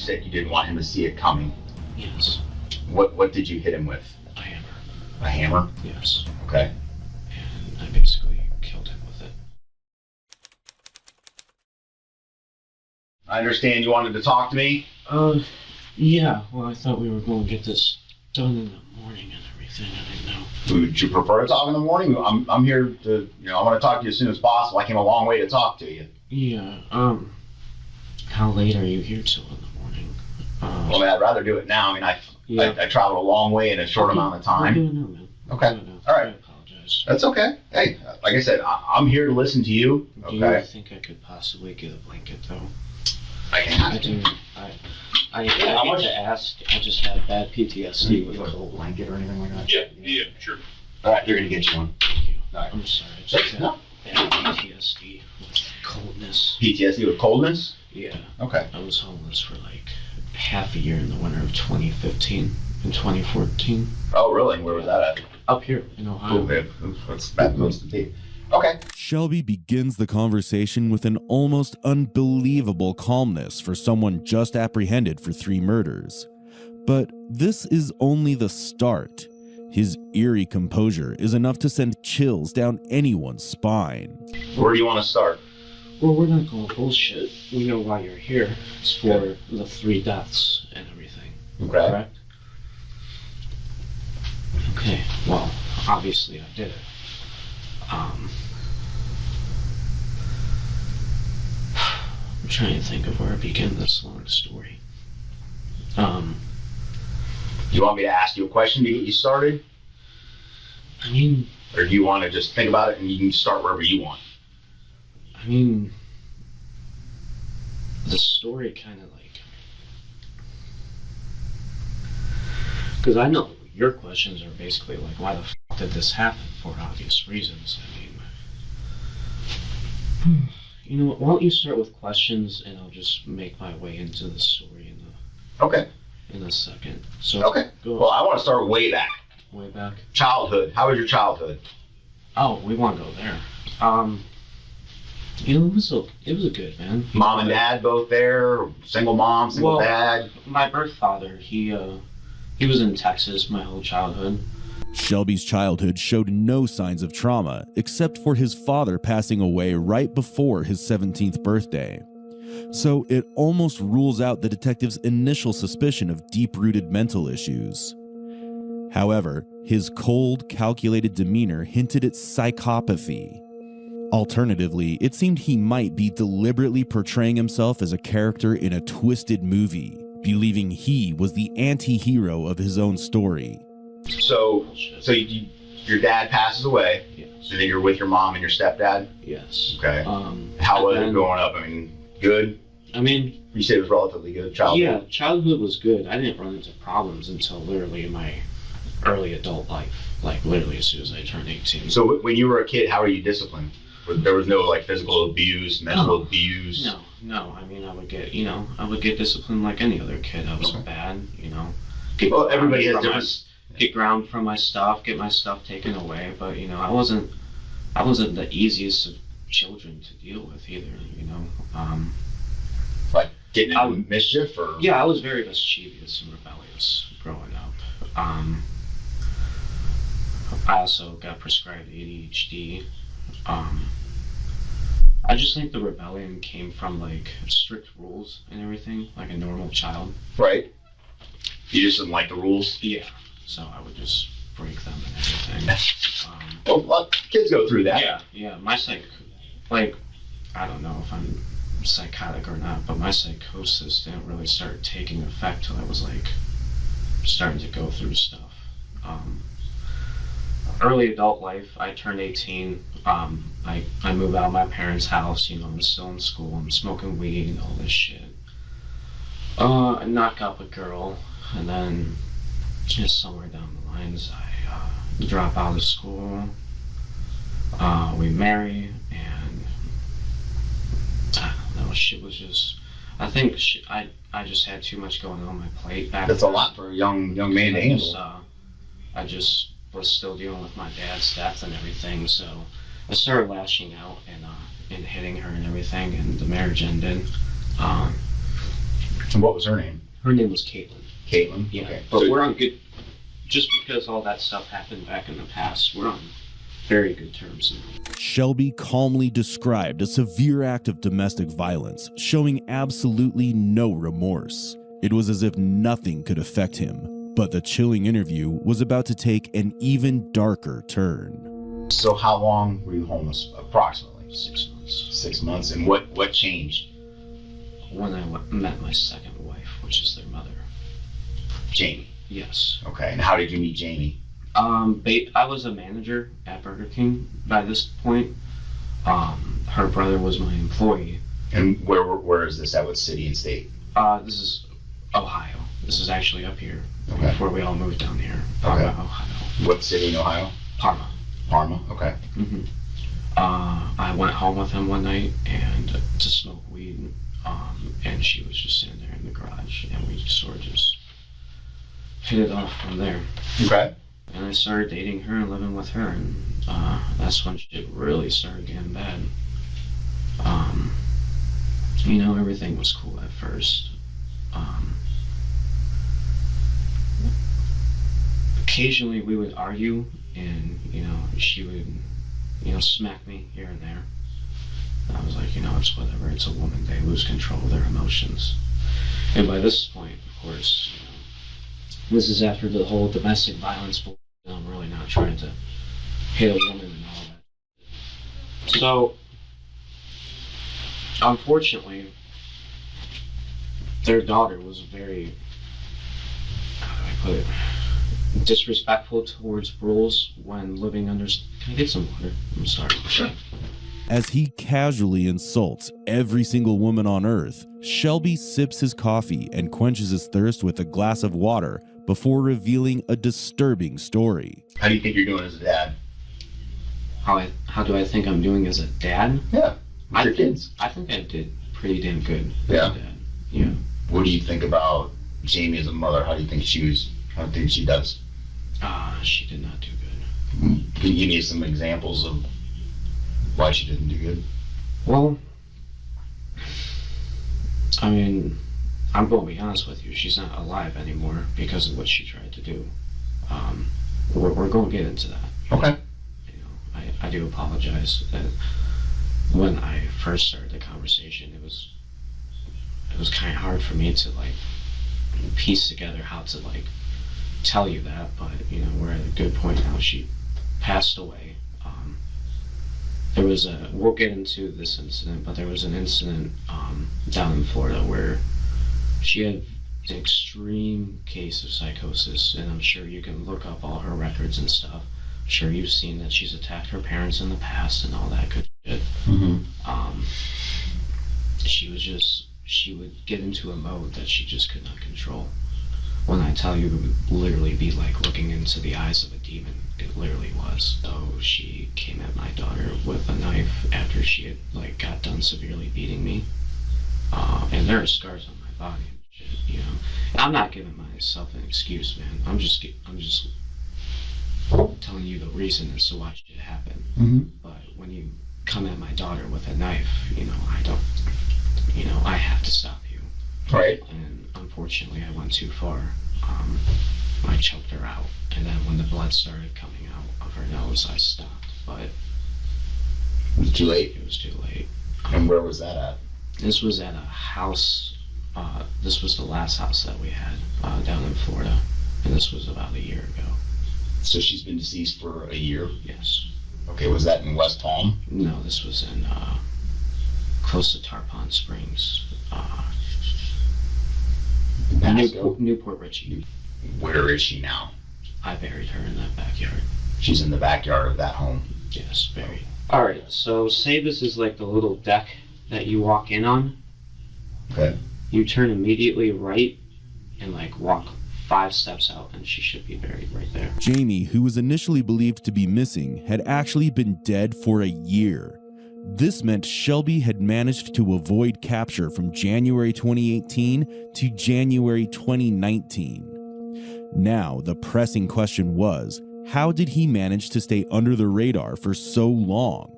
said you didn't want him to see it coming. Yes. What did you hit him with? A hammer. A hammer? Yes. Okay. And I basically killed him with it. I understand you wanted to talk to me. Yeah. Well, I thought we were going to get this done in the morning and everything. I didn't know. Would you prefer to talk in the morning? I'm here to, I want to talk to you as soon as possible. I came a long way to talk to you. Yeah. How late are you here till in the morning? Well, I mean, I'd rather do it now. I mean, I traveled a long way in a short amount of time. I'm doing it now, man. Okay. All right. I apologize. That's okay. Hey, like I said, I'm here to listen to you. Do you think I could possibly get a blanket, though? I can ask. I do. I hate to ask. I just have bad PTSD with a it. little blanket or anything like that? Yeah, sure. All right, they're going to get you one. Thank you. All right. I'm sorry. I just No. have bad PTSD with coldness. PTSD with coldness? Yeah. Okay. I was homeless for like half a year in the winter of 2015 and 2014. Oh, really? Where was that at? Up here in Ohio. Okay. What's that supposed to be? Okay. Shelby begins the conversation with an almost unbelievable calmness for someone just apprehended for 3 murders. But this is only the start. His eerie composure is enough to send chills down anyone's spine. Where do you want to start? Well, we're not going bullshit. We know why you're here. It's for the 3 deaths and everything. Okay. Correct? Okay, well, obviously I did it. I'm trying to think of where I begin this long story. You want me to ask you a question to get you started? I mean, Or do you want to just think about it and you can start wherever you want? The story kind of like... Because I know your questions are basically like, why the f*** did this happen, for obvious reasons. You know what, why don't you start with questions and I'll just make my way into the story Okay. in a second. So Okay. go Well, I want to start way back. way back. Childhood. How was your childhood? Oh, we want to go there. It was a good, man. Mom and dad both there? Single mom, single Well, dad? My birth father, he was in Texas my whole childhood. Shelby's childhood showed no signs of trauma, except for his father passing away right before his 17th birthday. So it almost rules out the detective's initial suspicion of deep-rooted mental issues. However, his cold, calculated demeanor hinted at psychopathy. Alternatively, it seemed he might be deliberately portraying himself as a character in a twisted movie, believing he was the anti-hero of his own story. So your dad passes away, Yes. and then you're with your mom and your stepdad? Yes. Okay. How was and it then- growing up? I mean, good? You said it was relatively good childhood? Yeah, childhood was good. I didn't run into problems until literally my early adult life. Like literally as soon as I turned 18. So when you were a kid, how were you disciplined? There was no like physical abuse, mental abuse? No. I would get disciplined like any other kid. I was bad, Well, everybody has different... Get ground from my stuff, get my stuff taken away, but I wasn't the easiest of children to deal with either, Like getting into mischief or... Yeah, I was very mischievous and rebellious growing up. I also got prescribed ADHD. I just think the rebellion came from like strict rules and everything, like a normal child. Right. You just didn't like the rules? Yeah. So I would just break them and everything. Well, kids go through that. Yeah. I don't know if I'm psychotic or not, but my psychosis didn't really start taking effect till I was like starting to go through stuff. Early adult life, I turned 18. I moved out of my parents' house. I'm still in school. I'm smoking weed and all this shit. I knock up a girl, and then just somewhere down the lines, I drop out of school. We marry, and I don't know. Shit was just. I think I just had too much going on my plate back then. That's a lot for a young man to handle. I just was still dealing with my dad's death and everything, so I started lashing out and hitting her and everything, and the marriage ended. And what was her name? Her name was Caitlin. Caitlin? Yeah, Okay. but So- we're on good, just because all that stuff happened back in the past, we're on very good terms now. Shelby calmly described a severe act of domestic violence, showing absolutely no remorse. It was as if nothing could affect him, but the chilling interview was about to take an even darker turn. So how long were you homeless? Approximately 6 months. 6 months. And what changed? When I met my second wife, which is their mother. Jamie. Yes. Okay. And how did you meet Jamie? I was a manager at Burger King by this point. Her brother was my employee. And where is this at? What city and state? This is Ohio. This is actually up here Okay. before we all moved down here. Okay. Ohio. What city in Ohio? Parma. Parma. Okay. hmm I went home with him one night and to smoke weed, and she was just sitting there in the garage, and we sort of just hit it off from there. Okay. And I started dating her and living with her, and that's when shit really started getting bad. Everything was cool at first. Occasionally we would argue, and she would smack me here and there. And I was like, it's whatever, it's a woman, they lose control of their emotions. And by this point, of course, this is after the whole domestic violence bullshit. I'm really not trying to hit a woman and all that. So, unfortunately, their daughter was very, how do I put it, disrespectful towards rules when living under. Can I get some water? I'm sorry. Sure. As he casually insults every single woman on earth, Shelby sips his coffee and quenches his thirst with a glass of water before revealing a disturbing story. How do you think you're doing as a dad? How do I think I'm doing as a dad? Yeah. With your think kids. I think I did pretty damn good Yeah. as a dad. Yeah. What do you think about Jamie as a mother? How do you think she does? She did not do good. Can you give me some examples of why she didn't do good? Well, I mean, I'm going to be honest with you. She's not alive anymore because of what she tried to do. We're going to get into that. Okay. I do apologize that when I first started the conversation, it was kind of hard for me to piece together how to tell you that, but we're at a good point now. She passed away. There was we'll get into this incident, but there was an incident down in Florida where she had an extreme case of psychosis, and I'm sure you can look up all her records and stuff. I'm sure you've seen that she's attacked her parents in the past and all that good shit. Mm-hmm. She would get into a mode that she just could not control. When I tell you, it would literally be like looking into the eyes of a demon. It literally was. So she came at my daughter with a knife after she had got done severely beating me. And there are scars on my body and shit, I'm not giving myself an excuse, man. I'm just telling you the reason as to why shit happened. Mm-hmm. But when you come at my daughter with a knife, I don't, I have to stop you. Right. And unfortunately, I went too far. I choked her out, and then when the blood started coming out of her nose, I stopped. But Was it too late? it was too late. And where was that at? This was at a house. This was the last house that we had down in Florida, and this was about a year ago. So she's been deceased for a year. Yes. Okay, was that in West Palm? No, this was in close to Tarpon Springs, Pasco? Newport Richie. Where is she now? I buried her in that backyard. She's in the backyard of that home. Yes, buried. All right, so say this is like the little deck that you walk in on. Okay. You turn immediately right and walk 5 steps out, and she should be buried right there. Jamie, who was initially believed to be missing, had actually been dead for a year. This meant Shelby had managed to avoid capture from January 2018 to January 2019. Now, the pressing question was, how did he manage to stay under the radar for so long?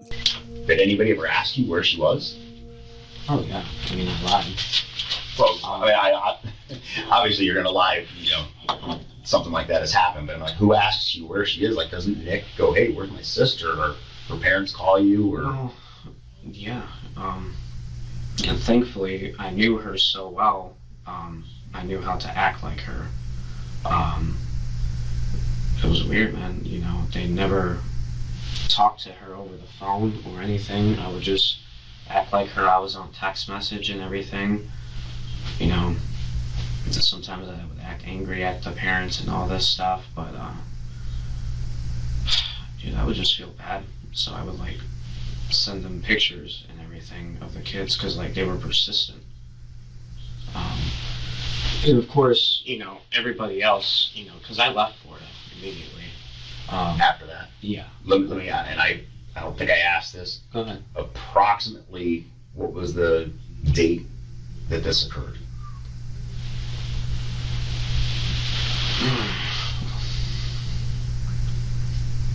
Did anybody ever ask you where she was? Oh yeah, I mean, I lied. Well, I mean, obviously you're gonna lie, you know, something like that has happened, but I'm like, who asks you where she is? Like, doesn't Nick go, hey, where's my sister? Or her parents call you? Or Well, yeah. And thankfully, I knew her so well. I knew how to act like her. It was weird, man. You know, they never talked to her over the phone or anything. I would just act like her. I was on text message and everything. You know, sometimes I would act angry at the parents and all this stuff, but dude, I would just feel bad. So I would like send them pictures and everything of the kids because like they were persistent. And of course, you know, everybody else, you know, because I left Florida immediately. after that? Yeah. Let me, and I don't think I asked this. Go ahead. Approximately, what was the date that this occurred?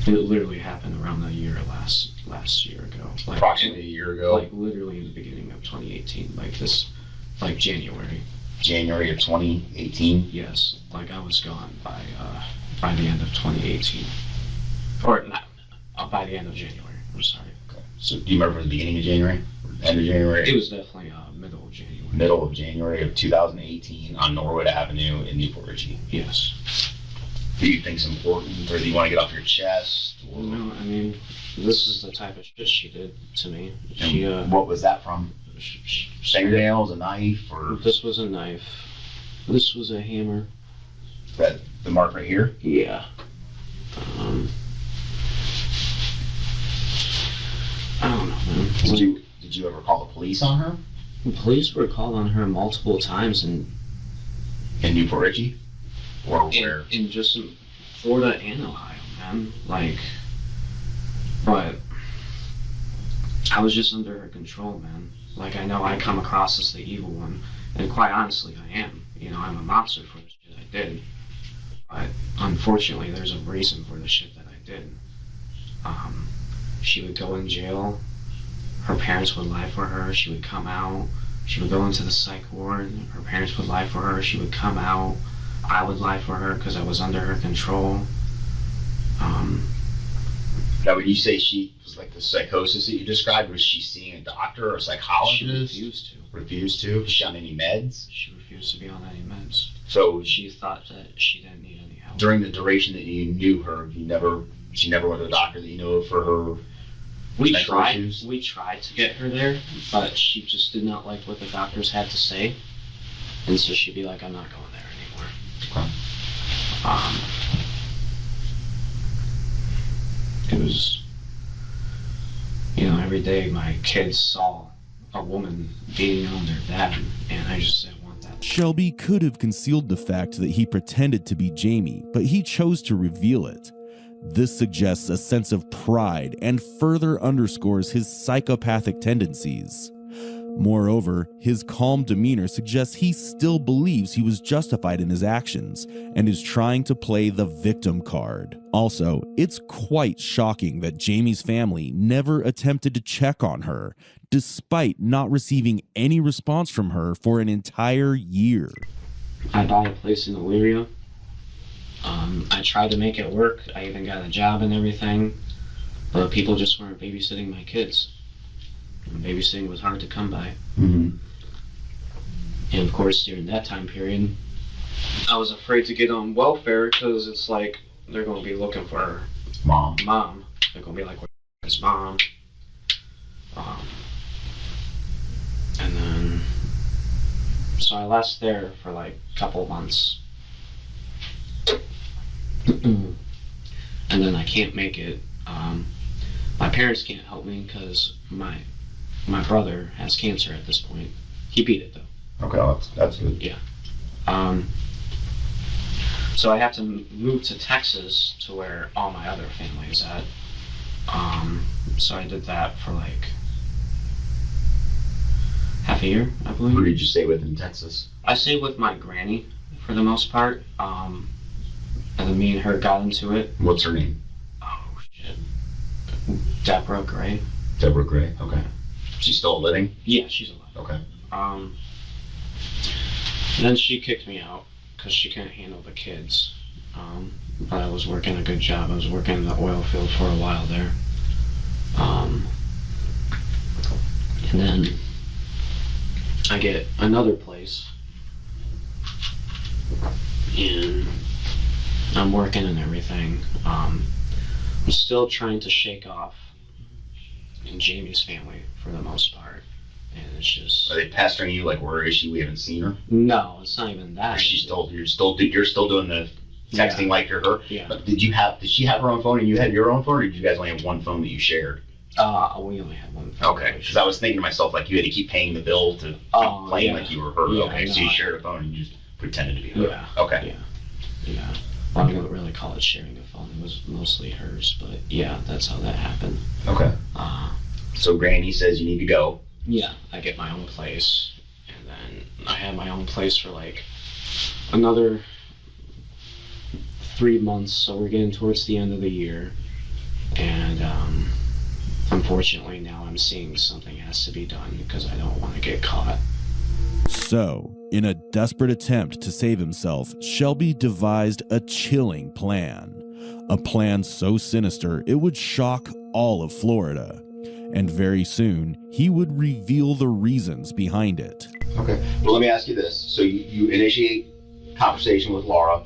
It literally happened around a year last year ago. Like, Approximately a year ago, Like literally in the beginning of 2018, like January. January of 2018. Yes, like I was gone by the end of 2018, or not by the end of January. I'm sorry. Okay. So do you remember the beginning of January? End of January? It was definitely middle of January. Middle of January of 2018 on Norwood Avenue in Newport Richey. Yes. Do you think it's important, or do you want to get off your chest? Or... No, I mean, this is the type of shit she did to me. She what was that from? Fingernails, a knife, or This was a knife. This was a hammer. that the mark right here? Yeah. I don't know, man. Did you ever call the police on her The police were called on her multiple times in Newport Richey, or where? in just in Florida and Ohio, man. Like, but I was just under her control, man. Like, I know I come across as the evil one, and quite honestly, I am. You know, I'm a monster for the shit I did. But unfortunately, there's a reason for the shit that I did. She would go in jail. Her parents would lie for her. She would come out. She would go into the psych ward. Her parents would lie for her. She would come out. I would lie for her because I was under her control. Now, when you say she was like the psychosis that you described, was she seeing a doctor or a psychologist? She refused to. Refused to? Was she on any meds? She refused to be on any meds. So She thought that she didn't need any help. during the duration that you knew her, she never went to a doctor that you know of for her We mental tried. issues? We tried to get her there, but she just did not like what the doctors had to say, and so she'd be like, "I'm not going there anymore." Okay. It was, you know, every day my kids saw a woman beating on their dad, and I just didn't want that. Shelby could have concealed the fact that he pretended to be Jamie, but he chose to reveal it. This suggests a sense of pride and further underscores his psychopathic tendencies. Moreover, his calm demeanor suggests he still believes he was justified in his actions and is trying to play the victim card. Also, it's quite shocking that Jamie's family never attempted to check on her, despite not receiving any response from her for an entire year. I bought a place in Elyria. I tried to make it work. I even got a job and everything, but people just weren't babysitting my kids. And babysitting was hard to come by. Mm-hmm. And of course, during that time period, I was afraid to get on welfare because it's like they're going to be looking for her Mom. mom. They're going to be like, "Where's mom?" And then, so I lasted there for like a couple of months. And then I can't make it. My parents can't help me because my brother has cancer at this point. He beat it though. Okay, that's good. So I have to move to Texas to where all my other family is at. So I did that for like half a year, I believe. Who did you stay with in Texas? I stayed with my granny for the most part. And then me and her got into it. What's her name? Oh shit. Deborah Gray. Deborah Gray. Okay. She's still living? Yeah, she's alive. Okay. Then she kicked me out because she couldn't handle the kids. But I was working a good job. I was working in the oil field for a while there. And then I get another place, and I'm working and everything. I'm still trying to shake off Jamie's family for the most part, and it's just. Are they pestering you? Like, where is she? We haven't seen her. No, it's not even that. Or you're still doing the texting like you're her. Yeah. But did she have her own phone and you had your own phone, or did you guys only have one phone that you shared? We only had one phone. Okay, because I was thinking to myself, like, you had to keep paying the bill to keep playing like you were her. Yeah, okay, so you shared a phone and you just pretended to be her. Yeah. Okay. Yeah. Well, I wouldn't really call it sharing a phone. It was mostly hers, but yeah, that's how that happened. Okay. So Granny says you need to go. Yeah, I get my own place, and then I had my own place for like another 3 months, so we're getting towards the end of the year, and unfortunately now I'm seeing something has to be done because I don't want to get caught. So, in a desperate attempt to save himself, Shelby devised a chilling plan. A plan so sinister it would shock all of Florida. And very soon, he would reveal the reasons behind it. Okay. Well, let me ask you this. So you initiate conversation with Laura.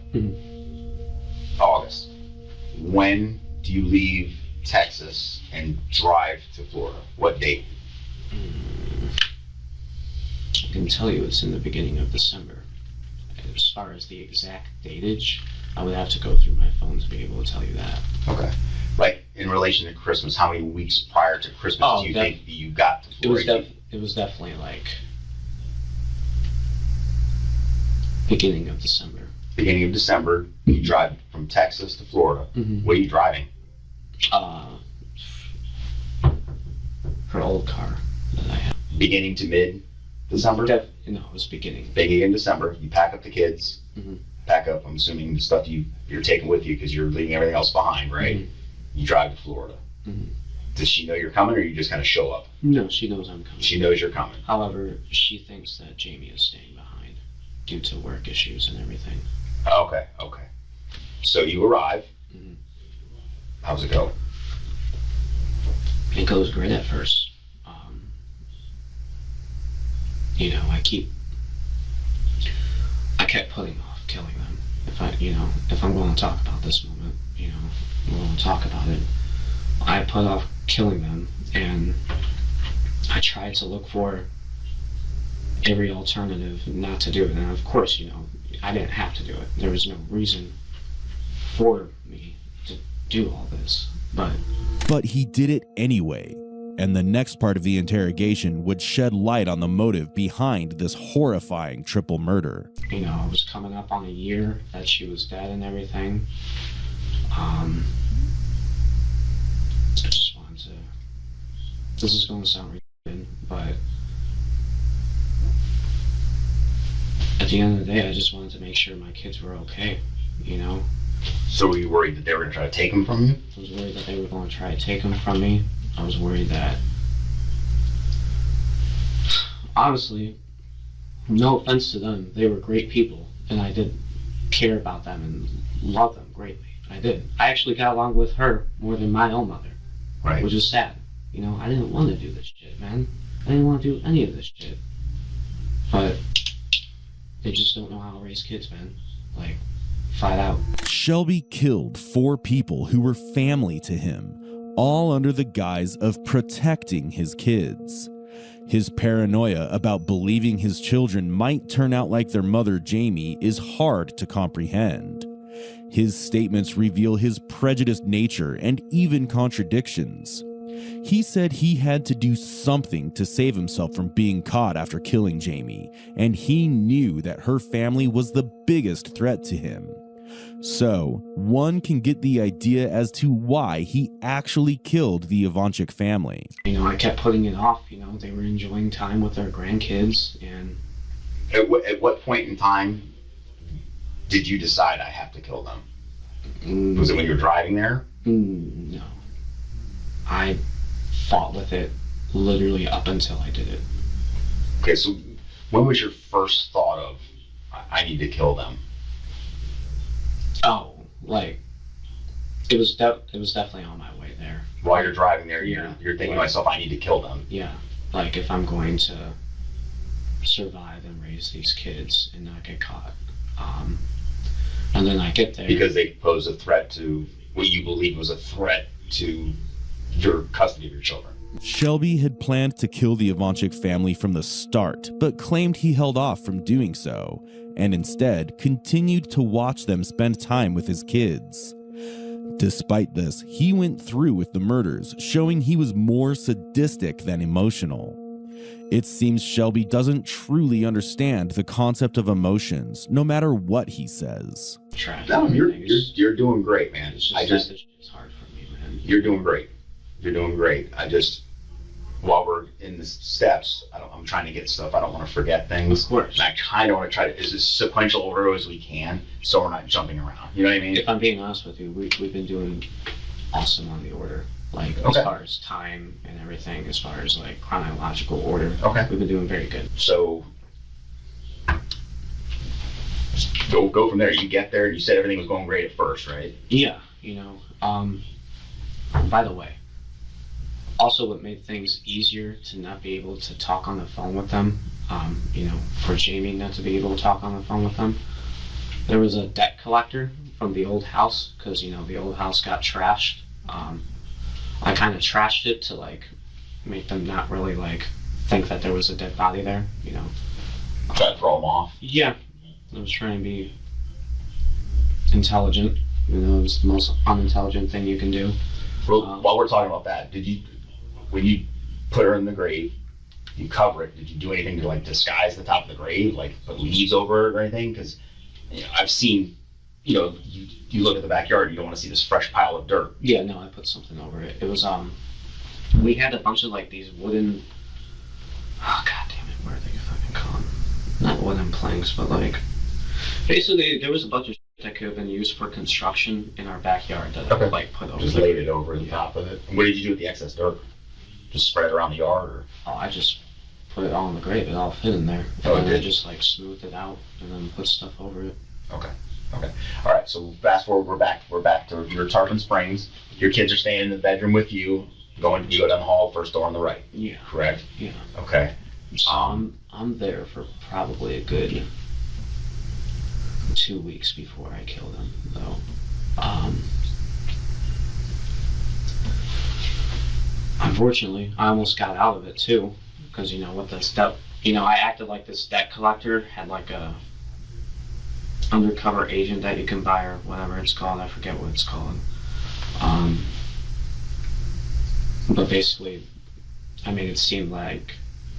August. When do you leave Texas and drive to Florida? What date? I can tell you it's in the beginning of December. As far as the exact datage, I would have to go through my phone to be able to tell you that. Okay. Like, in relation to Christmas, how many weeks prior to Christmas do you think you got to Florida? It was definitely like beginning of December. Beginning of December, you drive from Texas to Florida. Mm-hmm. What are you driving? Her old car that I have. Beginning to mid-December? No, it was beginning. Beginning in December, you pack up the kids. Mm-hmm. Pack up, I'm assuming, the stuff you're taking with you because you're leaving everything else behind, right? Mm-hmm. You drive to Florida. Mm-hmm. Does she know you're coming, or you just kind of show up? No, she knows I'm coming. She knows you're coming. However, she thinks that Jamie is staying behind due to work issues and everything. Okay. So you arrive. Mm-hmm. How's it go? It goes great at first. I kept putting off killing them. If I'm going to talk about this moment, we're going to talk about it. I put off killing them, and I tried to look for every alternative not to do it. And of course, I didn't have to do it. There was no reason for me to do all this, But he did it anyway. And the next part of the interrogation would shed light on the motive behind this horrifying triple murder. I was coming up on a year that she was dead and everything. I just wanted to. This is going to sound weird, but at the end of the day, I just wanted to make sure my kids were okay. So were you worried that they were going to try to take them from you? I was worried that they were going to try to take them from me. I was worried that, honestly, no offense to them, they were great people, and I did care about them and love them greatly. I did. I actually got along with her more than my own mother, Right. which is sad. I didn't want to do this shit, man. I didn't want to do any of this shit. But they just don't know how to raise kids, man. Like, flat out. Shelby killed 4 people who were family to him, all under the guise of protecting his kids. His paranoia about believing his children might turn out like their mother Jamie is hard to comprehend. His statements reveal his prejudiced nature and even contradictions. He said he had to do something to save himself from being caught after killing Jamie, and he knew that her family was the biggest threat to him. So, one can get the idea as to why he actually killed the Ivanchik family. I kept putting it off. They were enjoying time with their grandkids, and At what point in time did you decide I have to kill them? Was it when you were driving there? No. I fought with it literally up until I did it. Okay, so when was your first thought of, I need to kill them? Oh, like it was definitely on my way there. While you're driving there, Yeah. you're thinking to myself, I need to kill them. Yeah, like if I'm going to survive and raise these kids and not get caught. And then I get there. Because they pose a threat to what you believe was a threat to your custody of your children. Shelby had planned to kill the Ivanchik family from the start, but claimed he held off from doing so, and instead continued to watch them spend time with his kids. Despite this, he went through with the murders, showing he was more sadistic than emotional. It seems Shelby doesn't truly understand the concept of emotions, no matter what he says. Trash. No, you're doing great, man. It's it's hard for me, man. You're doing great. You're doing great. While we're in the steps, I'm trying to get stuff. I don't want to forget things. Of course. And I kind of want to try to, as sequential order as we can, so we're not jumping around. You know what I mean? If I'm being honest with you, we've been doing awesome on the order. Like, Okay. as far as time and everything, as far as, like, chronological order. Okay. We've been doing very good. So go from there. You get there, and you said everything was going great at first, right? Yeah, by the way, also what made things easier to not be able to talk on the phone with them, for Jamie not to be able to talk on the phone with them, there was a debt collector from the old house, because, the old house got trashed. I kind of trashed it to, like, make them not really, like, think that there was a dead body there, Try to throw them off. Yeah, I was trying to be intelligent. It's the most unintelligent thing you can do. Well, while we're talking about that, when you put her in the grave, you cover it, did you do anything to, like, disguise the top of the grave, like put leaves over it or anything? Because I've seen, you look at the backyard, you don't want to see this fresh pile of dirt. Yeah, no, I put something over it. It was, we had a bunch of, like, these wooden, oh, god damn it, what are they fucking called? Not wooden planks, but, like, basically, there was a bunch of shit that could have been used for construction in our backyard that I, like, put over Just laid it over the top of it. And what did you do with the excess dirt? Just spread it around the yard, or? Oh, I just put it all in the grave. It all fit in there. Oh, and it then I did? just, like, smoothed it out and then put stuff over it. Okay. All right, so fast forward, we're back to your Tarpon Springs. Your kids are staying in the bedroom with you. You go down the hall, first door on the right. Yeah. Correct? Yeah. Okay. So I'm there for probably a good 2 weeks before I kill them, though. Unfortunately, I almost got out of it too, because with the step, I acted like this debt collector, had like a undercover agent that you can buy or whatever it's called. I forget what it's called. But basically, I made it seem like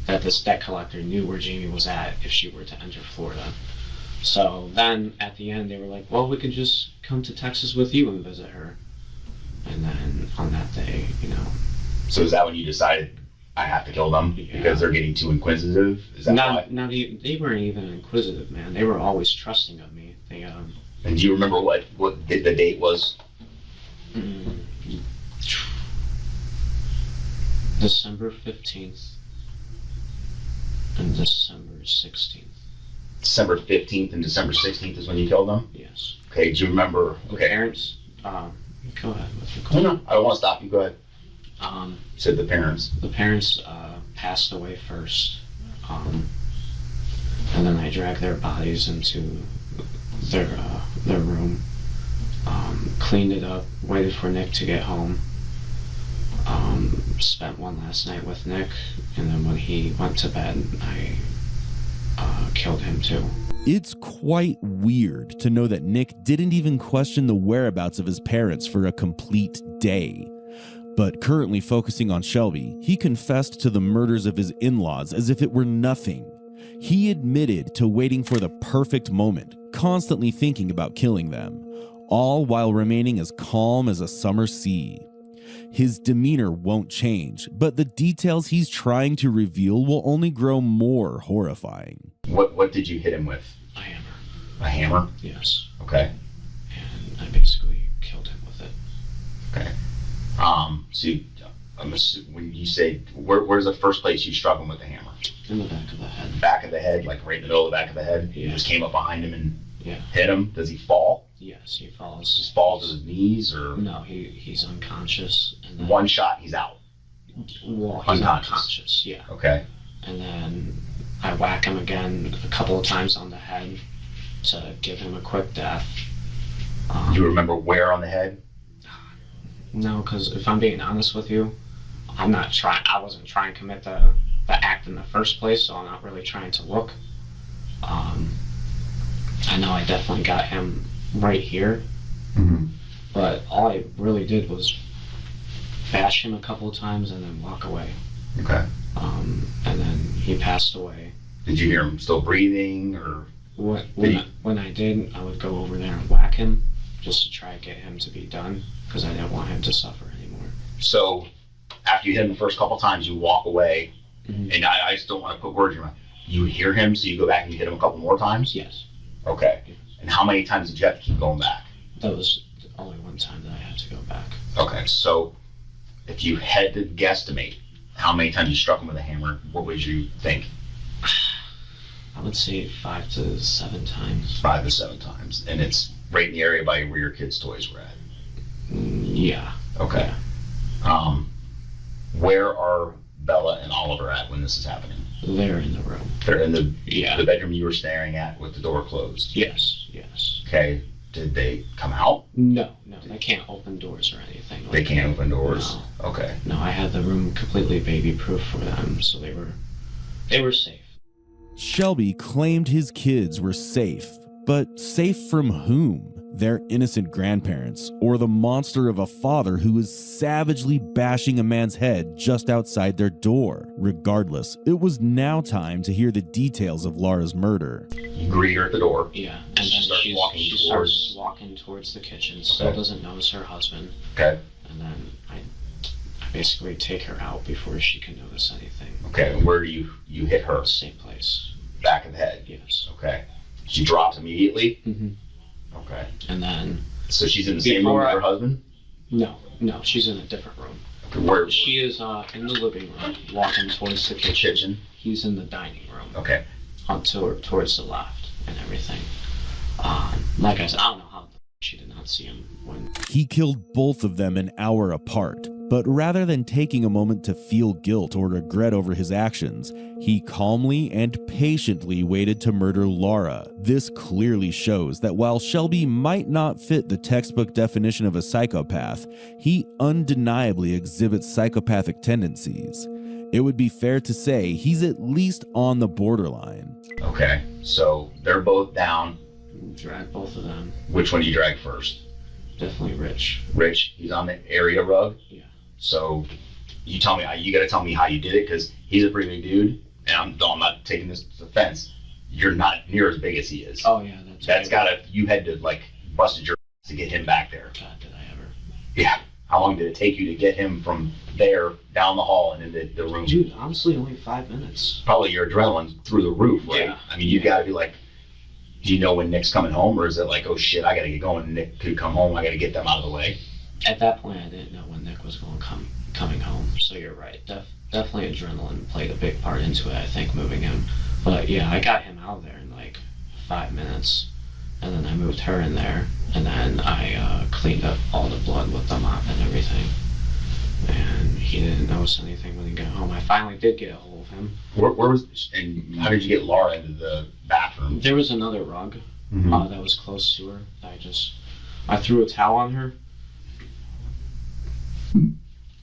that this debt collector knew where Jamie was at if she were to enter Florida. So then at the end they were like, well, we could just come to Texas with you and visit her. And then on that day, So is that when you decided I have to kill them because they're getting too inquisitive? Is that why? They weren't even inquisitive, man. They were always trusting of me. And do you remember what the date was? December 15th and December 16th. December 15th and December 16th is when you killed them? Yes. Okay, do you remember? The Okay. parents, go ahead. What's your No, call? no, I don't want to stop you. Go ahead. Said the parents. The parents passed away first, and then I dragged their bodies into their room, cleaned it up, waited for Nick to get home, spent one last night with Nick, and then when he went to bed, I killed him too. It's quite weird to know that Nick didn't even question the whereabouts of his parents for a complete day. But currently focusing on Shelby, he confessed to the murders of his in-laws as if it were nothing. He admitted to waiting for the perfect moment, constantly thinking about killing them, all while remaining as calm as a summer sea. His demeanor won't change, but the details he's trying to reveal will only grow more horrifying. What did you hit him with? A hammer. A hammer? Yes. Okay. And I basically killed him with it. Okay. So when you say, where's the first place you struck him with the hammer? In the back of the head. Back of the head, like right in the middle of the back of the head. You Yeah. just came up behind him and Yeah. hit him. Does he fall? Yes, he Just falls. falls to his knees, or No, he's unconscious. And then, one shot, he's out. well, he's Unconscious. unconscious, yeah. Okay. And then I whack him again a couple of times on the head to give him a quick death. Do you remember where on the head? No, because if I'm being honest with you, I wasn't trying to commit the act in the first place, so I'm not really trying to look. I know I definitely got him right here, Mm-hmm. but all I really did was bash him a couple of times and then walk away. Okay. And then he passed away. Did you hear him still breathing, or? When I did, I would go over there and whack him just to try to get him to be done, because I didn't want him to suffer anymore. So after you hit him the first couple times, you walk away, Mhm. and I just don't want to put words in your mouth. You hear him, so you go back and you hit him a couple more times? Yes, Okay. And how many times did you have to keep going back? that was the only one time that I had to go back. Okay, so if you had to guesstimate how many times you struck him with a hammer, what would you think? I would say 5 to 7 times. 5 to 7 times. And it's right in the area by where your kids' toys were at. Yeah. Okay. Where are Bella and Oliver at when this is happening? They're in the room. They're in the Yeah. bedroom you were staring at with the door closed. Yes. Okay. Did they come out? No, they can't open doors or anything. They can't open doors. Okay. No, I had the room completely baby-proof for them, so they were safe. Shelby claimed his kids were safe, but safe from whom? Their innocent grandparents, or the monster of a father who was savagely bashing a man's head just outside their door. Regardless, it was now time to hear the details of Laura's murder. You greet her at the door. Yeah, and then She starts she walking starts walking towards the kitchen. Still Okay. doesn't notice her husband, Okay. and then I basically take her out before she can notice anything. Okay. And where do you hit her? Same place. Back of the head. Yes. Okay. She drops immediately. Mm-hmm. Okay. And then So she's in the same room Before with her husband? no, she's in a different room. Okay, where? She is in the living room, walking towards the kitchen. Kitchen. He's in the dining room, Okay. towards the left and everything. Like I said, I don't know how she did not see him when. He killed both of them an hour apart, but rather than taking a moment to feel guilt or regret over his actions, he calmly and patiently waited to murder Laura. This clearly shows that while Shelby might not fit the textbook definition of a psychopath, he undeniably exhibits psychopathic tendencies. It would be fair to say he's at least on the borderline. Okay. So they're both down. Drag both of them. Which one do you drag first? Definitely Rich. Rich, he's on the area rug. Yeah. So you tell me, you got to tell me how you did it, because he's a pretty big dude, and I'm not taking this offense. You're not near as big as he is. Oh yeah, That's gotta, you had to like busted your ass to get him back there. God, did I ever? Yeah. How long did it take you to get him from there down the hall and into the room? Dude, honestly, only 5 minutes. Probably your adrenaline through the roof, right? Yeah. I mean, you gotta be like, do you know when Nick's coming home, or is it like, oh shit, I gotta get going, Nick could come home, I gotta get them out of the way? At that point, I didn't know when Nick was coming home. So you're right. Definitely adrenaline played a big part into it. I think moving him, but yeah, I got him out of there in like 5 minutes, and then I moved her in there, and then I cleaned up all the blood with the mop and everything. And he didn't notice anything when he got home. I finally did get a hold of him. Where was, and how did you get Laura into the bathroom? There was another rug that was close to her. I threw a towel on her.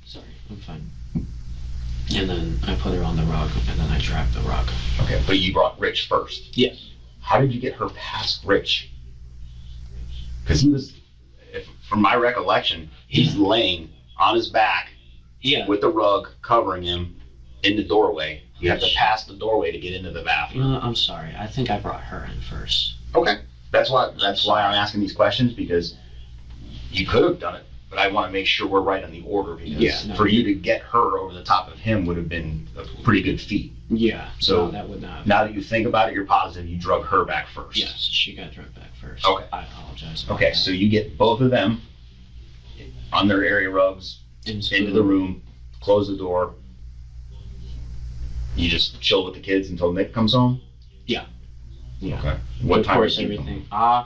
Sorry, I'm fine. And then I put her on the rug, and then I dragged the rug. Okay, but you brought Rich first. Yes. How did you get her past Rich? Because he was, from my recollection, he's laying on his back Yeah. with the rug covering him in the doorway. You have to pass the doorway to get into the bathroom. I'm sorry. I think I brought her in first. Okay. That's why I'm asking these questions, because you could have done it, but I want to make sure we're right on the order, because Yeah, no. for you to get her over the top of him would have been a pretty good feat. Yeah. So, no, that would not. Now that you think about it, you're positive you drug her back first. Yes, she got drugged back first. Okay. I apologize. about Okay, that. so you get both of them on their area rugs into the room, close the door. You just chill with the kids until Nick comes home? Yeah. Okay. What Of time course, did you everything. come?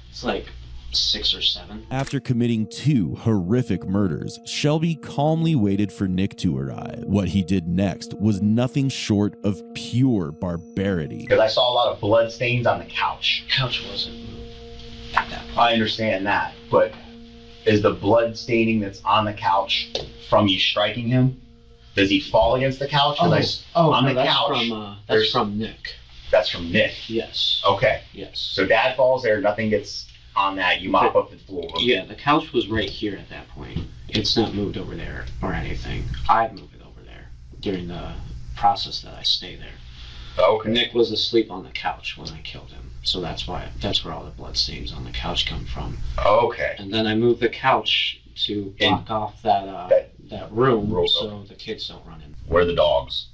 It's like 6 or 7. After committing 2 horrific murders, Shelby calmly waited for Nick to arrive. What he did next was nothing short of pure barbarity. Because I saw a lot of blood stains on the couch. Couch wasn't moved at that point. I understand that, but is the blood staining that's on the couch from you striking him? Does he fall against the couch? 'Cause on the that's couch, From, there's- that's from Nick. that's from Nick. Yes. Okay. Yes. So dad falls there, nothing gets on that, you mop up the floor. Yeah, the couch was right here at that point. It's not moved over there or anything. I'd move it over there during the process that I stay there. Okay. Nick was asleep on the couch when I killed him, so that's where all the blood stains on the couch come from. Okay. And then I moved the couch to block off that room Roll so over. the kids don't run in. Where are the dogs?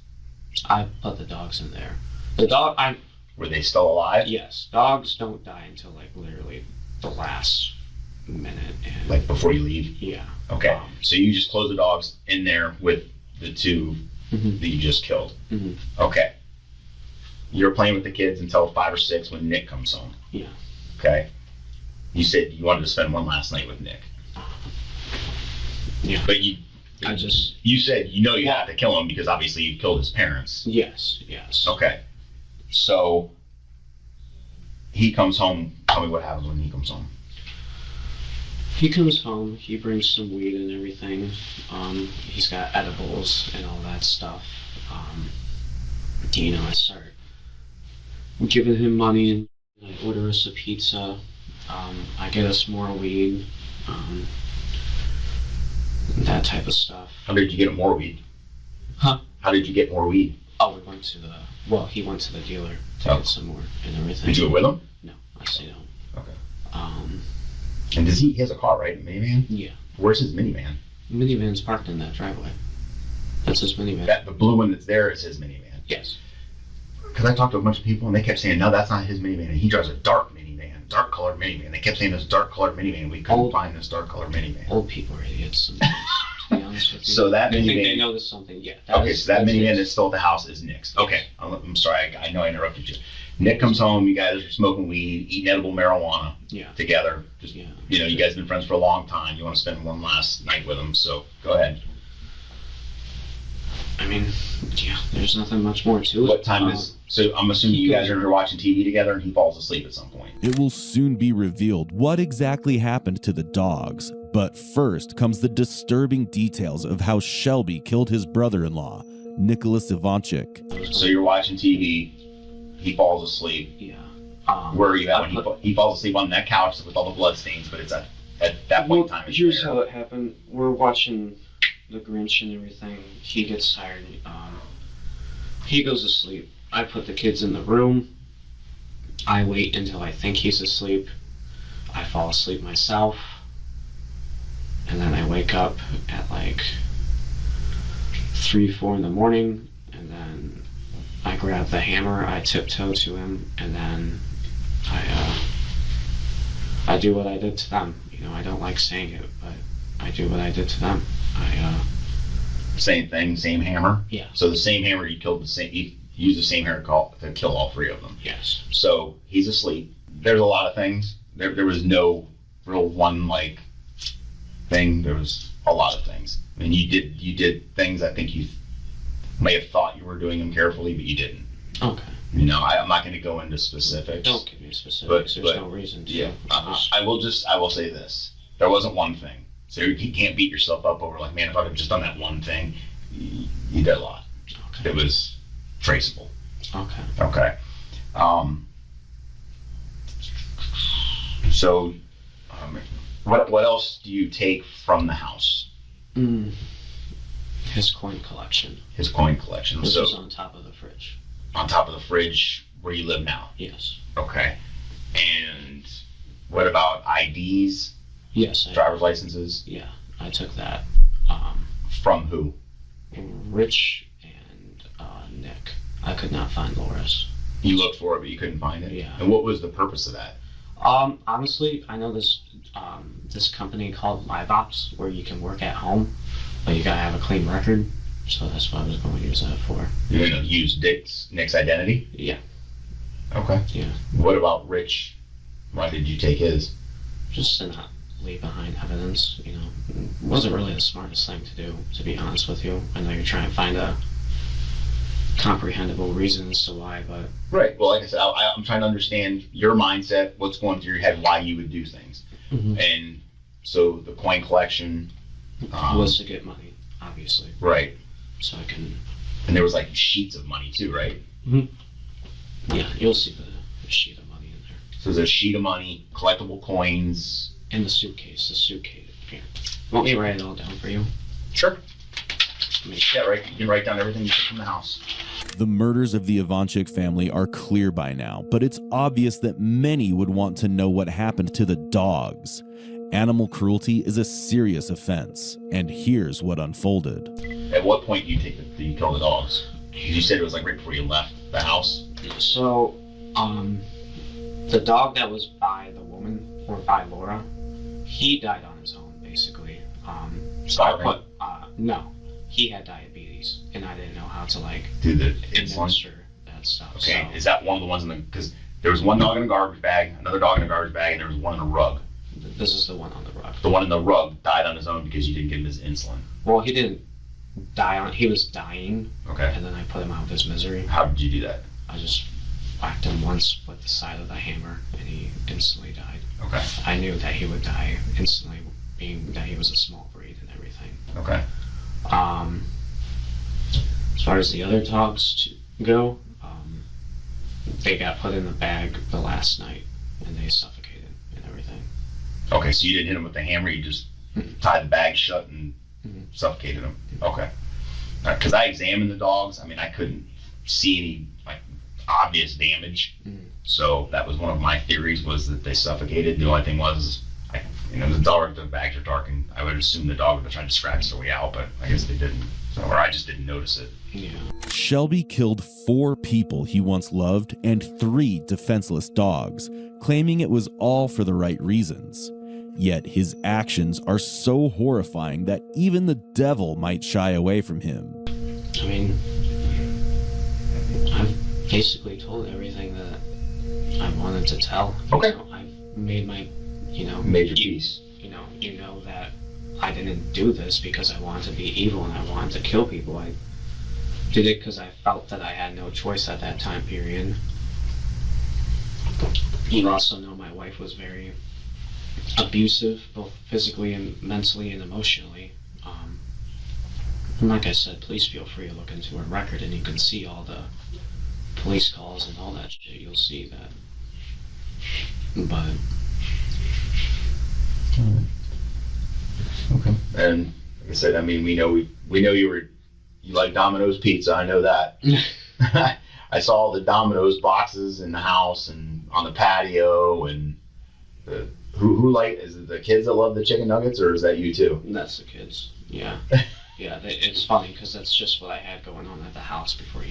I put the dogs in there. The dog, Were they still alive? yes, dogs don't die until like literally the last minute. And Like before you leave? yeah. Okay. So you just close the dogs in there with the 2 Mhm. that you just killed? Mhm. Okay. You're playing with the kids until 5 or 6 when Nick comes home? Yeah. Okay. You said you wanted to spend one last night with Nick. Yeah. But I just you said you have to kill him because obviously you killed his parents. yes. Okay. So he comes home. Tell me what happens when he comes home. He comes home, he brings some weed and everything. He's got edibles and all that stuff. I start giving him money and I order us a pizza. I get us more weed. That type of stuff. How did you get more weed? Huh? How did you get more weed? Oh, he went to the dealer to get some more and everything. Did you do it with him? No, I stayed home. Okay. And he has a car, right? A minivan? Yeah. Where's his minivan? Minivan's parked in that driveway. That's his minivan. The blue one that's there is his minivan. Yes. Because I talked to a bunch of people and they kept saying, no, that's not his minivan. And he drives a dark colored minivan. They kept saying this dark colored minivan. We couldn't find this dark colored minivan. Old people are idiots sometimes, to be honest with you. So that I think they minivan, noticed something, yeah. okay, so that that's minivan it. that's still at the house is Nick's. Okay, I'm sorry, I know I interrupted you. Nick comes home, you guys are smoking weed, eating edible marijuana Yeah. together. Just, Yeah. you know, you guys have been friends for a long time. You want to spend one last night with him, so go ahead. I mean, yeah, there's nothing much more to it. What time is, so I'm assuming you guys are watching TV together and he falls asleep at some point. It will soon be revealed what exactly happened to the dogs. But first comes the disturbing details of how Shelby killed his brother-in-law, Nicholas Ivanchik. So you're watching TV, he falls asleep. Yeah. Where are you at when he falls asleep on that couch with all the blood stains, but it's at that point in time. it's Here's there. how it happened. We're watching The Grinch and everything. He gets tired. He goes to sleep. I put the kids in the room. I wait until I think he's asleep. I fall asleep myself. And then I wake up at like 3, 4 in the morning. And then I grab the hammer. I tiptoe to him. And then I do what I did to them. You know, I don't like saying it, but I do what I did to them. Same thing, same hammer. Yeah. So the same hammer you used the same hammer to kill all 3 of them. Yes. So he's asleep. There's a lot of things. There was no real one like thing. There was a lot of things. I mean, you did things I think you may have thought you were doing them carefully, but you didn't. Okay. You know, I'm not going to go into specifics. Don't give me specifics. There's no reason to. Yeah. I will say this. There wasn't one thing. So you can't beat yourself up over like, man, if I'd have just done that one thing, you did a lot. Okay. It was traceable. Okay. Okay. So, what else do you take from the house? His coin collection. His coin collection. Which So is on top of the fridge. on top of the fridge where you live now. Yes. Okay. And what about IDs, Yes. driver's licenses? Yeah, I took that. From who? Rich and Nick. I could not find Laura's. You looked for it, but you couldn't find it? Yeah. And what was the purpose of that? Honestly, I know this company called LiveOps where you can work at home, but you gotta have a clean record. So that's what I was going to use that for. You're gonna use Nick's identity? Yeah. Okay. Yeah. What about Rich? Why did you take his? Just to not leave behind evidence, you know. It wasn't really the smartest thing to do, to be honest with you. I know you're trying to find a comprehensible reason as to why, but... Right. Well, like I said, I'm trying to understand your mindset, what's going through your head, why you would do things. And so the coin collection... was to get money, obviously. Right. So I can... And there was like sheets of money too, right? Yeah, you'll see the sheet of money in there. So there's a sheet of money, collectible coins. In the suitcase, here. Want me to write it all down for you? Sure. Yeah, right. You can write down everything you took from the house. The murders of the Ivanchik family are clear by now, but it's obvious that many would want to know what happened to the dogs. Animal cruelty is a serious offense, and here's what unfolded. At what point do you kill the dogs? You said it was like right before you left the house. So, the dog that was by the woman, or by Laura, he died on his own, basically. Starving? No. He had diabetes, and I didn't know how to, like, do the administer that stuff. Okay, so, is that one of the ones because there was one dog in a garbage bag, another dog in a garbage bag, and there was one in a rug. This is the one on the rug. The one in the rug died on his own because you didn't give him his insulin. Well, he didn't he was dying. Okay. And then I put him out of his misery. How did you do that? I just whacked him once with the side of the hammer, and he instantly died. Okay. I knew that he would die instantly, being that he was a small breed and everything. Okay. As far as the other dogs go, they got put in the bag the last night, and they suffocated and everything. Okay, so you didn't hit him with the hammer, you just tied the bag shut and suffocated him. Okay. Because I examined the dogs, I mean, I couldn't see any like obvious damage. So that was one of my theories, was that they suffocated. The only thing was, the bags are dark, and I would assume the dog would have tried to scratch their way out, but I guess they didn't. So, or I just didn't notice it. Yeah. Shelby killed 4 people he once loved and 3 defenseless dogs, claiming it was all for the right reasons. Yet his actions are so horrifying that even the devil might shy away from him. I mean, I've basically told everything that I wanted to tell. Okay. I've made my, Major piece. You know that I didn't do this because I wanted to be evil and I wanted to kill people. I did it because I felt that I had no choice at that time period. You also know my wife was very abusive, both physically and mentally and emotionally. And like I said, please feel free to look into her record, and you can see all the police calls and all that shit. You'll see that. But Okay. And like I said, I mean, we know you like Domino's pizza. I know that. I saw the Domino's boxes in the house and on the patio, and who is it the kids that love the chicken nuggets, or is that you too? that's the kids. Yeah. Yeah, it's funny because that's just what I had going on at the house before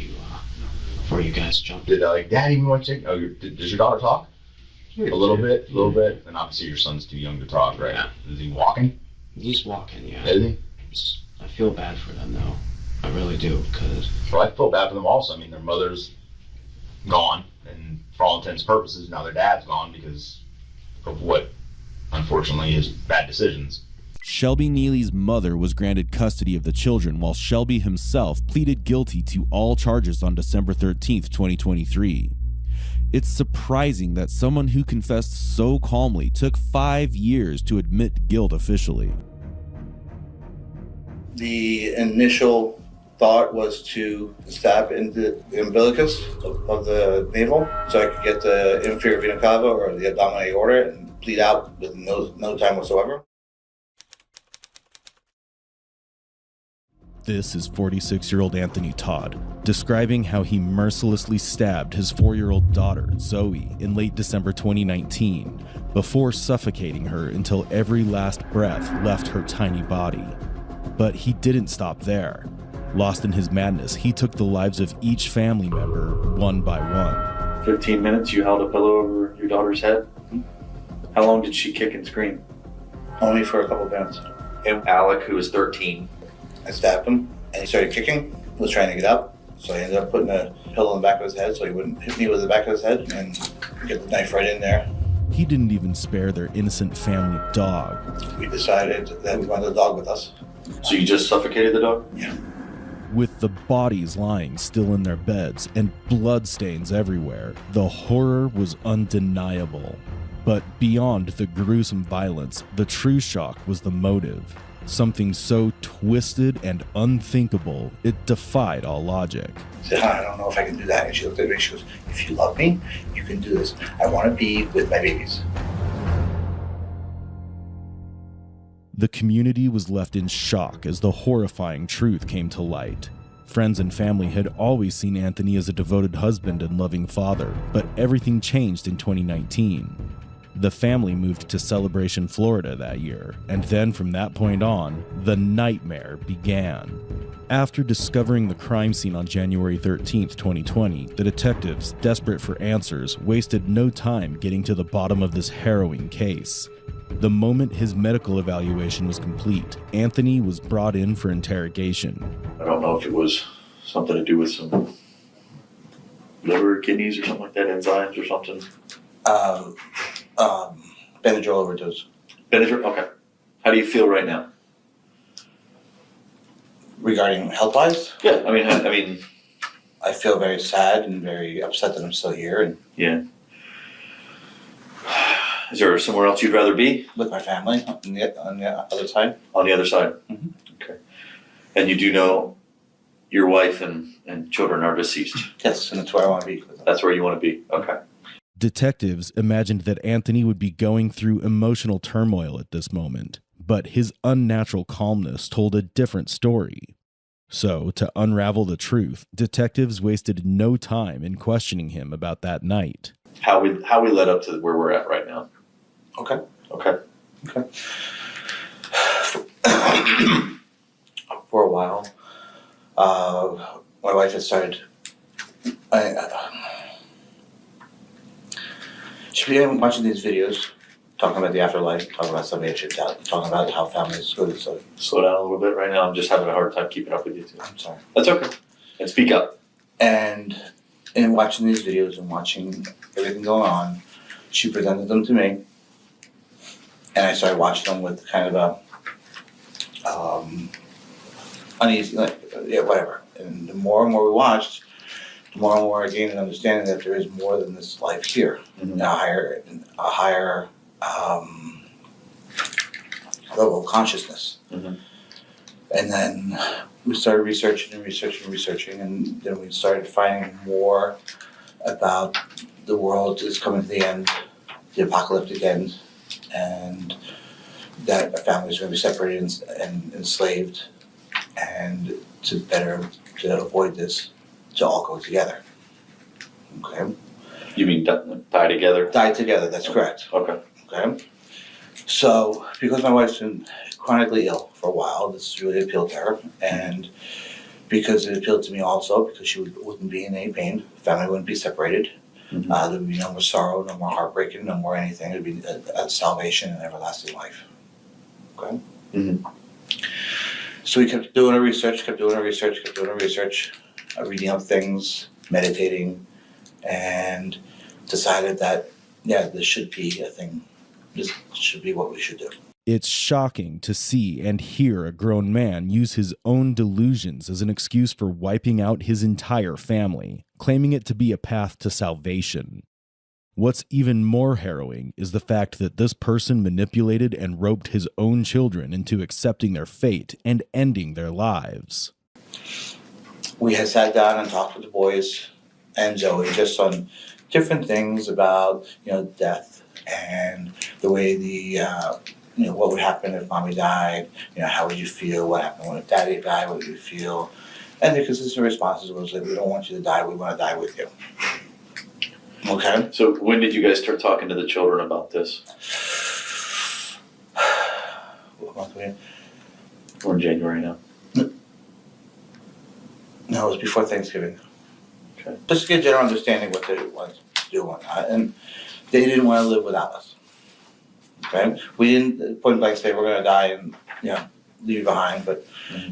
you guys jumped. Did Daddy, we want chicken? Oh, does your daughter talk? A little bit, and obviously your son's too young to talk, right? Yeah. Is he walking? He's walking, yeah. Is he? I feel bad for them though. I really do, because... Well, I feel bad for them also. I mean, their mother's gone, and for all intents and purposes, now their dad's gone because of what, unfortunately, is bad decisions. Shelby Neely's mother was granted custody of the children, while Shelby himself pleaded guilty to all charges on December 13th, 2023. It's surprising that someone who confessed so calmly took 5 years to admit guilt officially. The initial thought was to stab into the umbilicus of the navel so I could get the inferior vena cava or the abdominal aorta and bleed out with no time whatsoever. This is 46-year-old Anthony Todd, describing how he mercilessly stabbed his 4-year-old daughter, Zoe, in late December 2019, before suffocating her until every last breath left her tiny body. But he didn't stop there. Lost in his madness, he took the lives of each family member one by one. 15 minutes, you held a pillow over your daughter's head? How long did she kick and scream? Only for a couple of minutes. And Alec, who was 13. I stabbed him and he started kicking, was trying to get up, So I ended up putting a pillow in the back of his head so he wouldn't hit me with the back of his head and get the knife right in there. He didn't even spare their innocent family dog. We decided that we wanted the dog with us. So you just suffocated the dog? Yeah. With the bodies lying still in their beds and bloodstains everywhere, the horror was undeniable. But beyond the gruesome violence, the true shock was the motive. Something so twisted and unthinkable, it defied all logic. I said, I don't know if I can do that. And she looked at me and she goes, if you love me, you can do this. I want to be with my babies. The community was left in shock as the horrifying truth came to light. Friends and family had always seen Anthony as a devoted husband and loving father, but everything changed in 2019. The family moved to Celebration, Florida that year, and then from that point on, the nightmare began. After discovering the crime scene on January 13th, 2020, the detectives, desperate for answers, wasted no time getting to the bottom of this harrowing case. The moment his medical evaluation was complete, Anthony was brought in for interrogation. I don't know if it was something to do with some liver, kidneys, or something like that, enzymes or something. Benadryl overdose. Benadryl? Okay. How do you feel right now? Regarding health-wise, Yeah, I mean, I feel very sad and very upset that I'm still here and yeah. Is there somewhere else you'd rather be? with my family on the other side. On the other side? Mhm. Okay. And you do know your wife and children are deceased? Yes, and that's where I want to be with them. That's where you want to be? Okay. Detectives imagined that Anthony would be going through emotional turmoil at this moment, but his unnatural calmness told a different story. So, to unravel the truth, detectives wasted no time in questioning him about that night. How we led up to where we're at right now? Okay. Okay. For a while, my wife had started. She began watching these videos, talking about the afterlife, talking about somebody that should die, talking about how families go. So Slow down a little bit right now. I'm just having a hard time keeping up with you too. I'm sorry. That's okay. And speak up. And in watching these videos and watching everything going on, she presented them to me, and I started watching them with kind of a uneasy, whatever. And the more and more we watched, the more and more I gained an understanding that there is more than this life here, Mhm. a higher level of consciousness. Mhm. And then we started researching, and then we started finding more about the world is coming to the end, the apocalyptic end, and that our families are going to be separated and enslaved, and to avoid this, to all go together. Okay? You mean die together? Die together, that's correct. Okay. Okay? So, because my wife's been chronically ill for a while, this really appealed to her, and because it appealed to me also, because she wouldn't be in any pain, family wouldn't be separated, Mhm. there would be no more sorrow, no more heartbreaking, no more anything, it would be a salvation and everlasting life. Okay? Mhm. So we kept doing our research, reading up things, meditating, and decided that, this should be a thing. This should be what we should do. It's shocking to see and hear a grown man use his own delusions as an excuse for wiping out his entire family, claiming it to be a path to salvation. What's even more harrowing is the fact that this person manipulated and roped his own children into accepting their fate and ending their lives. We had sat down and talked with the boys and Zoe just on different things about, death and the way what would happen if mommy died, how would you feel, what happened when daddy died, what would you feel? And the consistent responses was that we don't want you to die, we want to die with you. Okay? So when did you guys start talking to the children about this? What month are we in? We're in January now. No, it was before Thanksgiving. Okay. Just to get a general understanding what they wanted to do and whatnot. And they didn't want to live without us. Okay? We didn't point blank say we're going to die and, leave you behind. But,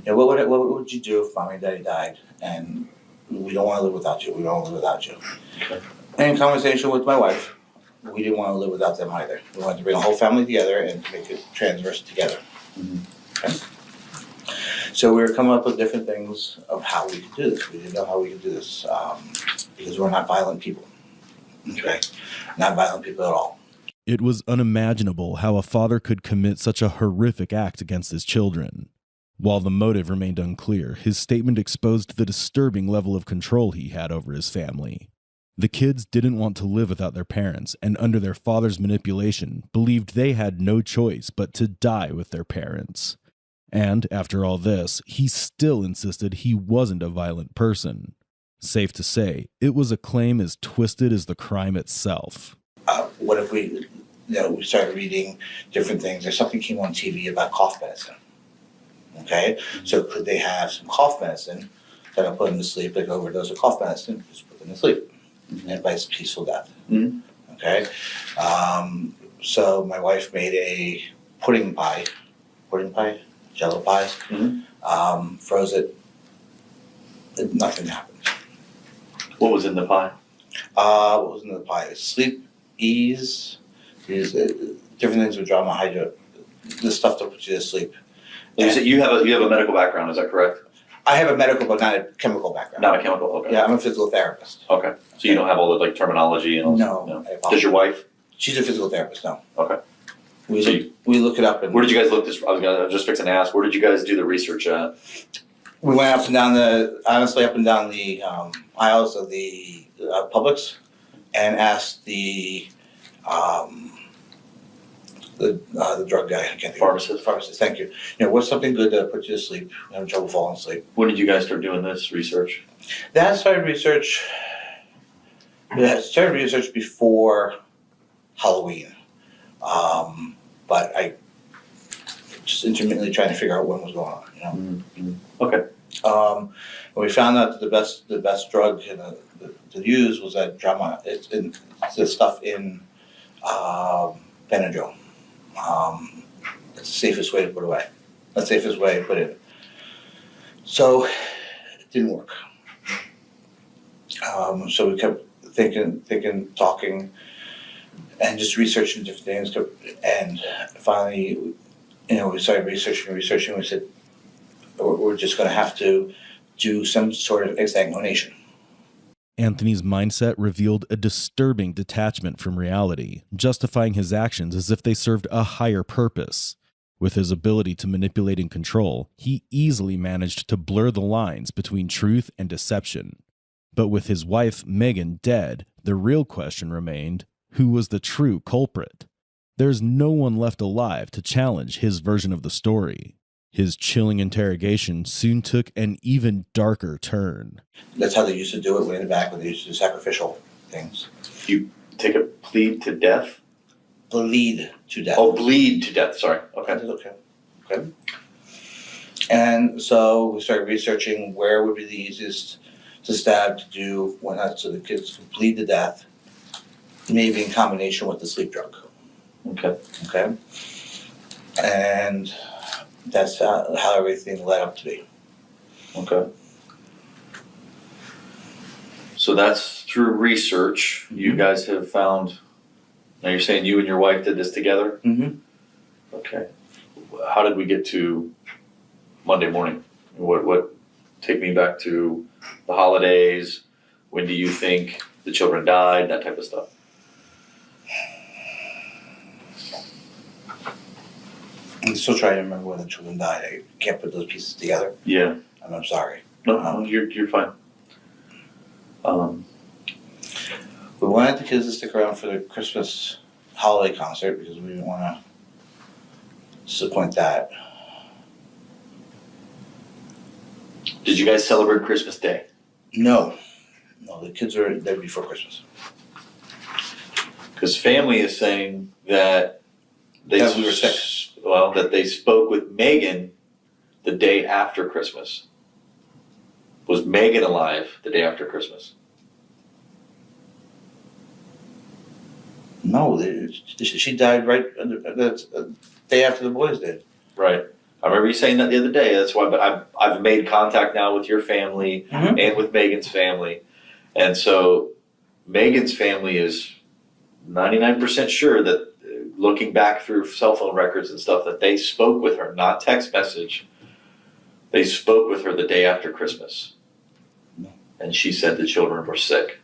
what would you do if mommy and daddy died? And we don't want to live without you. We don't want to live without you. Okay. And in conversation with my wife, we didn't want to live without them either. We wanted to bring a whole family together and make it transverse together. Mhm. Okay? So we were coming up with different things of how we could do this. We didn't know how we could do this because we're not violent people. Okay? Not violent people at all. It was unimaginable how a father could commit such a horrific act against his children. While the motive remained unclear, his statement exposed the disturbing level of control he had over his family. The kids didn't want to live without their parents, and under their father's manipulation, believed they had no choice but to die with their parents. And, after all this, he still insisted he wasn't a violent person. Safe to say, it was a claim as twisted as the crime itself. What if we started reading different things, or something came on TV about cough medicine? Okay, so could they have some cough medicine that'll put them to sleep, like overdose of cough medicine, just put them to sleep, and advice peaceful death. Mhm. Okay, so my wife made a pudding pie, Jello pie, froze it. Nothing happened. What was in the pie? What was in the pie? Sleep, ease, different things with drama, hydro, the stuff that puts you to sleep. You said you have a medical background, is that correct? I have a medical but not a chemical background. Not a chemical, okay. Yeah, I'm a physical therapist. Okay, so you don't have all the like terminology and all? No, I apologize. Does your wife? She's a physical therapist, no. Okay. We look it up and Where did you guys look this, I was just fixing to ask, where did you guys do the research at? we went up and down the aisles of the Publix and asked the drug guy, I can't think Pharmacist. Pharmacist, thank you. What's something good to put you to sleep? I'm having trouble falling asleep. When did you guys start doing this research? That started research before Halloween. But I just intermittently trying to figure out what was going on, Okay. And we found out that the best drug to use was that it's the stuff in Benadryl. It's the safest way to put away. The safest way to put it. So it didn't work. So we kept thinking, talking, and just researching different things. And finally, we started researching. We said, we're just going to have to do some sort of examination. Anthony's mindset revealed a disturbing detachment from reality, justifying his actions as if they served a higher purpose. With his ability to manipulate and control, he easily managed to blur the lines between truth and deception. But with his wife, Megan, dead, the real question remained, who was the true culprit? There's no one left alive to challenge his version of the story. His chilling interrogation soon took an even darker turn. That's how they used to do it way in the back when they used to do sacrificial things. You take a plead to death? Bleed to death. Oh, bleed to death, sorry, okay. Okay. And so we started researching where would be the easiest to stab, to do whatnot, so the kids could bleed to death, maybe in combination with the sleep drug. Okay. Okay? And that's how everything led up to be. Okay. So that's through research, you guys have found, now you're saying you and your wife did this together? Mm-hmm. Okay. How did we get to Monday morning? What take me back to the holidays? When do you think the children died? That type of stuff. I'm still trying to remember when the children died. I can't put those pieces together. Yeah. And I'm sorry. No, you're fine. We wanted the kids to stick around for the Christmas holiday concert because we didn't want to disappoint that. Did you guys celebrate Christmas Day? No, the kids were there before Christmas. Because family is saying that they That we were sick. Well, that they spoke with Megan the day after Christmas. Was Megan alive the day after Christmas? No, she died right the day after the boys did. Right. I remember you saying that the other day. That's why, but I've made contact now with your family Mhm. and with Megan's family. And so Megan's family is 99% sure that looking back through cell phone records and stuff that they spoke with her, not text message. They spoke with her the day after Christmas. No. And she said the children were sick.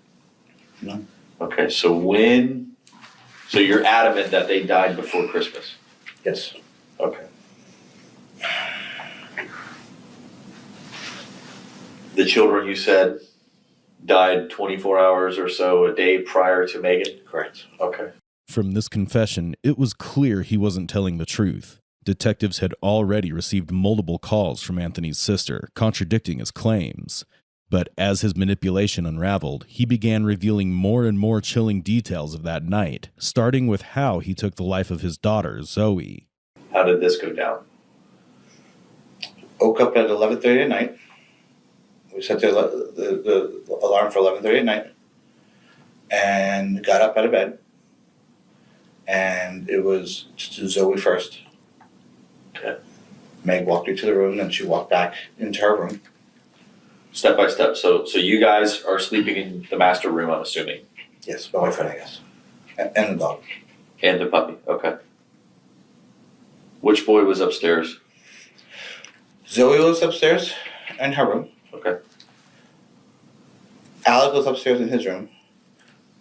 No. Okay, so you're adamant that they died before Christmas? Yes. Okay. The children, you said, died 24 hours or so a day prior to Megan? Correct. Okay. From this confession, it was clear he wasn't telling the truth. Detectives had already received multiple calls from Anthony's sister, contradicting his claims. But as his manipulation unraveled, he began revealing more and more chilling details of that night, starting with how he took the life of his daughter, Zoe. How did this go down? Woke up at 11:30 at night. We set the alarm for 11:30 at night, and got up out of bed. And it was to do Zoe first. Okay. Meg walked me to the room, and she walked back into her room. Step by step. So you guys are sleeping in the master room, I'm assuming, Yes, my wife and I guess, and the dog. and the puppy. Okay. Which boy was upstairs? Zoe was upstairs in her room. Okay. Alec was upstairs in his room.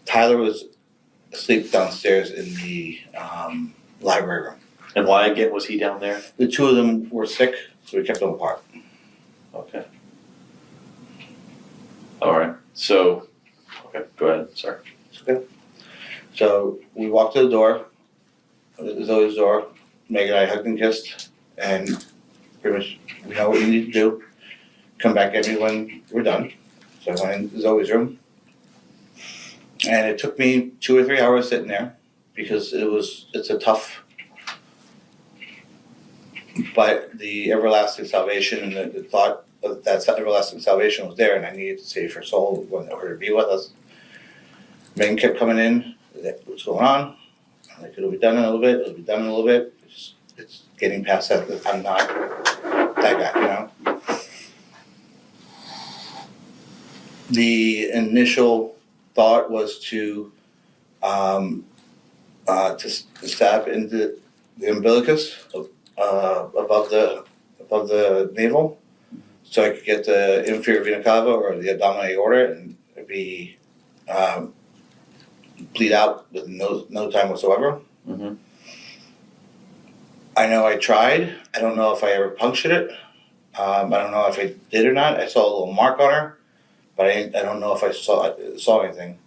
Tyler was asleep downstairs in the library room. And why again was he down there? The two of them were sick, so we kept them apart. Okay. All right. So, okay, go ahead. Sorry. It's okay. So we walked to the door, Zoe's door. Meg and I hugged and kissed, and pretty much we know what we need to do. Come back at me when we're done. So I went in Zoe's room, and it took me 2 or 3 hours sitting there because it's a tough. But the everlasting salvation and the thought of that everlasting salvation was there, and I needed to save her soul, wanted her to be with us. Megan kept coming in. What's going on? I'm like, it'll be done in a little bit. It'll be done in a little bit. It's getting past that. I'm not that guy, you know. The initial thought was to stab into the umbilicus above the navel, so I could get the inferior vena cava or the abdominal aorta and be bleed out with no time whatsoever. Mm-hmm. I know I tried. I don't know if I ever punctured it. I don't know if I did or not. I saw a little mark on her, but I don't know if I saw anything.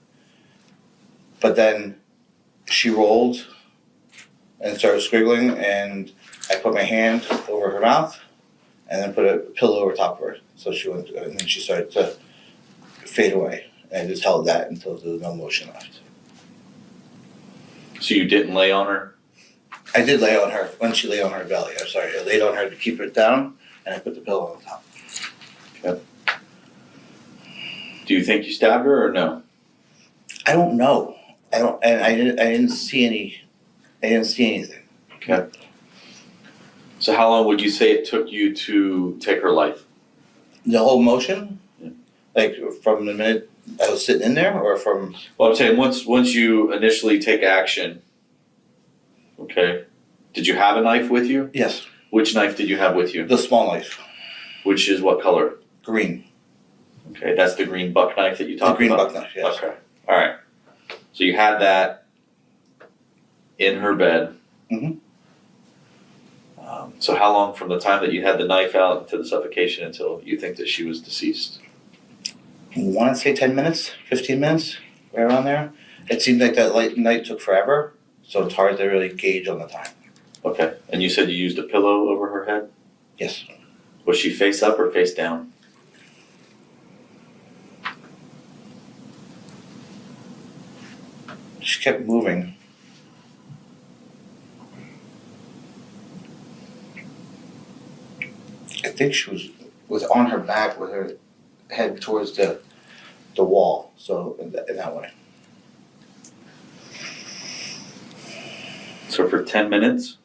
But then she rolled and started squiggling, and I put my hand over her mouth and then put a pillow over top of her. So she went, and then she started to fade away. And I just held that until there was no motion left. So you didn't lay on her? I did lay on her when she lay on her belly. I'm sorry. I laid on her to keep her down, and I put the pillow on top. Okay. Do you think you stabbed her or no? I don't know. I didn't see anything. Okay. So how long would you say it took you to take her life? The whole motion, Yeah. like from the minute I was sitting in there, or from Well, I'm saying once you initially take action, okay, did you have a knife with you? yes, Which knife did you have with you? the small knife, Which is what color? green, Okay, that's the green buck knife that you the talked green about? buck knife. Yes. Okay, all right. So you had that in her bed. Mhm. So how long from the time that you had the knife out to the suffocation until you think that she was deceased? I want to say 10 minutes, 15 minutes, right around there. It seemed like that night took forever, so it's hard to really gauge on the time. Okay, and you said you used a pillow over her head? Yes. Was she face up or face down? She kept moving. I think she was on her back with her head towards the wall, so in that way. So for 10 minutes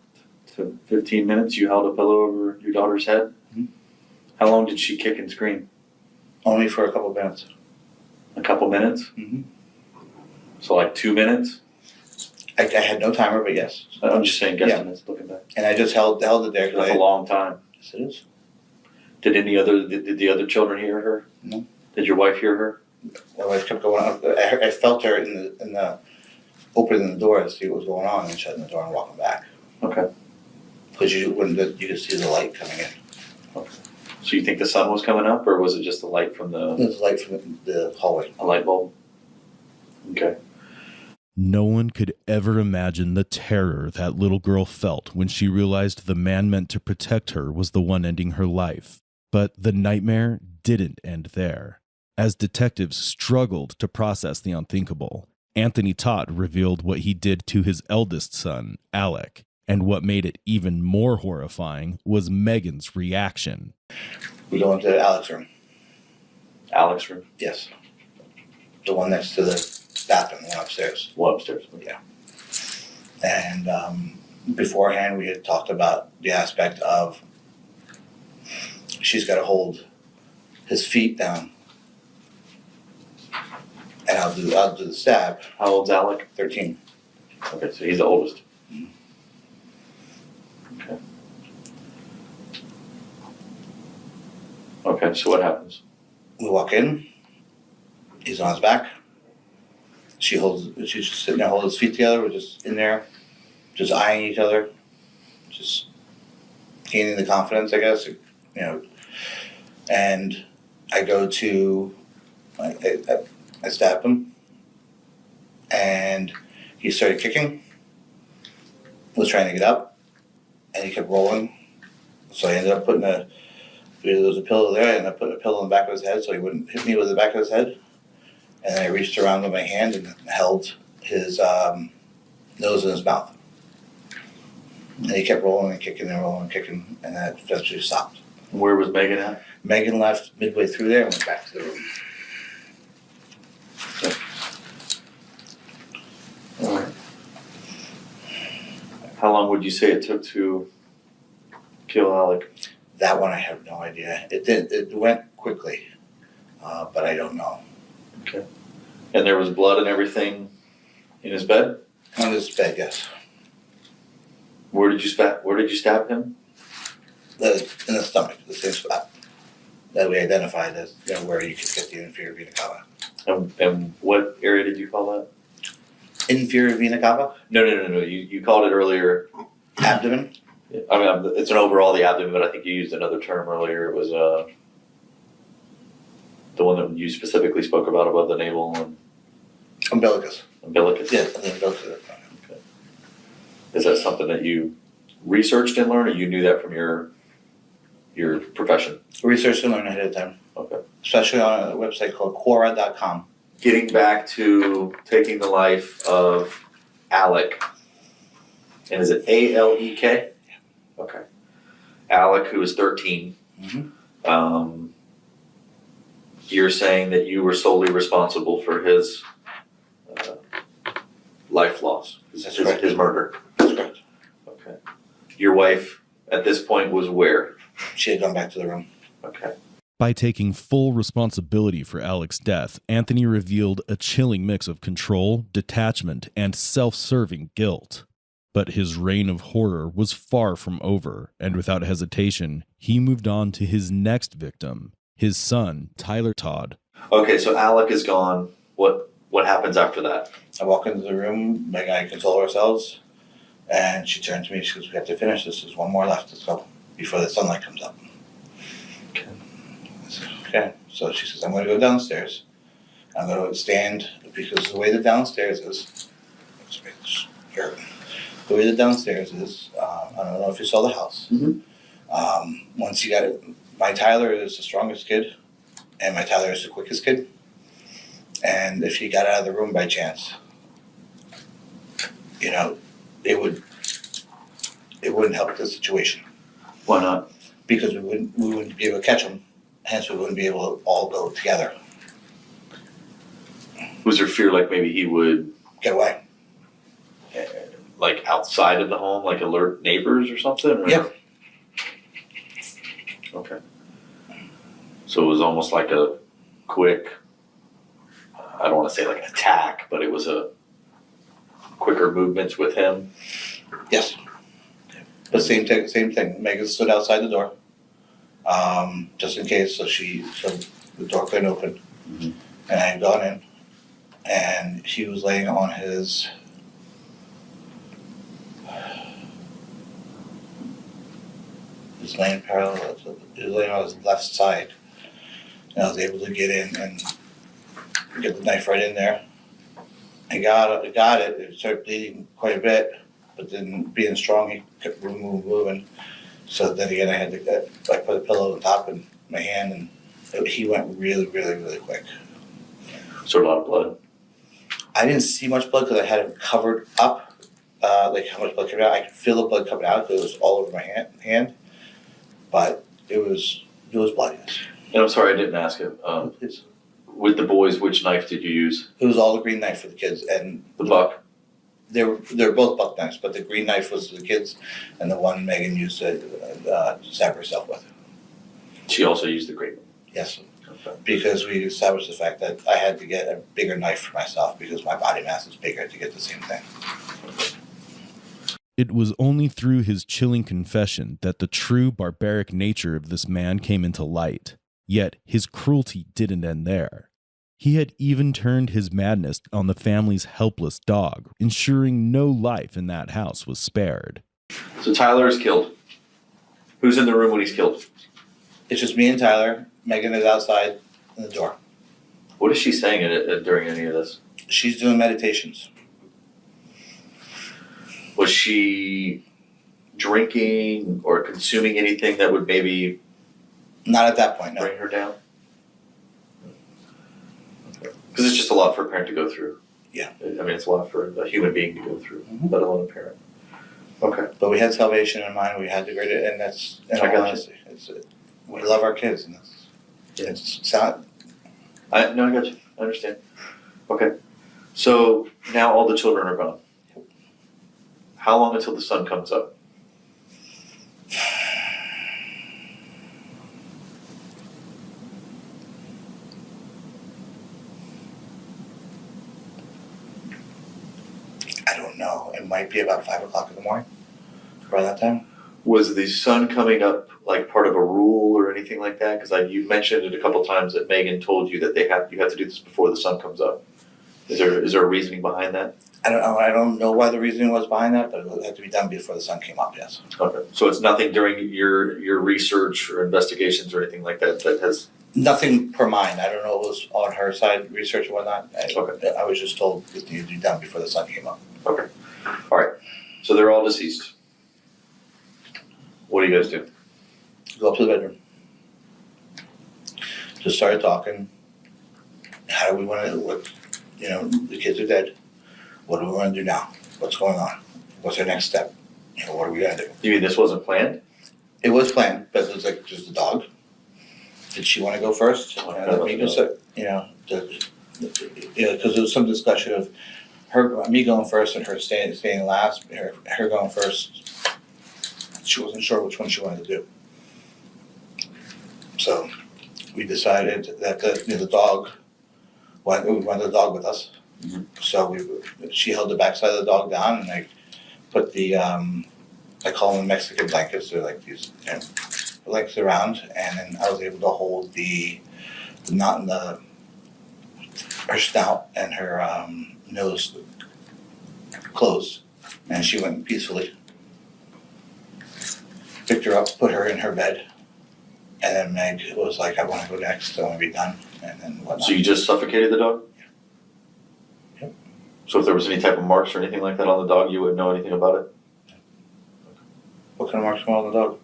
So 15 minutes, you held a pillow over your daughter's head? Mhm. How long did she kick and scream? Only for a couple minutes. A couple minutes? Mm-hmm. So like 2 minutes? I had no timer, but yes. I'm just saying guesstimates looking back. And I just held it there. That's a long time. Yes, it is. Did the other children hear her? No. Did your wife hear her? My wife kept going up. I felt her in the opening the door to see what was going on and shutting the door and walking back. Okay. Because you could see the light coming in. So you think the sun was coming up, or was it just the light from There was light from the hallway. a light bulb? Okay. No one could ever imagine the terror that little girl felt when she realized the man meant to protect her was the one ending her life. But the nightmare didn't end there. As detectives struggled to process the unthinkable, Anthony Todd revealed what he did to his eldest son, Alec. And what made it even more horrifying was Megan's reaction. We go into Alex's room. Alex's room? Yes. The one next to the bathroom, the one upstairs. Well, upstairs. Yeah. And beforehand, we had talked about the aspect of she's got to hold his feet down, and I'll do the stab. How old's Alec? 13. Okay, so he's the oldest. Okay. Okay, so what happens? We walk in. He's on his back. She's just sitting there holding his feet together. We're just in there, just eyeing each other, just gaining the confidence, I guess, And I go to, I stab him, and he started kicking, was trying to get up, and he kept rolling. So I ended up putting there was a pillow there, and I put a pillow in the back of his head so he wouldn't hit me with the back of his head. And then I reached around with my hand and held his nose in his mouth. And he kept rolling and kicking and rolling and kicking, and then it eventually stopped. Where was Megan at? Megan left midway through there and went back to the room. All right. How long would you say it took to kill Alec? That one I have no idea. It went quickly, but I don't know. Okay. And there was blood and everything in his bed? On his bed, yes. Where did you stab him? In the stomach, the same spot that we identified as where you could get the inferior vena cava. And what area did you call that? Inferior vena cava? No. You called it earlier. Abdomen? I mean, it's an overall the abdomen, but I think you used another term earlier. It was the one that you specifically spoke about above the navel and Umbilicus. umbilicus. Yeah, the umbilicus. Okay. Is that something that you researched and learned, or you knew that from your profession? Research and learn ahead of time. Okay. Especially on a website called Quora.com. Getting back to taking the life of Alec, and is it Alek? Okay. Alec, who is 13. Mm-hmm. You're saying that you were solely responsible for his life loss, That's correct. his murder. That's correct. Okay. Your wife at this point was where? She had gone back to the room. Okay. By taking full responsibility for Alec's death, Anthony revealed a chilling mix of control, detachment, and self-serving guilt. But his reign of horror was far from over, and without hesitation, he moved on to his next victim, his son, Tyler Todd. Okay, so Alec is gone. What happens after that? I walk into the room, Meg and I console ourselves, and she turned to me, she goes, "We have to finish this, there's one more left, let's go, before the sunlight comes up." Okay. I said, okay. So she says, "I'm gonna go downstairs. I'm gonna stand," because the way the downstairs is, the way the downstairs is, I don't know if you saw the house. Mhm. Once you got it, my Tyler is the strongest kid, and my Tyler is the quickest kid. And if he got out of the room by chance, it wouldn't help the situation, Why not? because we wouldn't be able to catch him. Hence, we wouldn't be able to all go together. Was there fear like maybe he would Get away. like outside of the home, like alert neighbors or something? Or? Yeah. Okay. So it was almost like a quick, I don't want to say like an attack, but it was a quicker movements with him. Yes. But same thing. Megan stood outside the door, just in case, so the door couldn't open. Mhm. And I had gone in, and he was laying on his. He was laying parallel. He was laying on his left side, and I was able to get in and get the knife right in there. I got it. It started bleeding quite a bit, but then being strong, he kept moving. So then again, I put a pillow on top of my hand, and he went really, really, really quick. So a lot of blood. I didn't see much blood because I had it covered up, like how much blood came out. I could feel the blood coming out because it was all over my hand, but it was blood. Yes. And I'm sorry I didn't ask him. It's- With the boys, which knife did you use? It was all the green knife for the kids, and The buck. they're both buck knives, but the green knife was for the kids, and the one Megan used to stab herself with. She also used the great one. Yes. Okay. Because we established the fact that I had to get a bigger knife for myself because my body mass is bigger to get the same thing. It was only through his chilling confession that the true barbaric nature of this man came into light. Yet his cruelty didn't end there. He had even turned his madness on the family's helpless dog, ensuring no life in that house was spared. So Tyler is killed. Who's in the room when he's killed? It's just me and Tyler. Megan is outside in the door. What is she saying during any of this? She's doing meditations. Was she drinking or consuming anything that would maybe Not at that point, no. bring her down? Because it's just a lot for a parent to go through. Yeah. I mean, it's a lot for a human being to go through, Mhm. let alone a parent. Okay. But we had salvation in mind. We had to grade it, and that's in I all got you. honesty. We love our kids, and it's not. I got you. I understand. Okay. So now all the children are gone. How long until the sun comes up? I don't know. It might be about 5:00 in the morning. Around that time. Was the sun coming up like part of a rule or anything like that? Because you mentioned it a couple times that Megan told you that you have to do this before the sun comes up. Is there a reasoning behind that? I don't know. I don't know why the reasoning was behind that, but it had to be done before the sun came up. Yes. Okay. So it's nothing during your research or investigations or anything like that that has. Nothing per mine. I don't know. It was on her side, research or whatnot. Okay. I was just told it needed to be done before the sun came up. Okay. All right. So they're all deceased. What do you guys do? Go up to the bedroom. Just started talking. How do we want to? The kids are dead. What do we want to do now? What's going on? What's our next step? What are we gonna do? You mean this wasn't planned? It was planned, but it was like just the dog. Did she want to go first? Because there was some discussion of me going first and her staying last. Her going first. She wasn't sure which one she wanted to do. So we decided that the dog. We wanted the dog with us. Mhm. So she held the backside of the dog down, and I put the I call them Mexican blankets. They're like these blankets around, and then I was able to hold the knot in her snout and her nose closed, and she went peacefully. Picked her up, put her in her bed, and then Meg was like, "I want to go next. I want to be done," and then whatnot. So you just suffocated the dog? Yep. So if there was any type of marks or anything like that on the dog, you wouldn't know anything about it? What kind of marks come on the dog?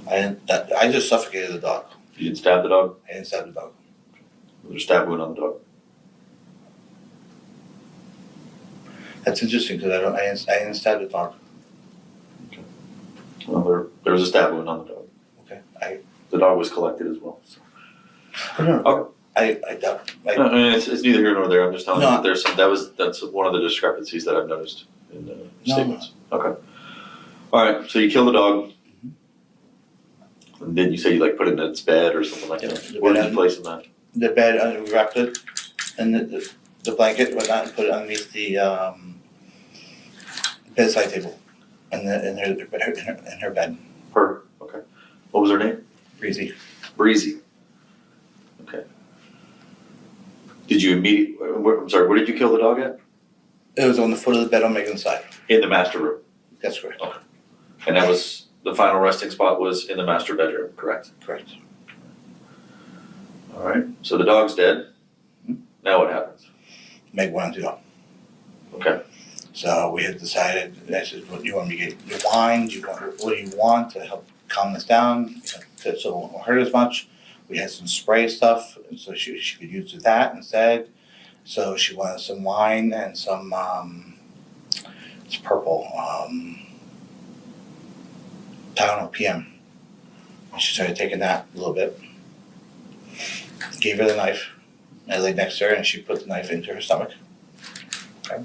I just suffocated the dog. You didn't stab the dog? I didn't stab the dog. Was there a stab wound on the dog? That's interesting because I didn't stab the dog. Well, there was a stab wound on the dog. Okay. The dog was collected as well. So. I don't know. I don't, I mean, it's neither here nor there. I'm just telling you No. that that's one of the discrepancies that I've noticed in the No. statements. Okay. All right. So you kill the dog. And then you say you like put it in its bed or something like Yeah, that. the Where did bed. you place it in that? the bed, we wrapped it in the blanket, whatnot, and put it underneath the bedside table, in her bed, Her. Okay. What was her name? Breezy. Breezy. Okay. Did you I'm sorry, where did you kill the dog at? It was on the foot of the bed on Megan's side. In the master room. That's correct. And that was, the final resting spot was in the master bedroom, correct? Correct. All right. So the dog's dead. Now what happens? Meg wanted to go. Okay. So we had decided, I said, what do you want me to get? Your wine? What do you want to help calm this down? So it won't hurt as much. We had some spray stuff, and so she could use that instead. So she wanted some wine and some, it's purple, Tylenol PM. And she started taking that a little bit. Gave her the knife. I laid next to her and she put the knife into her stomach. Okay.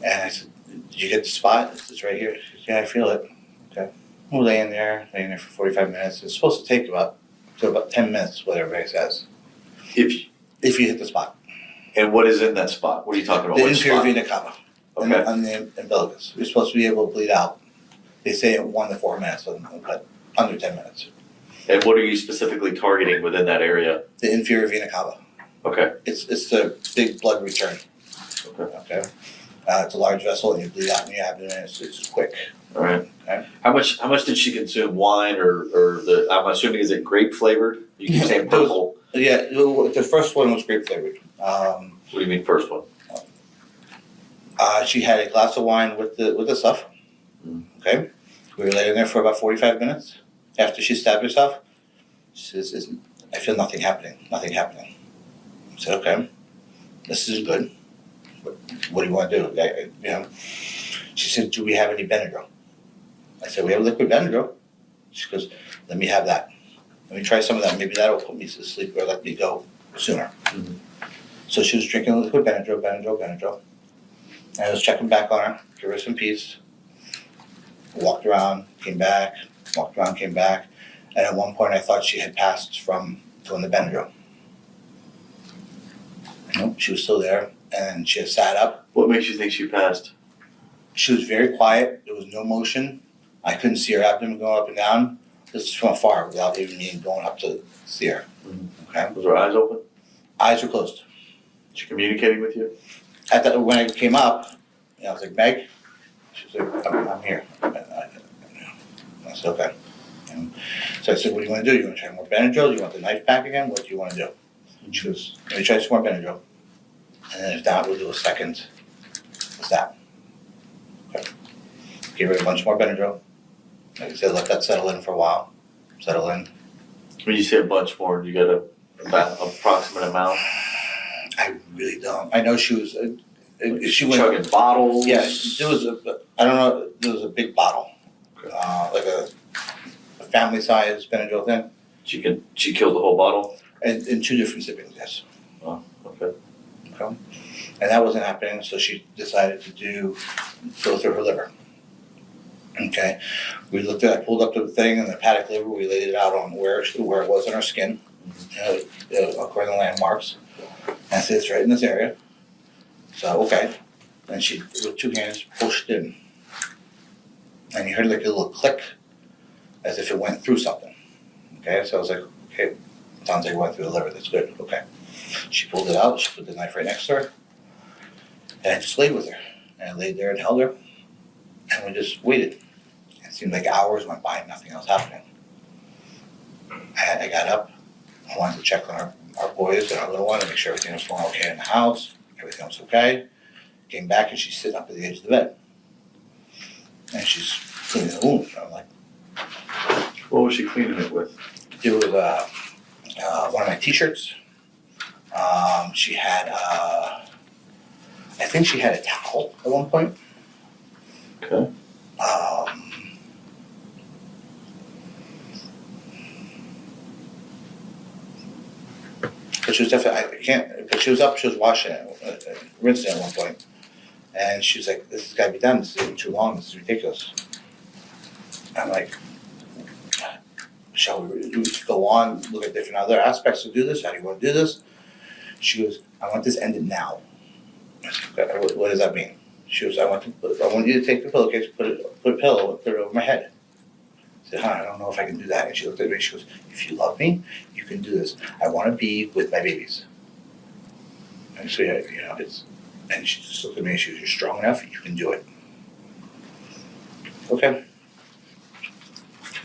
And I said, did you get the spot? It's right here. She said, yeah, I feel it. Okay. We're laying there for 45 minutes. It's supposed to take about 10 minutes, what everybody says, If if you hit the spot. and what is in that spot? What are you talking about? The Which inferior spot? vena cava Okay. on the umbilicus. You're supposed to be able to bleed out. They say in 1 to 4 minutes, but under 10 minutes. And what are you specifically targeting within that area? The inferior vena cava. Okay. It's the big blood return. Okay. Okay. It's a large vessel and you bleed out in your abdomen. It's quick. All right. Okay. How much did she consume? Wine or the? I'm assuming is it grape flavored? You keep saying purple. Yeah, the first one was grape flavored. What do you mean first one? She had a glass of wine with the stuff. Okay. We were laying there for about 45 minutes after she stabbed herself. She says, I feel nothing happening. Nothing happening. I said, okay, this is good. What do you want to do? She said, do we have any Benadryl? I said, we have liquid Benadryl. She goes, let me have that. Let me try some of that. Maybe that'll put me to sleep or let me go sooner. Mhm. So she was drinking liquid Benadryl. And I was checking back on her, give her some peace. Walked around, came back, walked around, came back. And at one point I thought she had passed from doing the Benadryl. Nope, she was still there. And she had sat up. What makes you think she passed? She was very quiet. There was no motion. I couldn't see her abdomen going up and down. This is from afar without even me going up to see her. Okay. Was her eyes open? Eyes were closed. She communicating with you? When I came up, I was like, Meg? She was like, I'm here. I said, okay. And so I said, what do you want to do? You want to try more Benadryl? Do you want the knife back again? What do you want to do? And she goes, let me try some more Benadryl. And then if not, we'll do a second stab. Okay. Gave her a bunch more Benadryl. Like I said, let that settle in for a while. Settle in. When you say a bunch more, you got about approximate amount? I really don't. I know she was. She went. Chugging bottles? Yeah, there was I don't know. There was a big bottle, like a family size Benadryl thing, She killed the whole bottle? and in 2 different sippings. Yes. Oh, okay. Okay. And that wasn't happening, so she decided to go through her liver. Okay. We looked at. I pulled up the thing and the hepatic liver. We laid it out on where it was on her skin, according to landmarks. And I said it's right in this area. So okay. And she, with 2 hands, pushed in. And you heard like a little click, as if it went through something. Okay. So I was like, okay, sounds like it went through the liver. That's good. Okay. She pulled it out. She put the knife right next to her. And I just laid with her. And I laid there and held her. And we just waited. It seemed like hours went by and nothing else happening. I got up. I wanted to check on our boys and our little one to make sure everything was going okay in the house. Everything was okay. Came back and she's sitting up at the edge of the bed. And she's cleaning the wound. I'm like, What was she cleaning it with? it was one of my t-shirts. She had, I think she had a towel at one point. Okay. But she was definitely, I can't, but she was up, she was washing it, rinsing it at one point. And she was like, this has gotta be done, this is even too long, this is ridiculous. I'm like, shall we go on, look at different other aspects to do this? How do you wanna do this? She goes, I want this ended now. I said, "Okay, what does that mean?" She goes, I want you to take the pillowcase, put a pillow, and put it over my head. I said, I don't know if I can do that. And she looked at me and she goes, if you love me, you can do this. I want to be with my babies. And so, yeah, you know, and she just looked at me and she goes, you're strong enough, you can do it. Okay.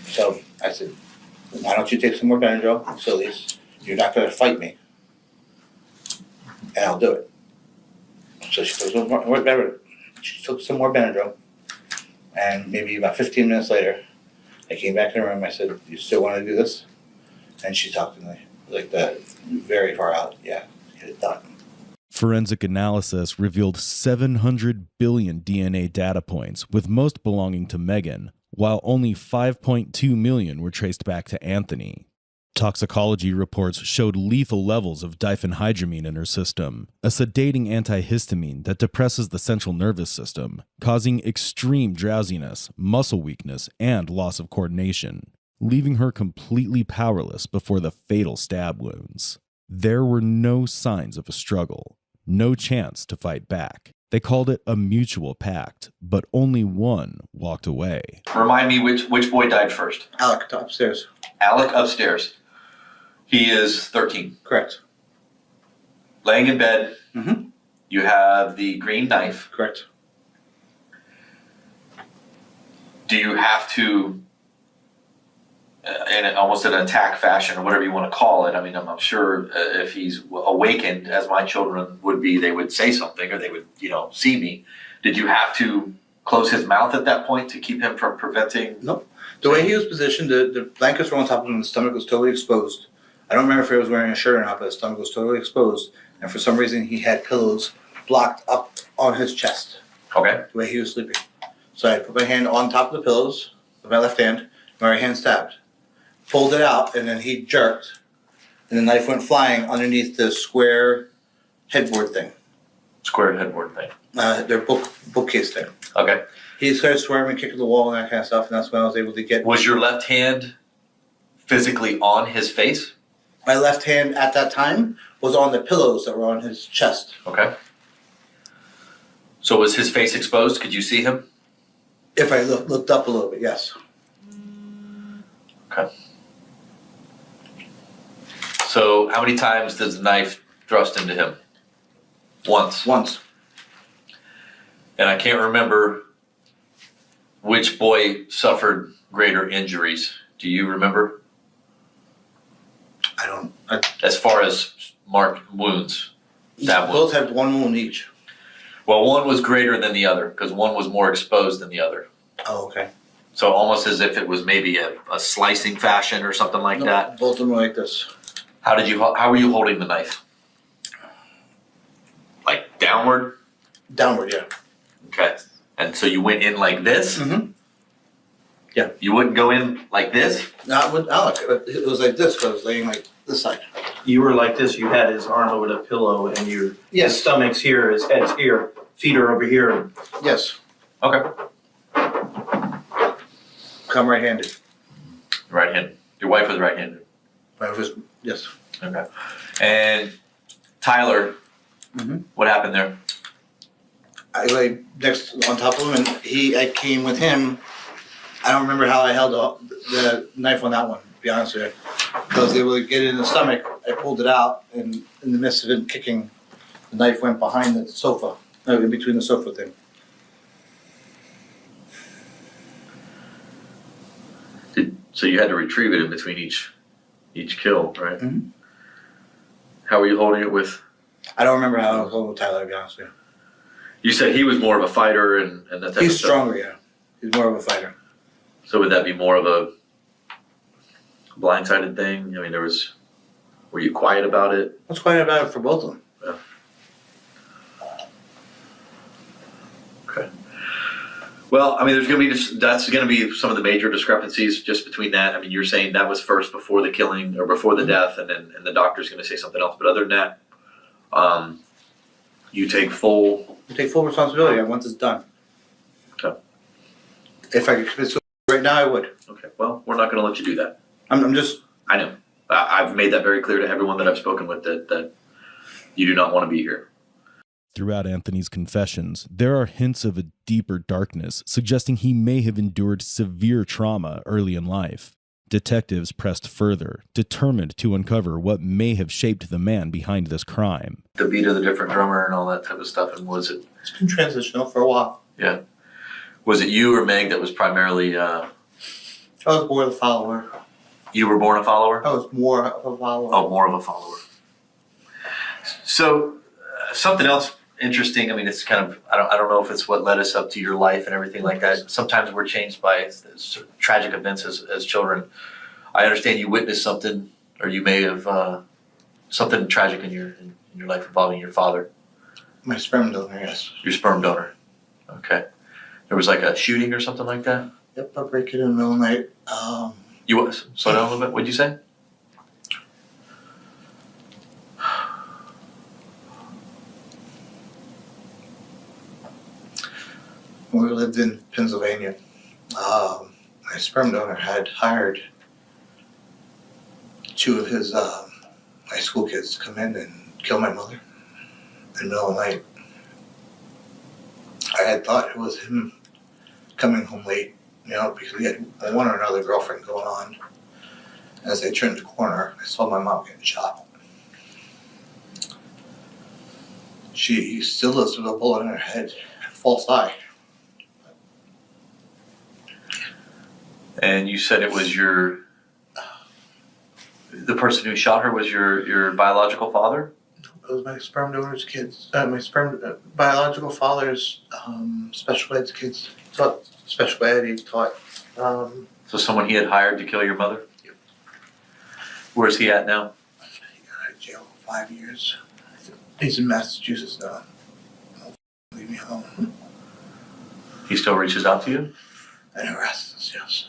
So I said, why don't you take some more Benadryl, so at least you're not going to fight me. And I'll do it. So she goes, whatever. She took some more Benadryl. And maybe about 15 minutes later, I came back in the room. I said, you still want to do this? And she talked to me like that, very far out. Yeah, get it done. Forensic analysis revealed 700 billion DNA data points, with most belonging to Megan, while only 5.2 million were traced back to Anthony. Toxicology reports showed lethal levels of diphenhydramine in her system, a sedating antihistamine that depresses the central nervous system, causing extreme drowsiness, muscle weakness, and loss of coordination, leaving her completely powerless before the fatal stab wounds. There were no signs of a struggle, no chance to fight back. They called it a mutual pact, but only one walked away. Remind me which boy died first. Alec, upstairs. Alec upstairs. He is 13. Correct. Laying in bed. Mm-hmm. You have the green knife. Correct. Do you have to, in almost an attack fashion or whatever you want to call it? I mean, I'm sure if he's awakened, as my children would be, they would say something or they would, see me. Did you have to close his mouth at that point to keep him from preventing? Nope. The way he was positioned, the blankets were on top of him, the stomach was totally exposed. I don't remember if he was wearing a shirt or not, but his stomach was totally exposed. And for some reason, he had pillows blocked up on his chest, Okay. the way he was sleeping. So I put my hand on top of the pillows with my left hand, my right hand stabbed. Pulled it out, and then he jerked, and the knife went flying underneath the square headboard thing, Square headboard thing. their bookcase thing. Okay. He started swearing and kicking the wall and that kind of stuff, and that's when I was able to get Was your left hand physically on his face? my left hand at that time was on the pillows that were on his chest. Okay. So was his face exposed? Could you see him? If I looked up a little bit, yes. Okay. So how many times does the knife thrust into him? Once. Once. And I can't remember which boy suffered greater injuries. Do you remember? As far as marked wounds. Stab Both had one wound each. Well, one was greater than the other because one was more exposed than the other. Oh, okay. So almost as if it was maybe a slicing fashion or something like No, that. both of them were like this. How were you holding the knife? Like downward? Downward, yeah. Okay. And so you went in like this? Mm-hmm. Yeah. You wouldn't go in like this? Not with Alec. It was like this, because I was laying like this side. You were like this, you had his arm over the pillow and his Yes. stomach's here, his head's here, feet are over here. Yes. Okay. Come right-handed. Right-handed. Your wife was right-handed. Yes. Okay. And Tyler, Mhm. what happened there? I lay next on top of him, and I came with him. I don't remember how I held the knife on that one, to be honest with you. Because they would get it in the stomach, I pulled it out, and in the midst of it kicking, the knife went behind the sofa, in between the sofa thing. So you had to retrieve it in between each kill, right? Mhm. How were you holding it with? I don't remember how I was holding with Tyler, to be honest with you. You said he was more of a fighter and that type He's of stuff. stronger, yeah. He's more of a fighter. So would that be more of a blindsided thing? I mean, were you quiet about it? What's quiet about it for both of them? Okay. Well, I mean, that's going to be some of the major discrepancies just between that. I mean, you're saying that was first before the killing or before the death, and the doctor's going to say something else. But other than that, you take full. You take full responsibility on once it's done. Okay. If I could commit suicide right now, I would. Okay. Well, we're not going to let you do that. I'm just. I know. I've made that very clear to everyone that I've spoken with that you do not want to be here. Throughout Anthony's confessions, there are hints of a deeper darkness, suggesting he may have endured severe trauma early in life. Detectives pressed further, determined to uncover what may have shaped the man behind this crime. The beat of the different drummer and all that type of stuff. And was it? It's been transitional for a while. Yeah. Was it you or Meg that was primarily? I was more the follower. You were born a follower? I was more of a follower. Oh, more of a follower. So, something else interesting. I mean, it's kind of, I don't know if it's what led us up to your life and everything like that. Sometimes we're changed by tragic events as children. I understand you witnessed something, or you may have something tragic in your life involving your father. My sperm donor, yes. Your sperm donor. Okay. There was like a shooting or something like that? Yep, I break it in the middle of the night. Slow down a little bit. What'd you say? When we lived in Pennsylvania, my sperm donor had hired two of his high school kids to come in and kill my mother in the middle of the night. I had thought it was him coming home late, because he had one or another girlfriend going on. As I turned the corner, I saw my mom getting shot. She still lives with a bullet in her head, false eye. And you said it was the person who shot her was your biological father? It was my sperm donor's kids. My biological father's special ed kids. Taught special ed. He taught. So someone he had hired to kill your mother? Yep. Where's he at now? He got out of jail for 5 years. He's in Massachusetts now. Leave me alone. He still reaches out to you? And harasses us, yes.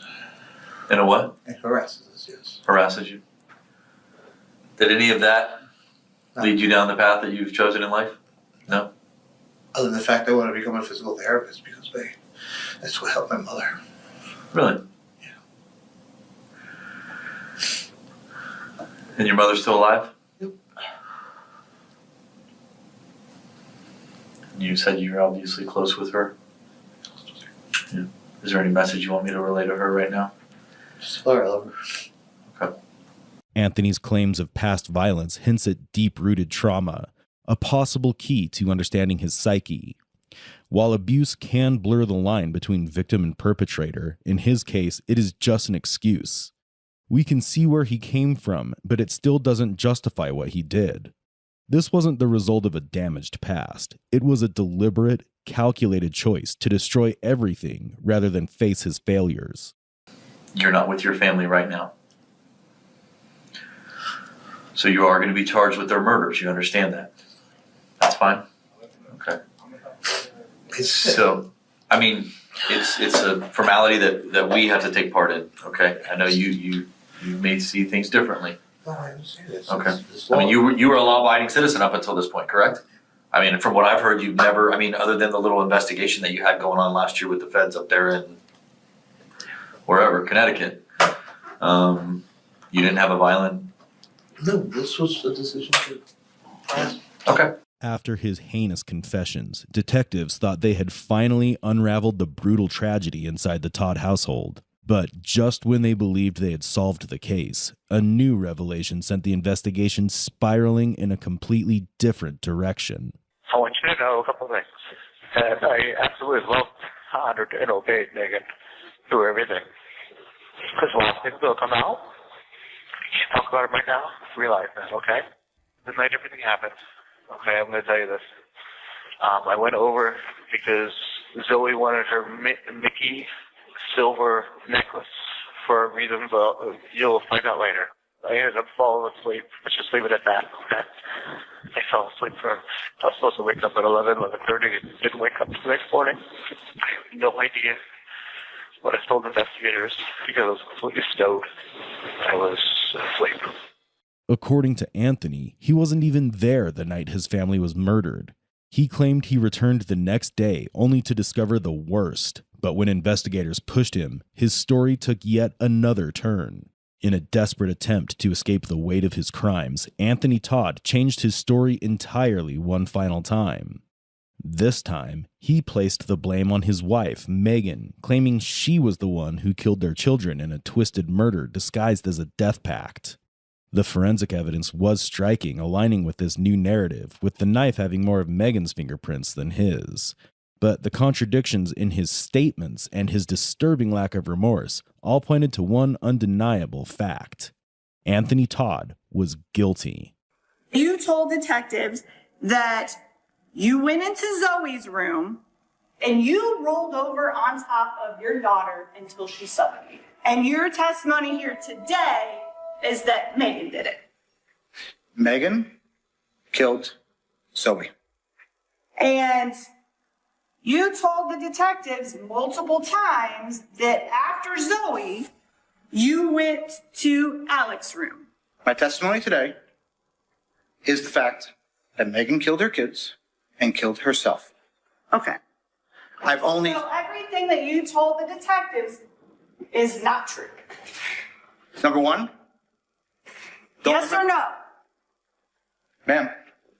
In a what? And harasses us, yes. Harasses you? Did any of that lead you down the path that you've chosen in life? No? Other than the fact I want to become a physical therapist because that's what helped my mother. Really? Yeah. And your mother's still alive? Yep. You said you're obviously close with her. Yeah. Is there any message you want me to relay to her right now? Just tell her I love her. Okay. Anthony's claims of past violence hints at deep-rooted trauma, a possible key to understanding his psyche. While abuse can blur the line between victim and perpetrator, in his case, it is just an excuse. We can see where he came from, but it still doesn't justify what he did. This wasn't the result of a damaged past. It was a deliberate, calculated choice to destroy everything rather than face his failures. You're not with your family right now. So you are going to be charged with their murders. You understand that? That's fine? Okay. So, I mean, it's a formality that we have to take part in, okay? I know you may see things differently. No, I understand this. Okay. This I mean, law- you were a law-abiding citizen up until this point, correct? I mean, from what I've heard, you've never, other than the little investigation that you had going on last year with the feds up there in wherever, Connecticut, you didn't have a violent... No, this was a decision to. Okay. After his heinous confessions, detectives thought they had finally unraveled the brutal tragedy inside the Todd household. But just when they believed they had solved the case, a new revelation sent the investigation spiraling in a completely different direction. I want you to know a couple things. And I absolutely loved, honored, and obeyed Megan through everything. Because a lot of things will come out. You can't talk about it right now. Realize that, okay? The night everything happened, okay, I'm going to tell you this. I went over because Zoe wanted her Mickey silver necklace for a reason, but you'll find out later. I ended up falling asleep. Let's just leave it at that, okay? I fell asleep I was supposed to wake up at 11:30, and didn't wake up the next morning. I have no idea what I told investigators because I was completely stoned. I was asleep. According to Anthony, he wasn't even there the night his family was murdered. He claimed he returned the next day only to discover the worst, but when investigators pushed him, his story took yet another turn. In a desperate attempt to escape the weight of his crimes, Anthony Todd changed his story entirely one final time. This time, he placed the blame on his wife, Megan, claiming she was the one who killed their children in a twisted murder disguised as a death pact. The forensic evidence was striking, aligning with this new narrative, with the knife having more of Megan's fingerprints than his. But the contradictions in his statements and his disturbing lack of remorse all pointed to one undeniable fact. Anthony Todd was guilty. You told detectives that you went into Zoe's room and you rolled over on top of your daughter until she suffocated. And your testimony here today is that Megan did it. Megan killed Zoe. And you told the detectives multiple times that after Zoe, you went to Alex's room. My testimony today is the fact that Megan killed her kids and killed herself. Okay. So everything that you told the detectives is not true. Number one. Yes or no? Ma'am,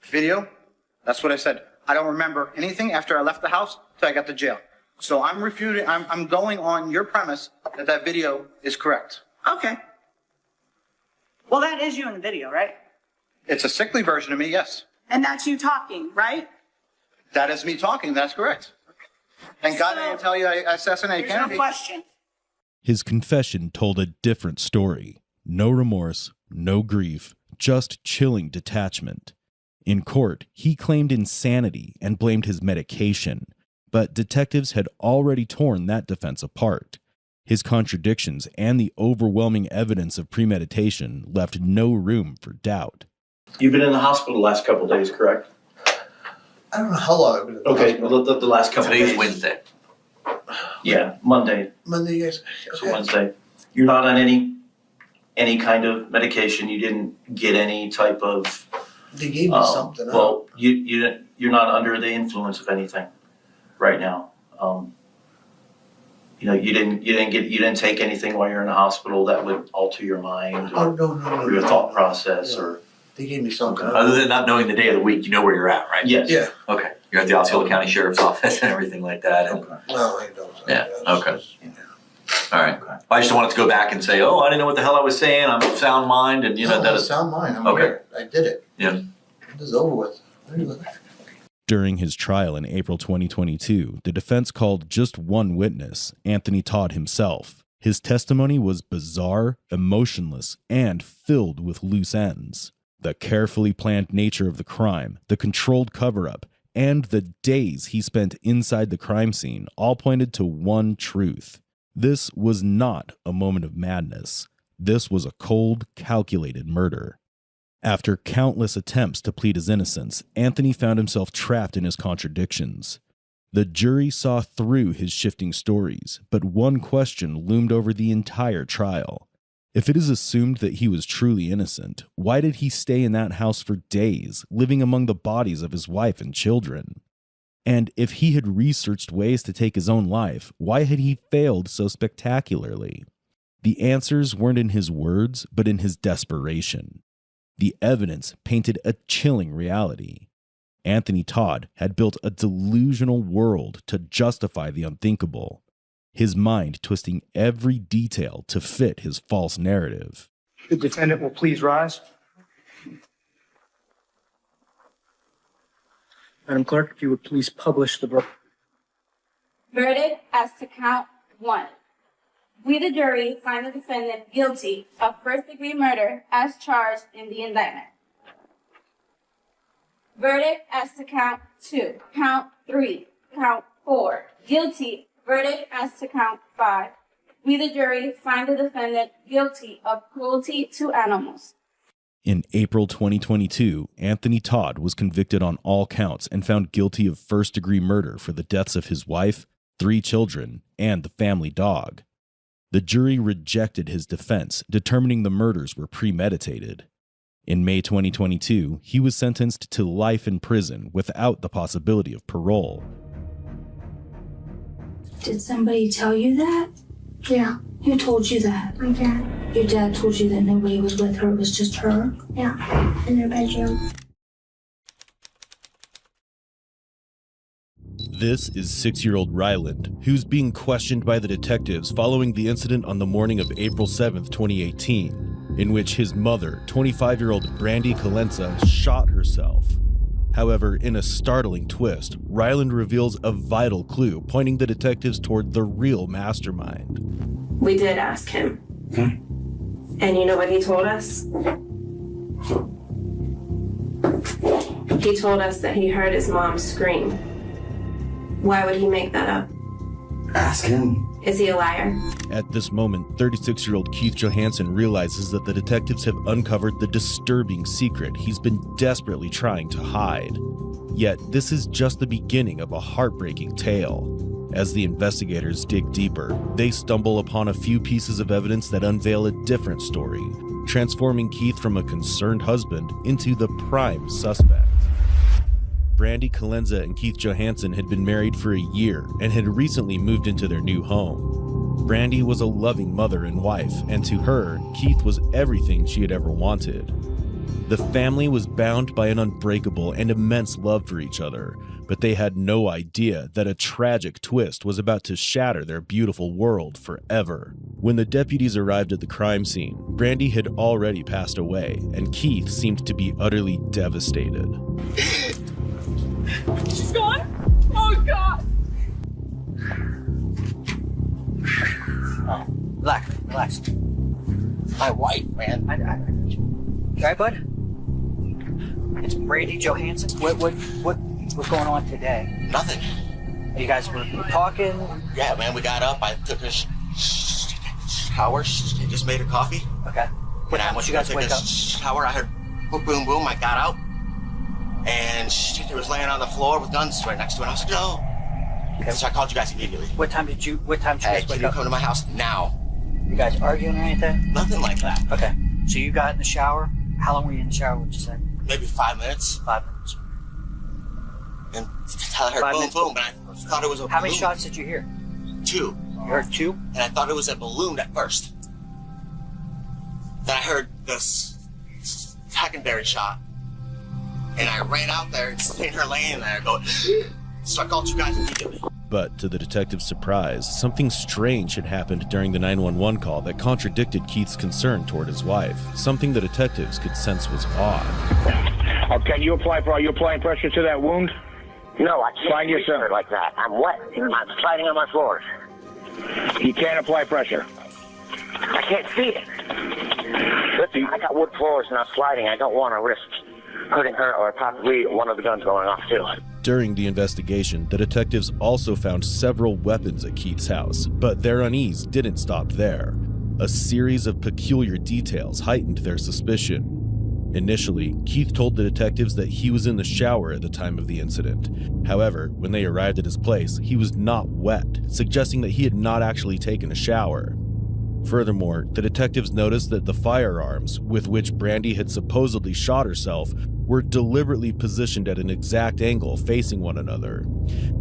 video, that's what I said. I don't remember anything after I left the house till I got to jail. So I'm going on your premise that video is correct. Okay. Well, that is you in the video, right? It's a sickly version of me, yes. And that's you talking, right? That is me talking, that's correct. Thank God I didn't tell you I assassinated There's no Kennedy. question. His confession told a different story. No remorse, no grief, just chilling detachment. In court, he claimed insanity and blamed his medication, but detectives had already torn that defense apart. His contradictions and the overwhelming evidence of premeditation left no room for doubt. You've been in the hospital the last couple of days, correct? I don't know how long I've been at the Okay, hospital. the last couple of days. Today's Wednesday. Yeah, Monday, Monday, yes. so Wednesday. You're not on any kind of medication. You didn't get any type of. They gave me something. Well, you're not under the influence of anything right now. You didn't take anything while you're in the hospital that would alter your mind Oh, or no. your thought process Yeah. or. They gave me something. Other than not knowing the day of the week, you know where you're at, right? Yes. Yeah. Okay. You're at the Osceola County Sheriff's Office and everything like that. And, Okay. No, I don't. Yeah, okay. Yeah. all right. Okay. I just wanted to go back and say, oh, I didn't know what the hell I was saying. I'm of sound mind, and No, that it's is. sound mind. I'm Okay. here. I did it. Yeah. This is over with. During his trial in April 2022, the defense called just one witness, Anthony Todd himself. His testimony was bizarre, emotionless, and filled with loose ends. The carefully planned nature of the crime, the controlled cover-up, and the days he spent inside the crime scene all pointed to one truth. This was not a moment of madness. This was a cold, calculated murder. After countless attempts to plead his innocence, Anthony found himself trapped in his contradictions. The jury saw through his shifting stories, but one question loomed over the entire trial. If it is assumed that he was truly innocent, why did he stay in that house for days, living among the bodies of his wife and children? And if he had researched ways to take his own life, why had he failed so spectacularly? The answers weren't in his words, but in his desperation. The evidence painted a chilling reality. Anthony Todd had built a delusional world to justify the unthinkable, his mind twisting every detail to fit his false narrative. The defendant will please rise. Madam Clerk, if you would please publish the verdict. Verdict as to count 1. We, the jury, find the defendant guilty of first-degree murder as charged in the indictment. Verdict as to count 2, count 3, count 4, guilty. Verdict as to count 5. We, the jury, find the defendant guilty of cruelty to animals. In April 2022, Anthony Todd was convicted on all counts and found guilty of first-degree murder for the deaths of his wife, 3 children, and the family dog. The jury rejected his defense, determining the murders were premeditated. In May 2022, he was sentenced to life in prison without the possibility of parole. Did somebody tell you that? Yeah, Who told you that? my dad. Your dad told you that nobody was with her, it was just her? Yeah, in their bedroom. This is 6-year-old Ryland, who's being questioned by the detectives following the incident on the morning of April 7th, 2018, in which his mother, 25-year-old Brandy Colenza, shot herself. However, in a startling twist, Ryland reveals a vital clue pointing the detectives toward the real mastermind. We did ask him. And you know what he told us? He told us that he heard his mom scream. Why would he make that up? Ask him. Is he a liar? At this moment, 36-year-old Keith Johansson realizes that the detectives have uncovered the disturbing secret he's been desperately trying to hide. Yet, this is just the beginning of a heartbreaking tale. As the investigators dig deeper, they stumble upon a few pieces of evidence that unveil a different story, transforming Keith from a concerned husband into the prime suspect. Brandy Colenza and Keith Johansson had been married for a year and had recently moved into their new home. Brandy was a loving mother and wife, and to her, Keith was everything she had ever wanted. The family was bound by an unbreakable and immense love for each other, but they had no idea that a tragic twist was about to shatter their beautiful world forever. When the deputies arrived at the crime scene, Brandy had already passed away, and Keith seemed to be utterly devastated. She's gone? Oh, God! Oh, relax. My wife, man. Right, bud? It's Brandy Johansson. What's going on today? Nothing. You guys were talking? Yeah, man, we got up. I took a shower. She just made her coffee. Okay. When I Once you guys took wake a up? shower, I heard boom, boom, boom. I got out. And she was laying on the floor with guns right next to her. And I was like, no. Okay. So I called you guys immediately. What time did you guys Can wake you up? come to my house now? You guys arguing or anything? Nothing like that. Okay. So you got in the shower. How long were you in the shower, would you say? Maybe 5 minutes. 5 minutes. And I heard 5 boom, minutes. boom, but I thought it was a How many balloon. shots did you hear? 2. You heard 2? And I thought it was a balloon at first. Then I heard this secondary shot. And I ran out there and seen her laying there going, so I called you guys immediately. But to the detective's surprise, something strange had happened during the 911 call that contradicted Keith's concern toward his wife, something the detectives could sense was odd. Can you are you applying pressure to that wound? No, I can't Find yourself. it like that. I'm wet. I'm sliding on my floors. You can't apply pressure. I can't see it. Listen, I got wood floors and I'm sliding. I don't want to risk hurting her or possibly one of the guns going off too. During the investigation, the detectives also found several weapons at Keith's house, but their unease didn't stop there. A series of peculiar details heightened their suspicion. Initially, Keith told the detectives that he was in the shower at the time of the incident. However, when they arrived at his place, he was not wet, suggesting that he had not actually taken a shower. Furthermore, the detectives noticed that the firearms with which Brandy had supposedly shot herself were deliberately positioned at an exact angle facing one another.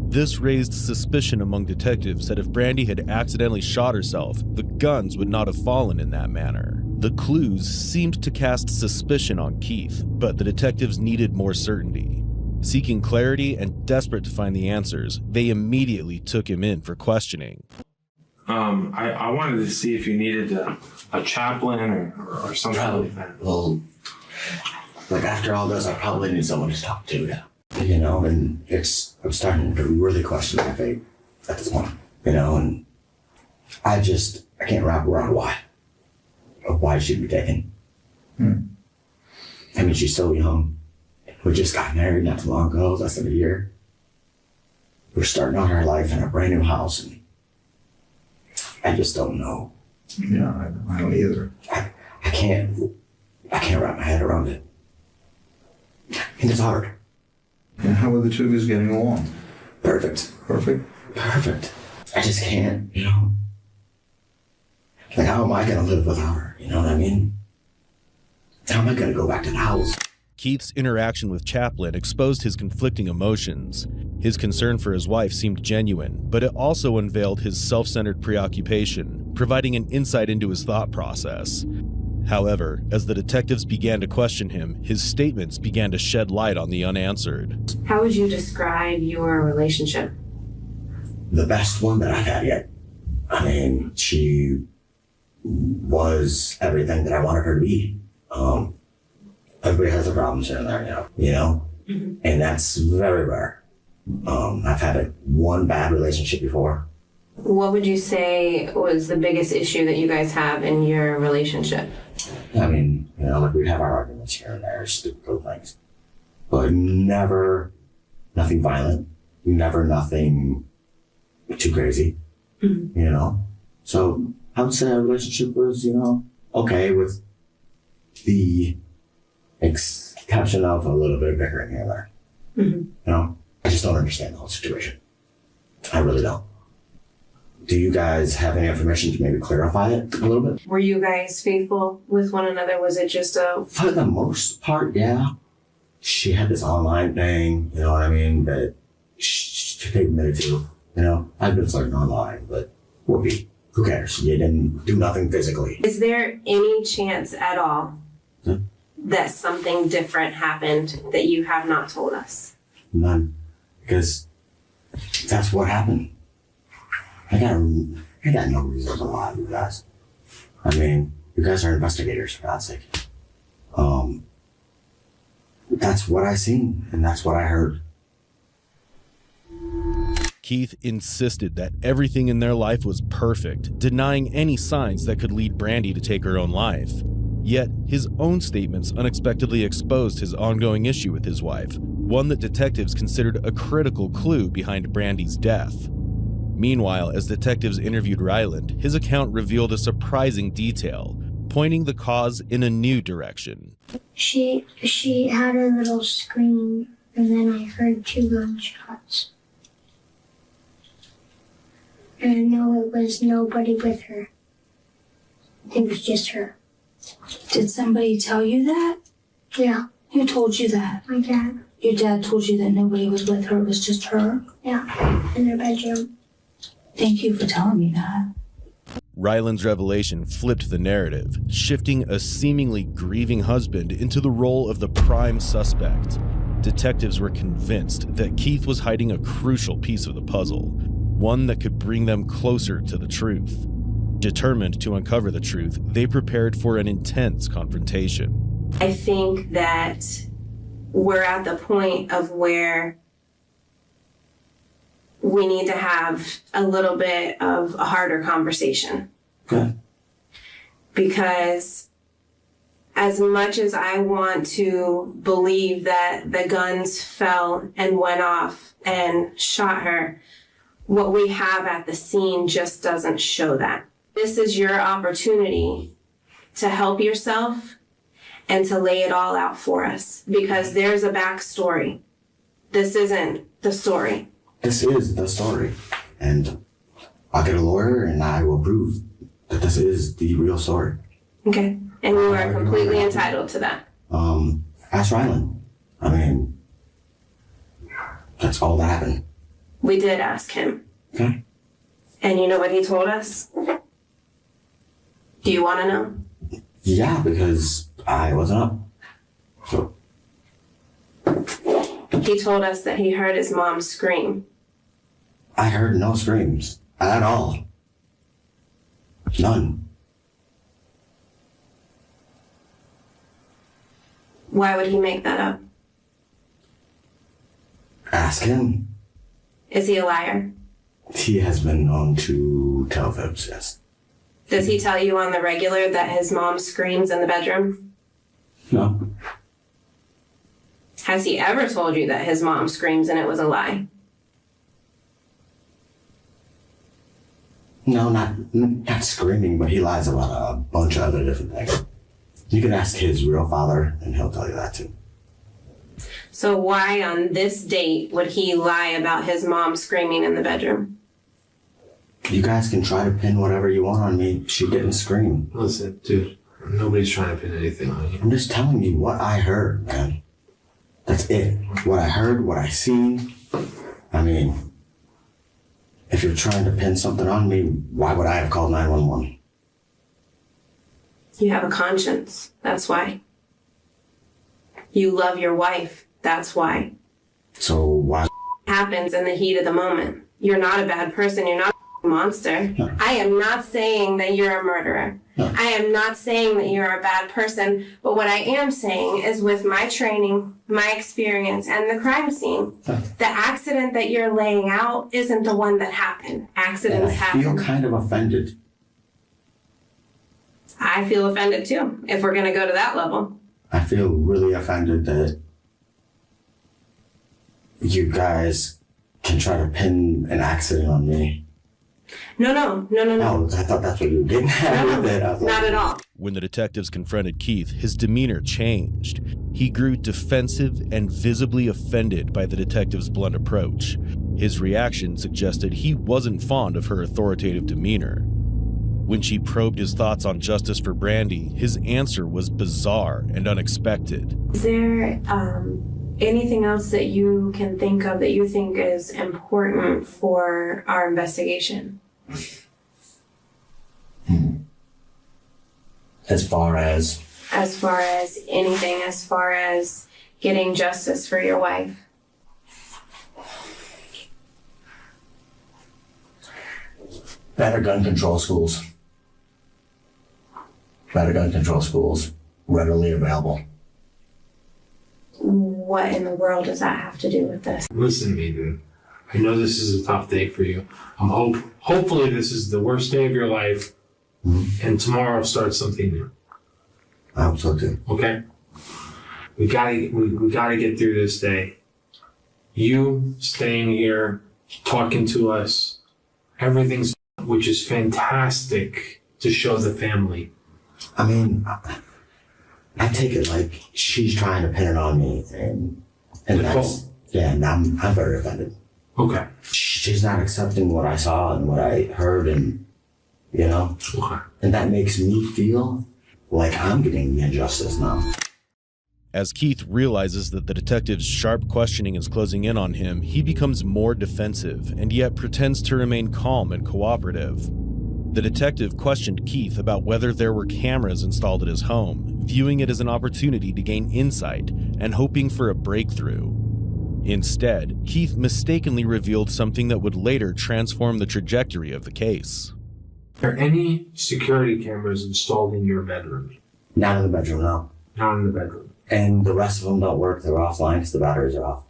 This raised suspicion among detectives that if Brandy had accidentally shot herself, the guns would not have fallen in that manner. The clues seemed to cast suspicion on Keith, but the detectives needed more certainty. Seeking clarity and desperate to find the answers, they immediately took him in for questioning. I wanted to see if you needed a chaplain or something like that. Well, like after all this, I probably need someone to talk to, you know, and I'm starting to really question my faith at this point, you know, and I can't wrap around why she'd be taken. I mean, she's so young. We just got married not too long ago, less than a year. We're starting out our life in a brand new house, and I just don't know. Yeah, I don't either. I I can't wrap my head around it. And it's hard. And how are the two of you getting along? Perfect. Perfect? Perfect. I just can't, you know. Like, how am I gonna live without her? You know what I mean? How am I gonna go back to the house? Keith's interaction with Chaplin exposed his conflicting emotions. His concern for his wife seemed genuine, but it also unveiled his self-centered preoccupation, providing an insight into his thought process. However, as the detectives began to question him, his statements began to shed light on the unanswered. How would you describe your relationship? The best one that I've had yet. I mean, she was everything that I wanted her to be. Everybody has their problems here and there, you know? Mm-hmm. And that's very rare. I've had one bad relationship before. What would you say was the biggest issue that you guys have in your relationship? I mean, you know, like we have our arguments here and there, stupid little things. But never nothing violent, never nothing too crazy, you know? So I would say our relationship was, you know, okay, with the exception of a little bit of bickering here and there. Mm-hmm. You know, I just don't understand the whole situation. I really don't. Do you guys have any information to maybe clarify it a little bit? Were you guys faithful with one another? Was it just a... For the most part, yeah. She had this online thing, you know what I mean, that she admitted to. You know, I've been flirting online, but whoopee. Who cares? You didn't do nothing physically. Is there any chance at all that something different happened that you have not told us? None. Because that's what happened. I got no reason to lie to you guys. I mean, you guys are investigators, for God's sake. That's what I seen, and that's what I heard. Keith insisted that everything in their life was perfect, denying any signs that could lead Brandy to take her own life. Yet, his own statements unexpectedly exposed his ongoing issue with his wife, one that detectives considered a critical clue behind Brandy's death. Meanwhile, as detectives interviewed Ryland, his account revealed a surprising detail, pointing the cause in a new direction. She had a little scream, and then I heard 2 gunshots. And I know it was nobody with her. It was just her. Did somebody tell you that? Yeah. Who told you that? My dad. Your dad told you that nobody was with her, it was just her? Yeah, in her bedroom. Thank you for telling me that. Ryland's revelation flipped the narrative, shifting a seemingly grieving husband into the role of the prime suspect. Detectives were convinced that Keith was hiding a crucial piece of the puzzle, one that could bring them closer to the truth. Determined to uncover the truth, they prepared for an intense confrontation. I think that we're at the point of where we need to have a little bit of a harder conversation. Okay. Because as much as I want to believe that the guns fell and went off and shot her, what we have at the scene just doesn't show that. This is your opportunity to help yourself and to lay it all out for us, because there's a backstory. This isn't the story. This is the story. And I'll get a lawyer and I will prove that this is the real story. Okay. And you are completely entitled to that. Ask Ryland. I mean, that's all that happened. We did ask him. Okay. And you know what he told us? Do you want to know? Yeah, because I wasn't up. So. He told us that he heard his mom scream. I heard no screams at all. None. Why would he make that up? Ask him. Is he a liar? He has been known to tell fibs, yes. Does he tell you on the regular that his mom screams in the bedroom? No. Has he ever told you that his mom screams and it was a lie? No, not screaming, but he lies about a bunch of other different things. You can ask his real father, and he'll tell you that too. So why on this date would he lie about his mom screaming in the bedroom? You guys can try to pin whatever you want on me. She didn't scream. Listen, dude, nobody's trying to pin anything on you. I'm just telling you what I heard, man. That's it. What I heard, what I seen. I mean, if you're trying to pin something on me, why would I have called 911? You have a conscience. That's why. You love your wife. That's why. So why? Happens in the heat of the moment. You're not a bad person. You're not a monster. No. I am not saying that you're a murderer. No. I am not saying that you're a bad person. But what I am saying is with my training, my experience, and the crime scene, the accident that you're laying out isn't the one that happened. And Accidents I happen. feel kind of offended. I feel offended too, if we're going to go to that level. I feel really offended that you guys can try to pin an accident on me. No. Oh, I thought that's what you were getting at with it. I was like, Not at all. When the detectives confronted Keith, his demeanor changed. He grew defensive and visibly offended by the detective's blunt approach. His reaction suggested he wasn't fond of her authoritative demeanor. When she probed his thoughts on justice for Brandy, his answer was bizarre and unexpected. Is there anything else that you can think of that you think is important for our investigation? As far as As far as anything, as far as getting justice for your wife? better gun control schools. Better gun control schools, readily available. What in the world does that have to do with this? Listen to me, dude. I know this is a tough day for you. Hopefully this is the worst day of your life, and tomorrow starts something new. I hope so too. Okay? We gotta get through this day. You staying here, talking to us, everything's, which is fantastic to show the family. I mean, I take it like she's trying to pin it on me, and that's, yeah, and I'm very offended. Okay. She's not accepting what I saw and what I heard, and you know, okay. And that makes me feel like I'm getting the injustice now. As Keith realizes that the detective's sharp questioning is closing in on him, he becomes more defensive and yet pretends to remain calm and cooperative. The detective questioned Keith about whether there were cameras installed at his home, viewing it as an opportunity to gain insight and hoping for a breakthrough. Instead, Keith mistakenly revealed something that would later transform the trajectory of the case. Are there any security cameras installed in your bedroom? Not in the bedroom, no. Not in the bedroom. And the rest of them don't work. They're offline because the batteries are off.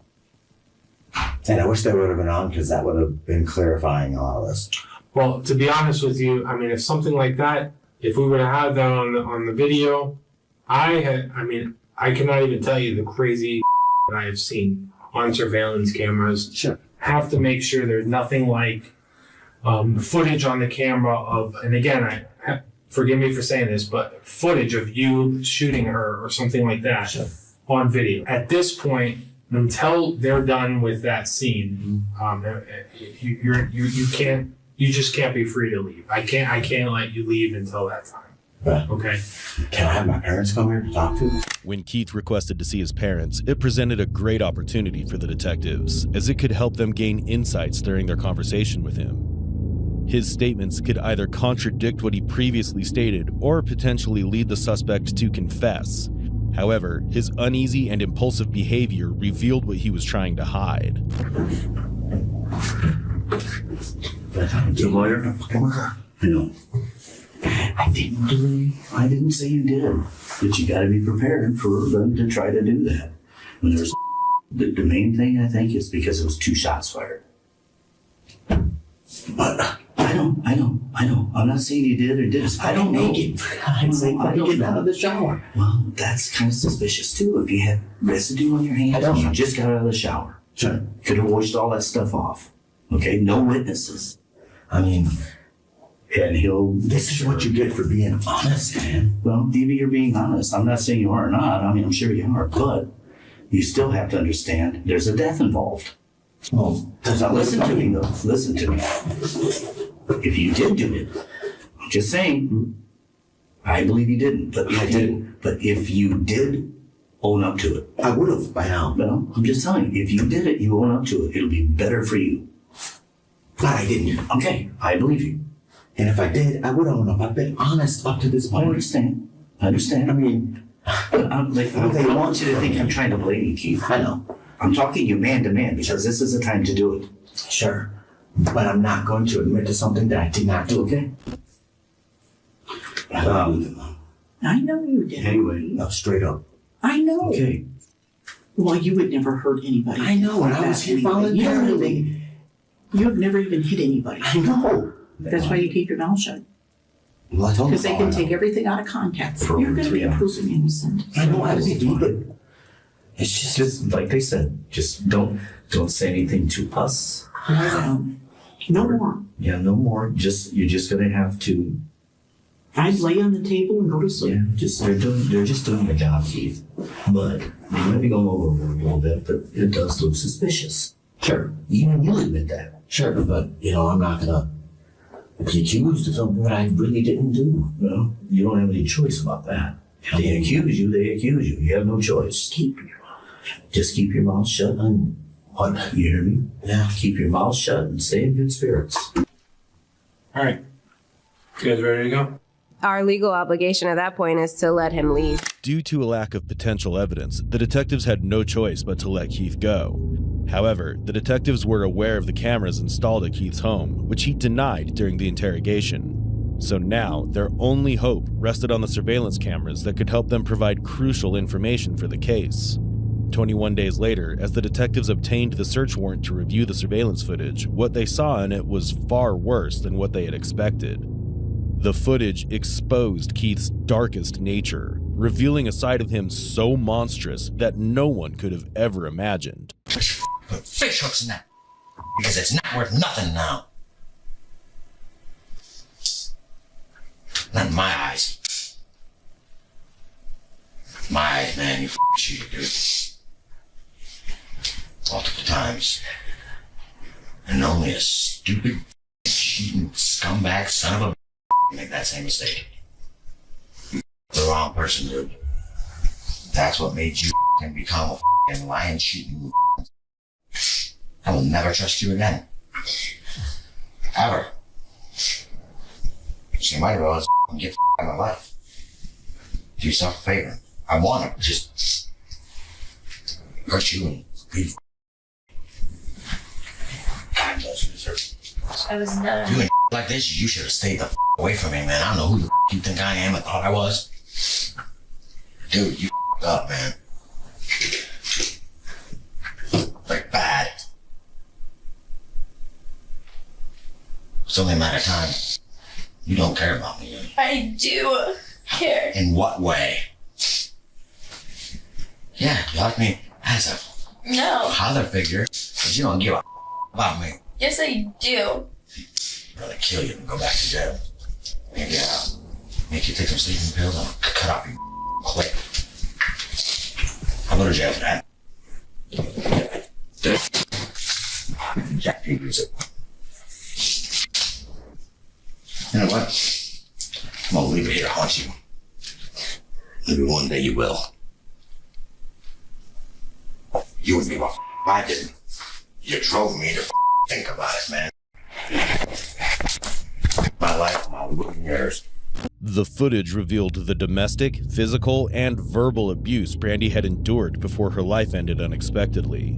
And I wish they would have been on because that would have been clarifying a lot of this. Well, to be honest with you, I mean, if something like that, if we would have had that on the video, I cannot even tell you the crazy that I have seen on surveillance cameras. Sure. Have to make sure there's nothing like footage on the camera of, and again, forgive me for saying this, but footage of you shooting her or something like that Sure. on video. At this point, until they're done with that scene, you just can't be free to leave. I can't let you leave until that time. Right. Okay. Can I have my parents come here to talk to? When Keith requested to see his parents, it presented a great opportunity for the detectives, as it could help them gain insights during their conversation with him. His statements could either contradict what he previously stated or potentially lead the suspect to confess. However, his uneasy and impulsive behavior revealed what he was trying to hide. The lawyer? I know. I didn't say you did. But you gotta be prepared for them to try to do that. When there's the main thing, I think, is because it was 2 shots fired. But I know. I'm not saying you did or didn't. I don't know. I'd say get out of the shower. Well, that's kind of suspicious too. If you had residue on your hands, you just got out of the shower. Sure. Could have washed all that stuff off. Okay, no witnesses. I mean, And he'll. This is what you get for being honest, man. Well, maybe you're being honest. I'm not saying you are or not. I mean, I'm sure you are, but you still have to understand there's a death involved. Well, Now, listen to me, though. Listen to me. If you did do it, I'm just saying, I believe you didn't. But I didn't. But if you did own up to it, I would have by now. well, I'm just telling you, if you did it, you own up to it. It'll be better for you. But I didn't. Okay, I believe you. And if I did, I would own up. I've been honest up to this I point. understand. I understand. I mean, They want you to think I'm trying to blame you, Keith. I know. I'm talking you man to man because this is the time to do it. Sure. But I'm not going to admit to something that I did not do. Okay? I know you did. Anyway. No, straight up. I know. Okay. Well, you would never hurt anybody. I know, and I was here voluntarily. You have never even hit anybody. I know. That's why you keep your mouth shut. Well, I told Because they you can all I take know. everything out of context. For You're over going to 3 be hours. proven innocent. I know I was but it's Just like they said, just don't say anything to us. I know. No more. Yeah, no more. You're just gonna have to. I'd lay on the table and go to sleep. Yeah, they're just doing their job, Keith. But they might be going overboard a little bit, but it does look suspicious. sure. Even you admit that. Sure, but I'm not gonna be accused of something that I really didn't do. Well, you don't have any choice about that. If they accuse you, they accuse you. You have no choice. Just keep your mouth shut and what? You hear me? Yeah. Keep your mouth shut and stay in good spirits. All right. You guys ready to go? Our legal obligation at that point is to let him leave. Due to a lack of potential evidence, the detectives had no choice but to let Keith go. However, the detectives were aware of the cameras installed at Keith's home, which he denied during the interrogation. So now, their only hope rested on the surveillance cameras that could help them provide crucial information for the case. 21 days later, as the detectives obtained the search warrant to review the surveillance footage, what they saw in it was far worse than what they had expected. The footage exposed Keith's darkest nature, revealing a side of him so monstrous that no one could have ever imagined. Put fish hooks in that. Because it's not worth nothing now. Not in my eyes. My eyes, man, you cheated, dude. Multiple times. And only a stupid, cheating scumbag son of a can make that same mistake. You the wrong person, dude. That's what made you become a lying, cheating. I will never trust you again. Ever. So you might as well get out of my life. Do yourself a favor. I want to just hurt you and leave. God knows you deserve it. I was not. Doing like this, you should have stayed the away from me, man. I don't know who the you think I am. I thought I was. Dude, you up, man. Like bad. It's only a matter of time. You don't care about me. I do care. In what way? Yeah, you like me as a No. father figure, but you don't give a about me. Yes, I do. I'd rather kill you than go back to jail. Maybe I'll make you take some sleeping pills and I'll cut off your clip. I'll go to jail for that. Jack figures it. You know what? I'm gonna leave it here to haunt you. Maybe one day you will. You and me, what I didn't. You drove me to think about it, man. My life, my living yours. The footage revealed the domestic, physical, and verbal abuse Brandy had endured before her life ended unexpectedly.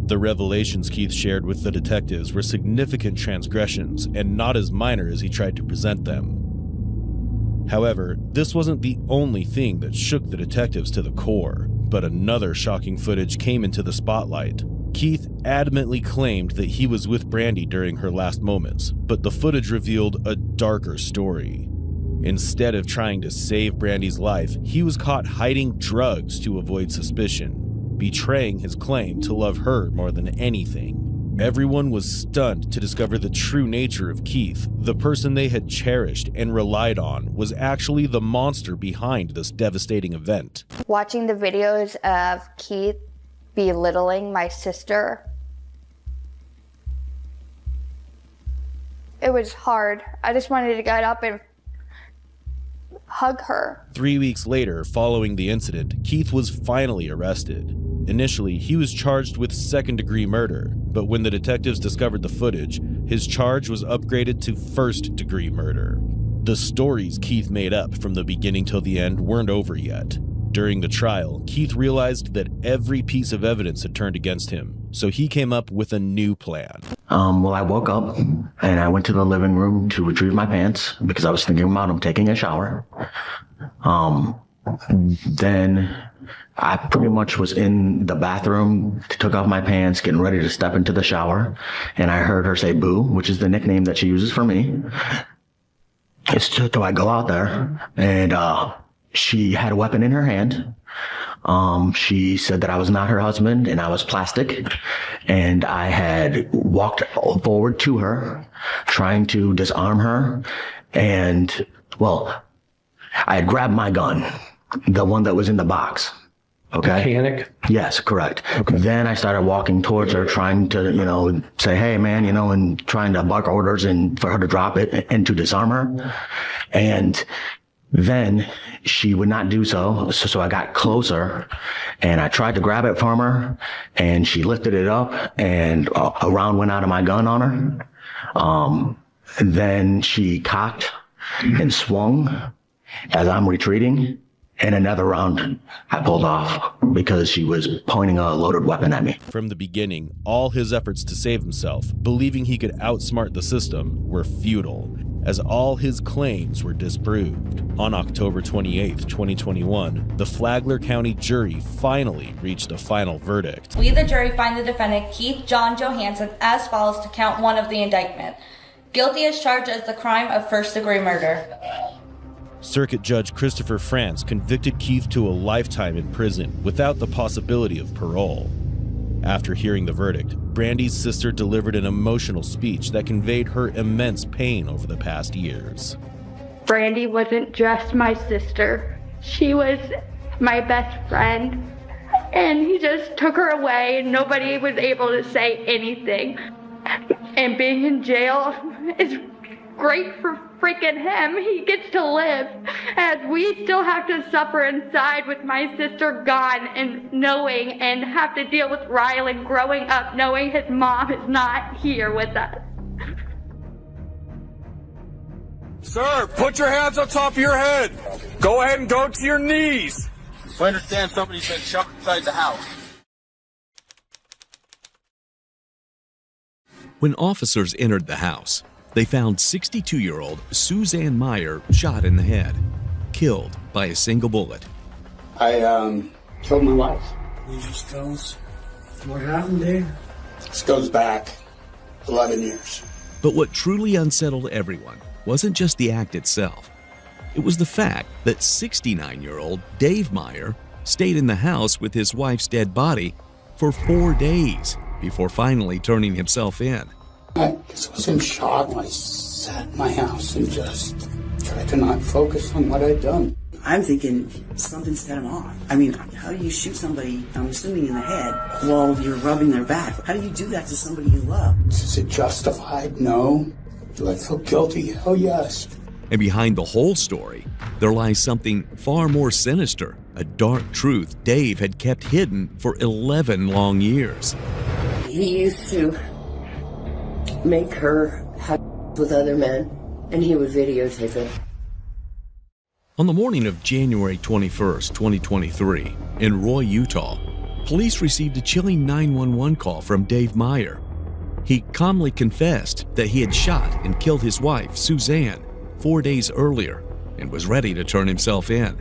The revelations Keith shared with the detectives were significant transgressions and not as minor as he tried to present them. However, this wasn't the only thing that shook the detectives to the core, but another shocking footage came into the spotlight. Keith adamantly claimed that he was with Brandy during her last moments, but the footage revealed a darker story. Instead of trying to save Brandy's life, he was caught hiding drugs to avoid suspicion, betraying his claim to love her more than anything. Everyone was stunned to discover the true nature of Keith. The person they had cherished and relied on was actually the monster behind this devastating event. Watching the videos of Keith belittling my sister, it was hard. I just wanted to get up and hug her. 3 weeks later, following the incident, Keith was finally arrested. Initially, he was charged with second-degree murder, but when the detectives discovered the footage, his charge was upgraded to first-degree murder. The stories Keith made up from the beginning till the end weren't over yet. During the trial, Keith realized that every piece of evidence had turned against him, so he came up with a new plan. Well, I woke up and I went to the living room to retrieve my pants because I was thinking about taking a shower. Then I pretty much was in the bathroom, took off my pants, getting ready to step into the shower, and I heard her say "boo," which is the nickname that she uses for me. So I go out there, and she had a weapon in her hand. She said that I was not her husband and I was plastic, and I had walked forward to her, trying to disarm her, and, well, I had grabbed my gun, the one that was in the box. Okay. Mechanic? Yes, correct. Okay. Then I started walking towards her, trying to, say, "Hey, man," and trying to bark orders and for her to drop it and to disarm her. And then she would not do so. So I got closer and I tried to grab it from her, and she lifted it up and a round went out of my gun on her. Then she cocked and swung as I'm retreating, and another round I pulled off because she was pointing a loaded weapon at me. From the beginning, all his efforts to save himself, believing he could outsmart the system, were futile, as all his claims were disproved. On October 28, 2021, the Flagler County jury finally reached a final verdict. We, the jury, find the defendant Keith John Johansson as follows to count 1 of the indictment. Guilty as charged as the crime of first-degree murder. Circuit Judge Christopher France convicted Keith to a lifetime in prison without the possibility of parole. After hearing the verdict, Brandy's sister delivered an emotional speech that conveyed her immense pain over the past years. Brandy wasn't just my sister. She was my best friend. And he just took her away and nobody was able to say anything. And being in jail is great for freaking him. He gets to live, as we still have to suffer inside with my sister gone and knowing and have to deal with Rylan growing up knowing his mom is not here with us. Sir, put your hands on top of your head. Go ahead and go to your knees. I understand somebody's been shot inside the house. When officers entered the house, they found 62-year-old Suzanne Meyer shot in the head, killed by a single bullet. I killed my wife. This goes, what happened there? This goes back 11 years. But what truly unsettled everyone wasn't just the act itself. It was the fact that 69-year-old Dave Meyer stayed in the house with his wife's dead body for 4 days before finally turning himself in. I was in shock. I sat in my house and just tried to not focus on what I'd done. I'm thinking something set him off. I mean, how do you shoot somebody, I'm assuming in the head, while you're rubbing their back? How do you do that to somebody you love? Is it justified? No. Do I feel guilty? Hell yes. And behind the whole story, there lies something far more sinister, a dark truth Dave had kept hidden for 11 long years. He used to make her have with other men, and he would videotape it. On the morning of January 21st, 2023, in Roy, Utah, police received a chilling 911 call from Dave Meyer. He calmly confessed that he had shot and killed his wife, Suzanne, 4 days earlier and was ready to turn himself in.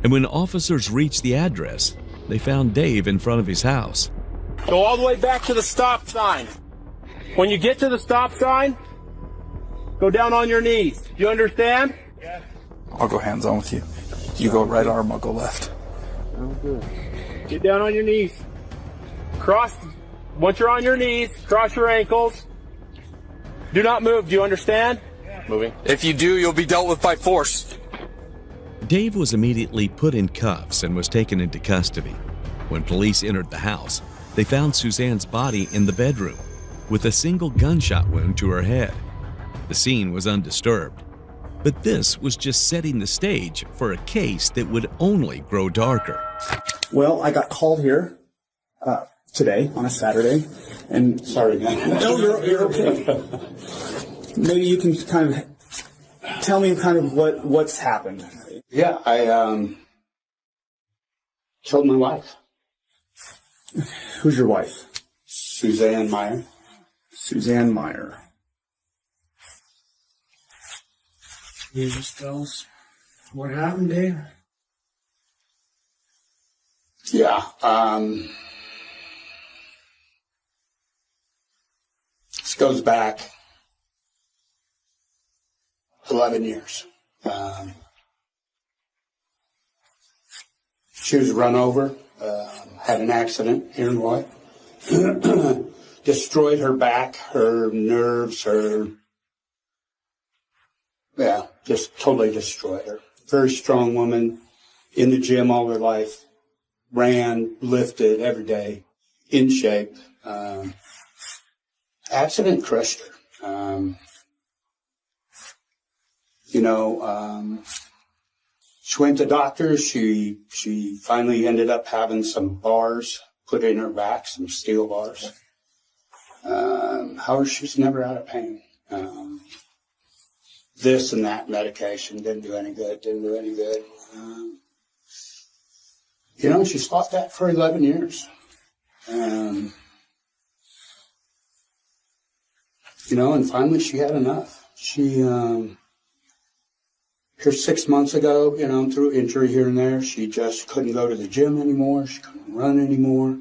And when officers reached the address, they found Dave in front of his house. Go all the way back to the stop sign. When you get to the stop sign, go down on your knees. You understand? Yeah. I'll go hands on with you. You go right arm, I'll go left. Oh, good. Get down on your knees. Cross Once you're on your knees, cross your ankles. Do not move. Do you understand? Moving. If you do, you'll be dealt with by force. Dave was immediately put in cuffs and was taken into custody. When police entered the house, they found Suzanne's body in the bedroom with a single gunshot wound to her head. The scene was undisturbed, but this was just setting the stage for a case that would only grow darker. Well, I got called here today on a Saturday, and sorry, man. No, you're okay. Maybe you can kind of tell me kind of what's happened. Yeah, I killed my wife. Who's your wife? Suzanne Meyer. Suzanne Meyer. You just tell us what happened, Dave? Yeah, this goes back 11 years. She was run over, had an accident here in Roy. Destroyed her back, her nerves, just totally destroyed her. Very strong woman, in the gym all her life, ran, lifted every day, in shape. Accident crushed her. She went to doctors. She finally ended up having some bars put in her back, some steel bars. However, she was never out of pain. This and that medication didn't do any good. She's fought that for 11 years. And finally she had enough. She, here 6 months ago, through injury here and there, she just couldn't go to the gym anymore. She couldn't run anymore.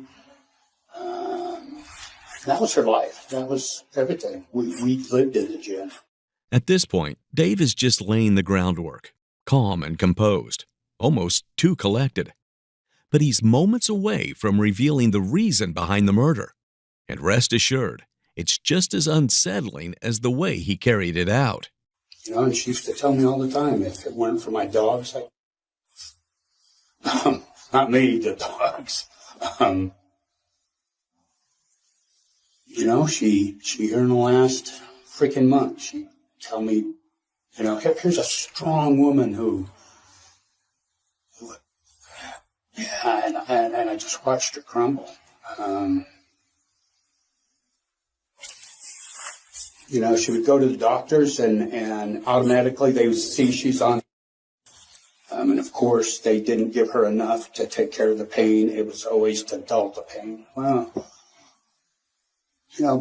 That was her life. That was everything. We lived in the gym. At this point, Dave is just laying the groundwork, calm and composed, almost too collected. But he's moments away from revealing the reason behind the murder. And rest assured, it's just as unsettling as the way he carried it out. And she used to tell me all the time, if it weren't for my dogs, not me, the dogs. She here in the last freaking month, she tell me, here's a strong woman and I just watched her crumble. She would go to the doctors and automatically they would see she's on. And of course, they didn't give her enough to take care of the pain. It was always to dull the pain. Well,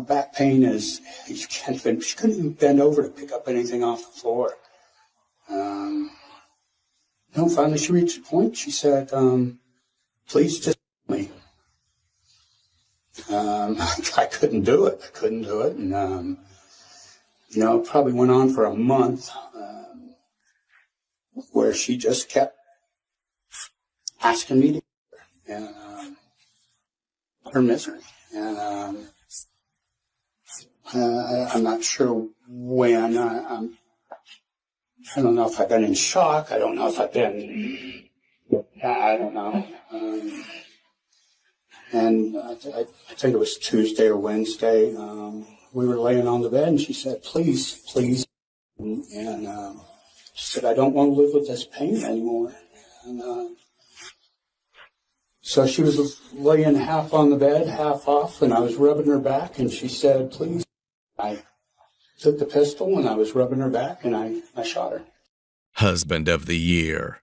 back pain is, she couldn't even bend over to pick up anything off the floor. Finally she reached a point, she said, please just me. I couldn't do it. And, it probably went on for a month, where she just kept asking me to and her misery. And I'm not sure when. I don't know if I've been in shock. I don't know if I've been. I don't know. And I think it was Tuesday or Wednesday. We were laying on the bed, and she said, "Please." And she said, "I don't want to live with this pain anymore." And so she was laying half on the bed, half off, and I was rubbing her back, and she said, "Please." I took the pistol, and I was rubbing her back, and I shot her. Husband of the year.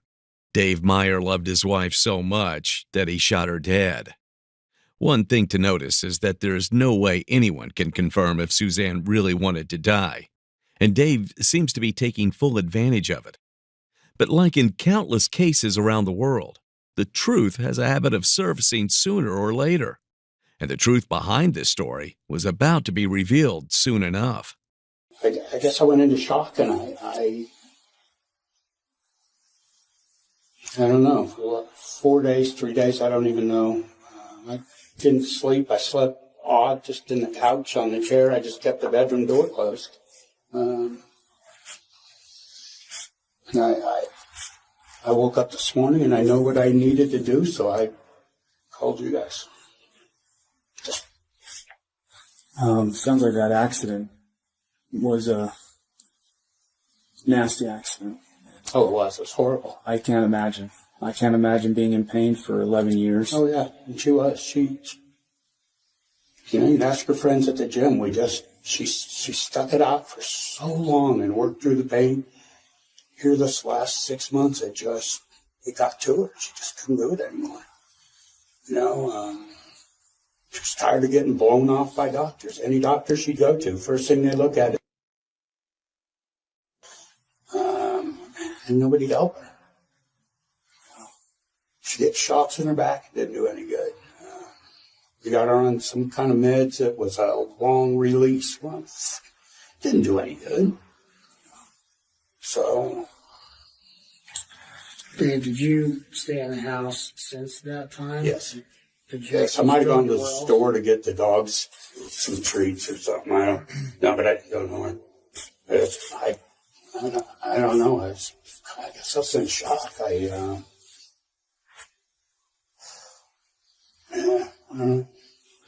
Dave Meyer loved his wife so much that he shot her dead. One thing to notice is that there is no way anyone can confirm if Suzanne really wanted to die, and Dave seems to be taking full advantage of it. But like in countless cases around the world, the truth has a habit of surfacing sooner or later, and the truth behind this story was about to be revealed soon enough. I guess I went into shock, and I don't know, for 4 days, 3 days, I don't even know. I didn't sleep. I slept odd, just in the couch on the chair. I just kept the bedroom door closed. And I woke up this morning and I know what I needed to do, so I called you guys. Sounds like that accident was a nasty accident. Oh, it was. It was horrible. I can't imagine. I can't imagine being in pain for 11 years. Oh, yeah. And she was. You'd ask her friends at the gym. She stuck it out for so long and worked through the pain. Here this last 6 months, it got to her. She just couldn't do it anymore. She was tired of getting blown off by doctors. Any doctor she'd go to, first thing they look at it. And nobody'd help her. She get shots in her back. It didn't do any good. We got her on some kind of meds. It was a long release one. Didn't do any good. So. Dave, did you stay in the house since that time? Yes. Yes, I might have gone to the store to get the dogs some treats or something. I don't know, but I don't know. I don't know. I guess I was in shock. I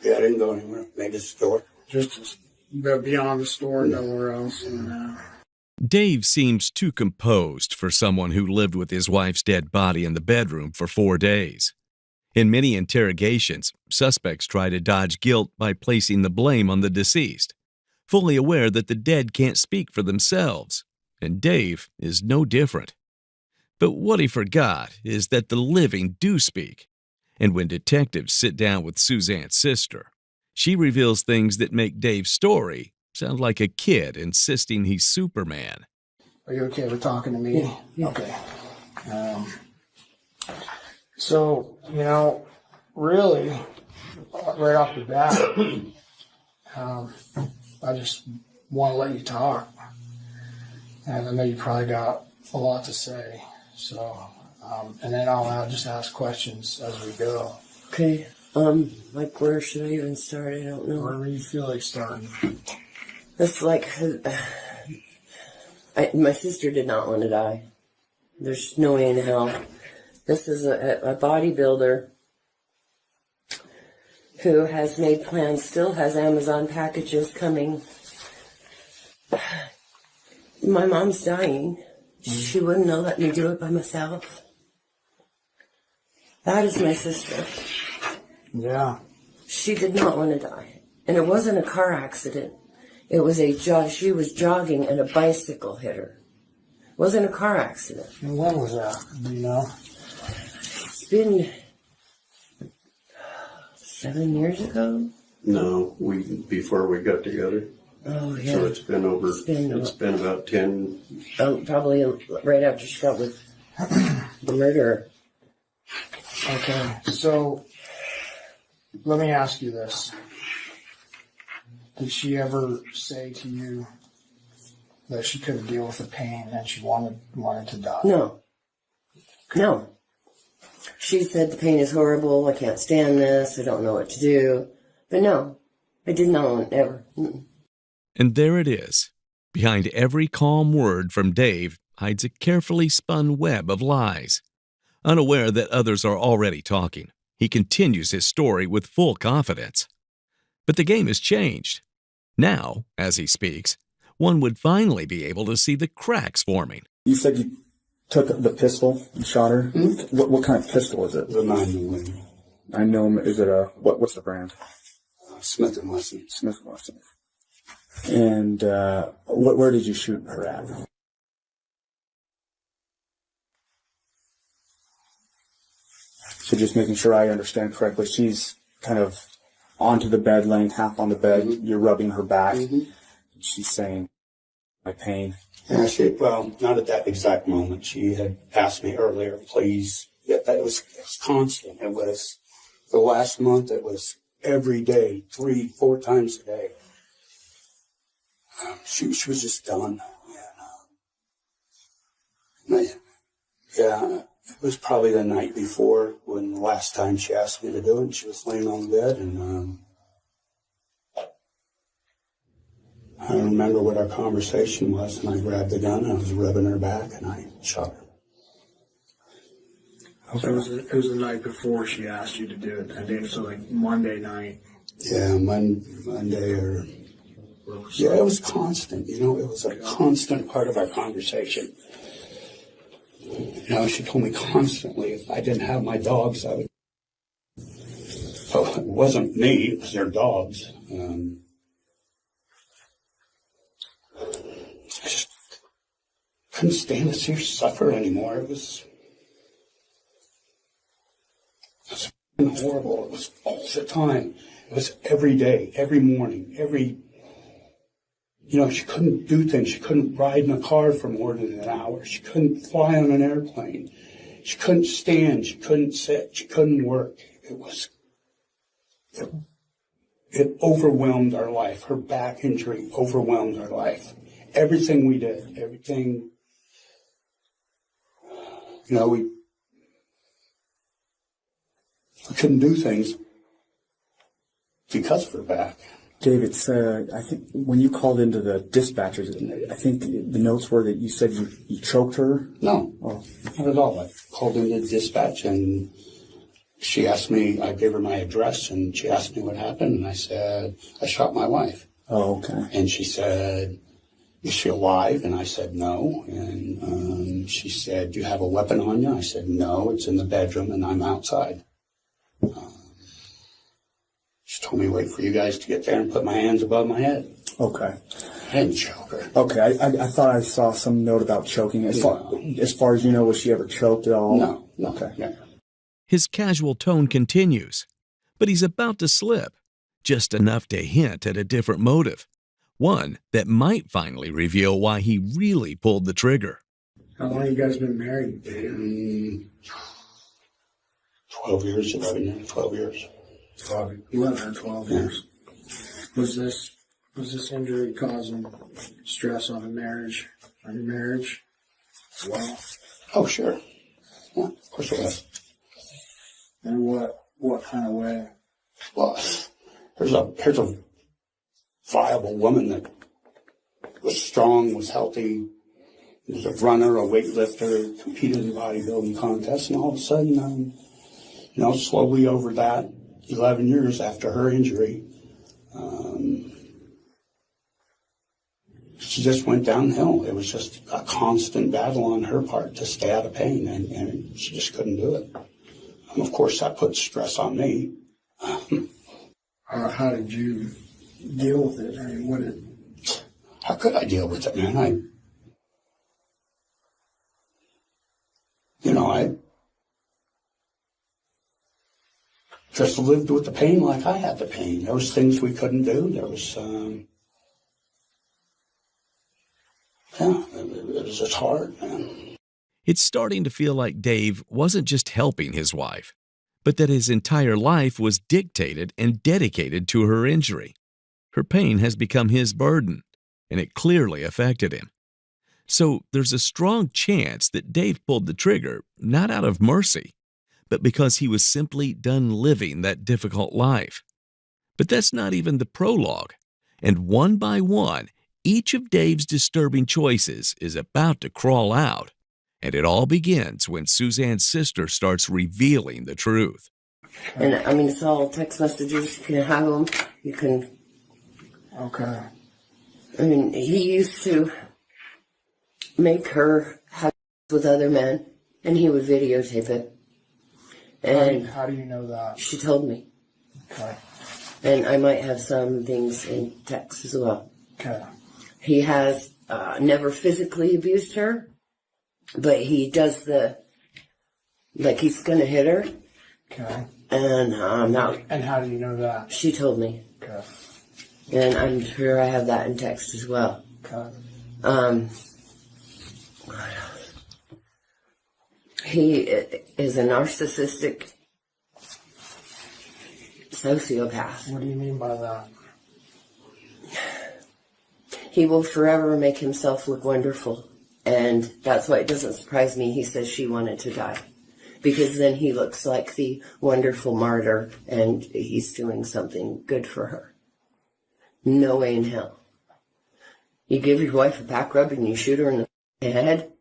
didn't go anywhere. Made the store. Just beyond the store, nowhere else. Dave seems too composed for someone who lived with his wife's dead body in the bedroom for 4 days. In many interrogations, suspects try to dodge guilt by placing the blame on the deceased, fully aware that the dead can't speak for themselves, and Dave is no different. But what he forgot is that the living do speak, and when detectives sit down with Suzanne's sister, she reveals things that make Dave's story sound like a kid insisting he's Superman. Are you okay with talking to me? Yeah. Okay. So, really, right off the bat, I just want to let you talk. And I know you probably got a lot to say. So, and then I'll just ask questions as we go. Okay. Like where should I even start? I don't know. Wherever you feel like starting. It's like, my sister did not want to die. There's no way in hell. This is a bodybuilder who has made plans, still has Amazon packages coming. My mom's dying. She wouldn't have let me do it by myself. That is my sister. Yeah. She did not want to die. And it wasn't a car accident. It was she was jogging and a bicycle hit her. It wasn't a car accident. And when was that? Do you know? It's been 7 years ago. No, before we got together. Oh yeah. So it's been about 10. Probably right after she got with the murderer. Okay, so let me ask you this. Did she ever say to you that she couldn't deal with the pain and she wanted to die? No. She said the pain is horrible, I can't stand this, I don't know what to do. But no, I did not want ever. And there it is. Behind every calm word from Dave hides a carefully spun web of lies. Unaware that others are already talking, he continues his story with full confidence. But the game has changed. Now, as he speaks, one would finally be able to see the cracks forming. You said you took the pistol and shot her? Mm-hmm. What kind of pistol is it? The 9mm. I know. Is it what's the brand? Smith & Wesson. Smith & Wesson. And where did you shoot her at? So just making sure I understand correctly, she's kind of onto the bed, laying half on the bed. Mm-hmm. You're rubbing her back. Mm-hmm. She's saying, "My pain." Yeah, well, not at that exact moment. She had asked me earlier, please. Yeah, it was constant. It was the last month. It was every day, 3-4 times a day. She was just done. Yeah, it was probably the night before when the last time she asked me to do it. She was laying on the bed, and I remember what our conversation was, and I grabbed the gun, and I was rubbing her back, and I shot her. So it was the night before she asked you to do it, and then so like Monday night. Yeah, Monday or... Yeah, it was constant, you know, it was a constant part of our conversation. You know, she told me constantly if I didn't have my dogs, I would... So it wasn't me, it was their dogs. I just couldn't stand to see her suffer anymore. It was horrible. It was all the time. It was every day, every morning, you know, she couldn't do things. She couldn't ride in a car for more than an hour. She couldn't fly on an airplane. She couldn't stand. She couldn't sit. She couldn't work. It overwhelmed our life. Her back injury overwhelmed our life. Everything we did, everything, you know, we couldn't do things because of her back. David, I think when you called into the dispatchers, I think the notes were that you said you choked her? No, not at all. I called into dispatch and she asked me, I gave her my address and she asked me what happened and I said, I shot my wife. Oh, okay. And she said, is she alive? And I said, no. And she said, do you have a weapon on you? I said, no, it's in the bedroom and I'm outside. She told me wait for you guys to get there and put my hands above my head. Okay. I didn't choke her. Okay, I thought I saw some note about choking. As far as you know, was she ever choked at all? No. Okay. Yeah. His casual tone continues, but he's about to slip, just enough to hint at a different motive, one that might finally reveal why he really pulled the trigger. How long have you guys been married? 12 years, 11 years, 12 years. 11 or 12 years. Was this injury causing stress on your marriage as well? Oh, sure. Yeah, of course it was. And what kind of way? Well, here's a viable woman that was strong, was healthy, was a runner, a weightlifter, competed in bodybuilding contests, and all of a sudden, you know, slowly over that 11 years after her injury, she just went downhill. It was just a constant battle on her part to stay out of pain, and she just couldn't do it. And of course, that put stress on me. How did you deal with it? I mean, how could I deal with it, man? I just lived with the pain like I had the pain. There was things we couldn't do. There was, it was just hard, man. It's starting to feel like Dave wasn't just helping his wife, but that his entire life was dictated and dedicated to her injury. Her pain has become his burden, and it clearly affected him. So there's a strong chance that Dave pulled the trigger not out of mercy, but because he was simply done living that difficult life. But that's not even the prologue. And one by one, each of Dave's disturbing choices is about to crawl out. And it all begins when Suzanne's sister starts revealing the truth. And I mean, it's all text messages. You can have them. You can. Okay. I mean, he used to make her have with other men, and he would videotape it. And how do you know that? She told me. Okay. And I might have some things in text as well. Okay. He has never physically abused her, but he does like he's gonna hit her. Okay. And And how do you know that? She told me. Okay. And I'm sure I have that in text as well. Okay. He is a narcissistic sociopath. What do you mean by that? He will forever make himself look wonderful. And that's why it doesn't surprise me he says she wanted to die. Because then he looks like the wonderful martyr and he's doing something good for her. No way in hell. You give your wife a back rub and you shoot her in the head?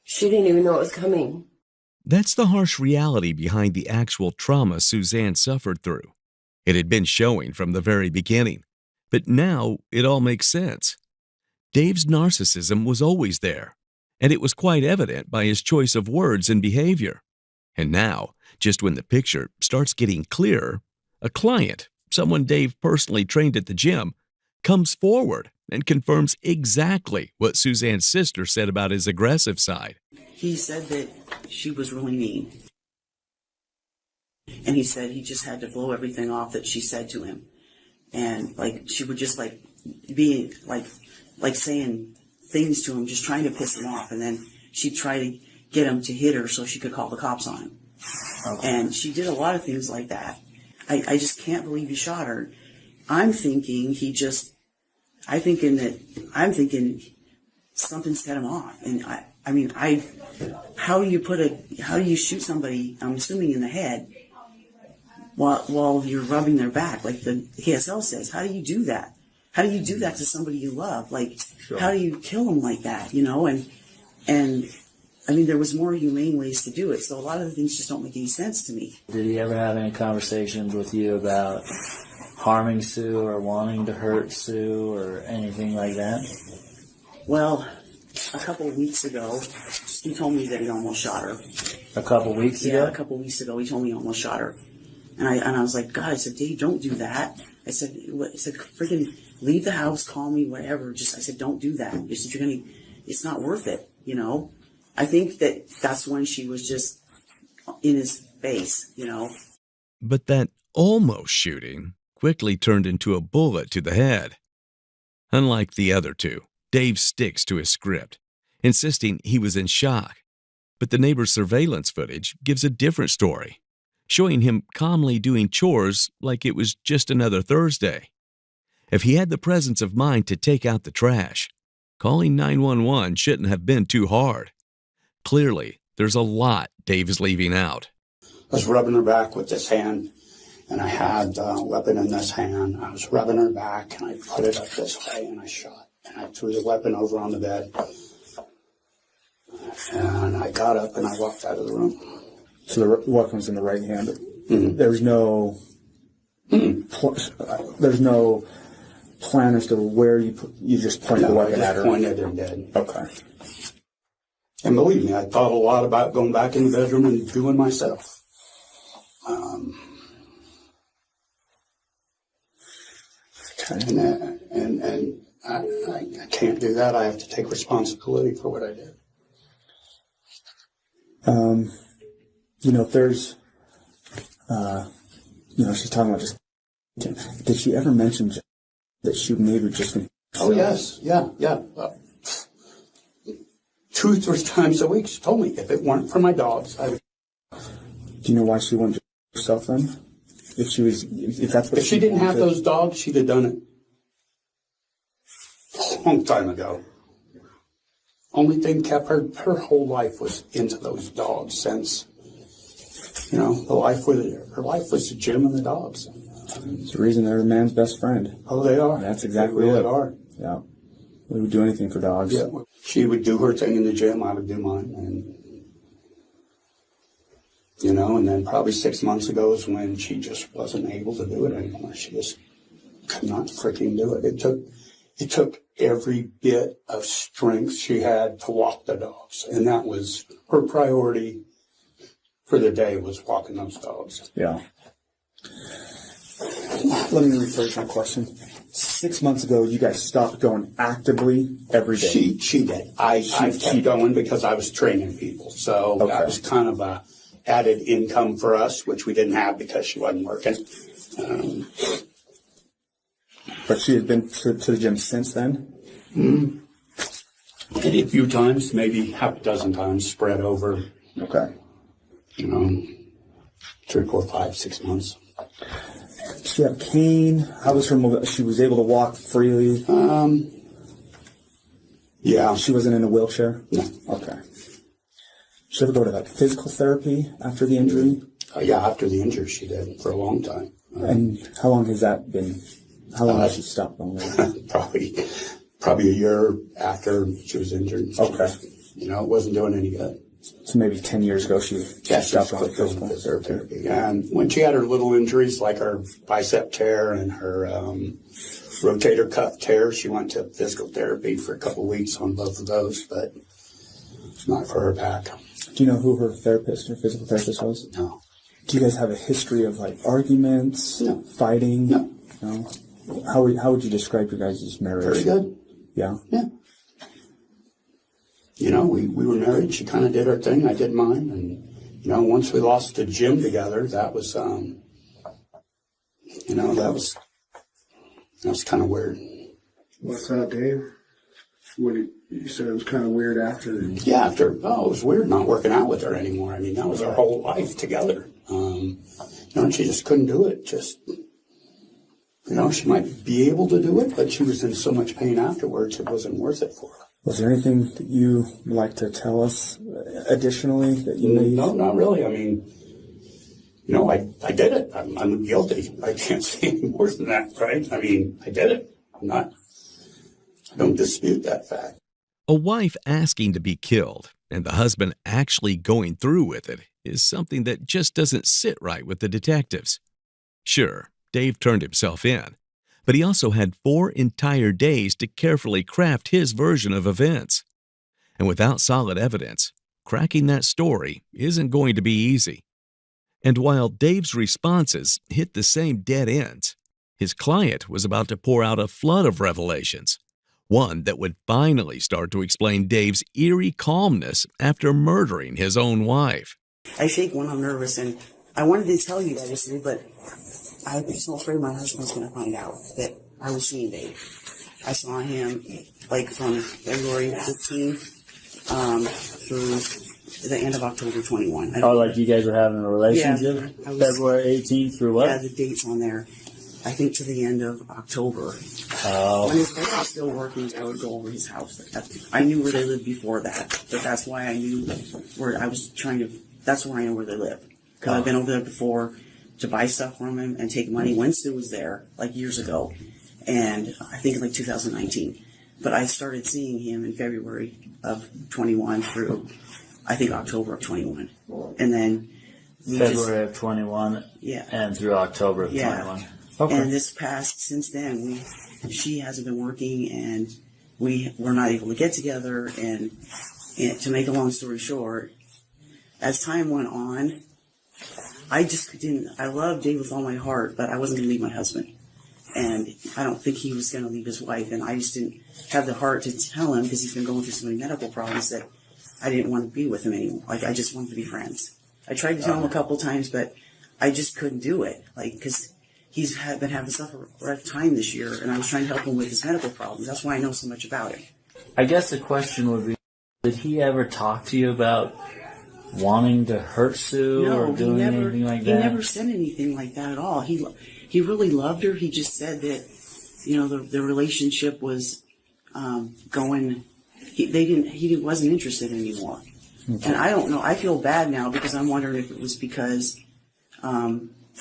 She didn't even know it was coming. That's the harsh reality behind the actual trauma Suzanne suffered through. It had been showing from the very beginning, but now it all makes sense. Dave's narcissism was always there, and it was quite evident by his choice of words and behavior. And now, just when the picture starts getting clearer, a client, someone Dave personally trained at the gym, comes forward and confirms exactly what Suzanne's sister said about his aggressive side. He said that she was really mean. And he said he just had to blow everything off that she said to him. And like she would just like be like saying things to him, just trying to piss him off. And then she'd try to get him to hit her so she could call the cops on him. Okay. And she did a lot of things like that. I just can't believe he shot her. I'm thinking something set him off. And how do you shoot somebody, I'm assuming in the head, while you're rubbing their back, like the KSL says? How do you do that? How do you do that to somebody you love? Like, sure. How do you kill them like that, you know? And there was more humane ways to do it, so a lot of the things just don't make any sense to me. Did he ever have any conversations with you about harming Sue or wanting to hurt Sue or anything like that? Well, a couple of weeks ago, he told me that he almost shot her. A couple weeks ago? Yeah, a couple of weeks ago, he told me he almost shot her. And I was like, God, I said, Dave, don't do that. I said, freaking leave the house, call me, whatever. I said, don't do that. I said, it's not worth it, you know? I think that's when she was just in his face, you know? But that almost shooting quickly turned into a bullet to the head. Unlike the other two, Dave sticks to his script, insisting he was in shock. But the neighbor's surveillance footage gives a different story, showing him calmly doing chores like it was just another Thursday. If he had the presence of mind to take out the trash, calling 911 shouldn't have been too hard. Clearly, there's a lot Dave is leaving out. I was rubbing her back with this hand, and I had a weapon in this hand. I was rubbing her back, and I put it up this way, and I shot. And I threw the weapon over on the bed. And I got up, and I walked out of the room. So the weapon's in the right hand. Mm-hmm. There's no plan as to where you just pointed the weapon at her. Pointed and dead. Okay. And believe me, I thought a lot about going back in the bedroom and doing myself. And I can't do that. I have to take responsibility for what I did. If there's, she's talking about just. Did she ever mention that she maybe just been? Oh yes, yeah. 2 or 3 times a week, she told me if it weren't for my dogs, I would. Do you know why she wouldn't herself then? If she didn't have those dogs, she'd have done it a long time ago. Only thing kept her whole life was into those dogs since, her life was the gym and the dogs. It's the reason they're a man's best friend. Oh, they are. That's exactly they really it. are. Yeah. We would do anything for dogs. Yeah. She would do her thing in the gym, I would do mine. And then probably 6 months ago is when she just wasn't able to do it anymore. She just could not freaking do it. It took every bit of strength she had to walk the dogs. And that was her priority for the day, was walking those dogs. Yeah. Let me rephrase my question. 6 months ago, you guys stopped going actively every day. She did. I kept going because I was training people. So okay. That was kind of a added income for us, which we didn't have because she wasn't working. But she had been to the gym since then? Mm-hmm. A few times, maybe half a dozen times, spread over. Okay. 3, 4, 5, 6 months. Did she have a cane? How was her mobility? She was able to walk freely? Yeah. She wasn't in a wheelchair? No. Okay. Did she ever go to physical therapy after the injury? Yeah, after the injury she did for a long time. And how long has that been? How long has she stopped going there? Probably a year after she was injured. Okay. You know, it wasn't doing any good. So maybe 10 years ago she stopped with physical therapy. And when she had her little injuries, like her bicep tear and her rotator cuff tear, she went to physical therapy for a couple of weeks on both of those, but it's not for her back. Do you know who her therapist or physical therapist was? No. Do you guys have a history of like arguments, fighting? No. How would you describe your guys' marriage? Very good. Yeah. Yeah. You know, we were married. She kind of did her thing. I did mine. And, you know, once we lost the gym together, that was, that was kind of weird. What's that, Dave? You said it was kind of weird after? Yeah, it was weird not working out with her anymore. I mean, that was our whole life together. You know, and she just couldn't do it. Just, you know, she might be able to do it, but she was in so much pain afterwards, it wasn't worth it for her. Was there anything that you would like to tell us additionally that you made? No, not really. I mean, you know, I did it. I'm guilty. I can't say any more than that, right? I mean, I did it. I don't dispute that fact. A wife asking to be killed and the husband actually going through with it is something that just doesn't sit right with the detectives. Sure, Dave turned himself in, but he also had 4 entire days to carefully craft his version of events. And without solid evidence, cracking that story isn't going to be easy. And while Dave's responses hit the same dead ends, his client was about to pour out a flood of revelations, one that would finally start to explain Dave's eerie calmness after murdering his own wife. I shake when I'm nervous, and I wanted to tell you guys, but I was so afraid my husband was going to find out that I was seeing Dave. I saw him like from February 15th through the end of October 21. Like you guys were having a relationship? Yeah, February 18th through what? Yeah, the date's on there. I think to the end of October. Oh. When his wife was still working, I would go over his house. I knew where they lived before that, but that's why I knew where I was trying to. That's where I know where they live, because I've been over there before to buy stuff from him and take money when Sue was there, like years ago, and I think in like 2019. But I started seeing him in February of 21 through, I think, October of 21, and then February of 21, and through October of 21. Okay. And since then, she hasn't been working, and we're not able to get together. And to make a long story short, as time went on, I just didn't. I loved Dave with all my heart, but I wasn't going to leave my husband, and I don't think he was going to leave his wife. And I just didn't have the heart to tell him, because he's been going through so many medical problems, that I didn't want to be with him anymore. Like, I just wanted to be friends. I tried to tell him a couple times, but I just couldn't do it. Like, because he's been having such a rough time this year, and I was trying to help him with his medical problems. That's why I know so much about him. I guess the question would be, did he ever talk to you about wanting to hurt Sue or doing anything like that? He never said anything like that at all. He really loved her. He just said that, you know, the relationship was going. He wasn't interested anymore. Okay. And I don't know. I feel bad now, because I'm wondering if it was because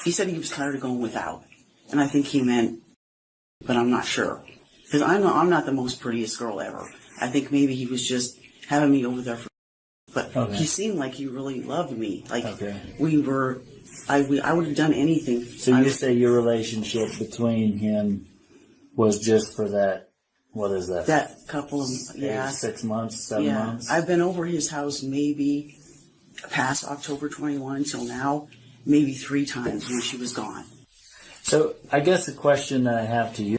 he said he was tired of going without, and I think he meant, but I'm not sure, because I'm not the most prettiest girl ever. I think maybe he was just having me over there but he seemed like he really loved me. Like we were, I would have done anything. So you say your relationship between him was just for that? What is that? That couple of 6 months, 7 months. I've been over his house maybe past October 21 till now, maybe 3 times when she was gone. So I guess the question that I have to you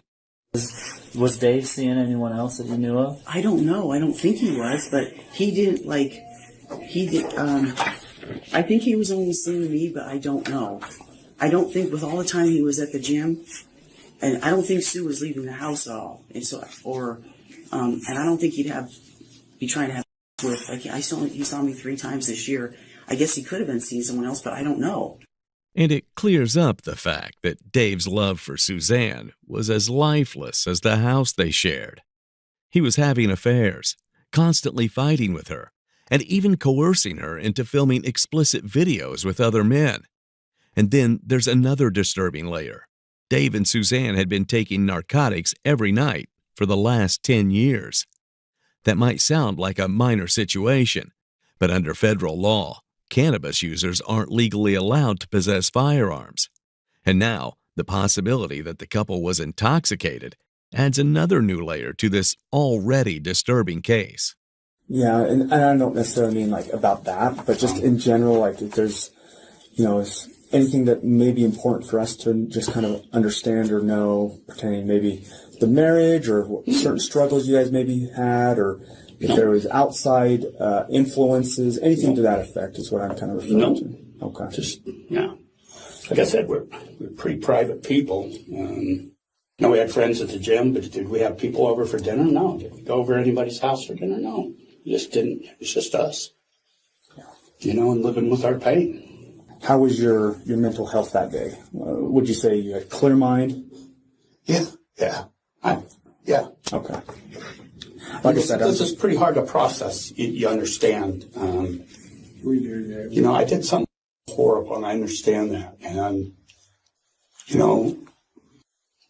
is, was Dave seeing anyone else that you knew of? I don't know. I don't think he was, but he didn't like. He did. I think he was only seeing me, but I don't know. I don't think with all the time he was at the gym, and I don't think Sue was leaving the house at all. And so, and I don't think he'd be trying to have with. Like he saw me 3 times this year. I guess he could have been seeing someone else, but I don't know. And it clears up the fact that Dave's love for Suzanne was as lifeless as the house they shared. He was having affairs, constantly fighting with her, and even coercing her into filming explicit videos with other men. And then there's another disturbing layer. Dave and Suzanne had been taking narcotics every night for the last 10 years. That might sound like a minor situation, but under federal law, cannabis users aren't legally allowed to possess firearms. And now, the possibility that the couple was intoxicated adds another new layer to this already disturbing case. Yeah, and I don't necessarily mean like about that, but just in general, like if there's, is anything that may be important for us to just kind of understand or know pertaining maybe the marriage or certain struggles you guys maybe had, or if there was outside influences, anything to that effect is what I'm kind of referring to. Okay. Just, like I said, we're pretty private people. We had friends at the gym, but did we have people over for dinner? No. Did we go over to anybody's house for dinner? No. We just didn't. It was just us, and living with our pain. How was your mental health that day? Would you say you had a clear mind? Yeah. Yeah. Okay. Like I said, this is pretty hard to process. You understand. We do, yeah. I did something horrible, and I understand that. And,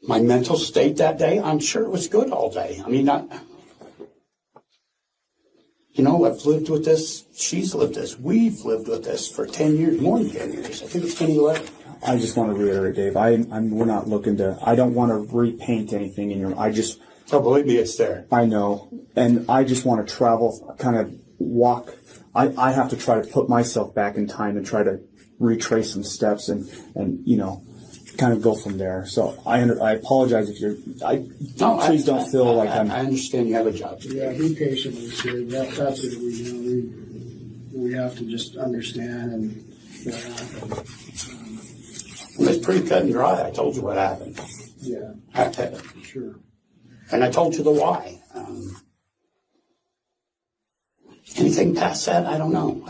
my mental state that day, I'm sure it was good all day. I mean, I've lived with this. She's lived this. We've lived with this for 10 years, more than 10 years. I think it's been 11. I just want to reiterate, Dave, we're not looking to, I don't want to repaint anything in your, Oh, believe me, it's there. I know. And I just want to travel, kind of walk. I have to try to put myself back in time and try to retrace some steps and kind of go from there. So I apologize if please don't feel like I'm. I understand you have a job. Yeah, be patient with us. That's what we have to just understand and what happened. It's pretty cut and dry. I told you what happened. Yeah, sure. And I told you the why. Anything past that, I don't know.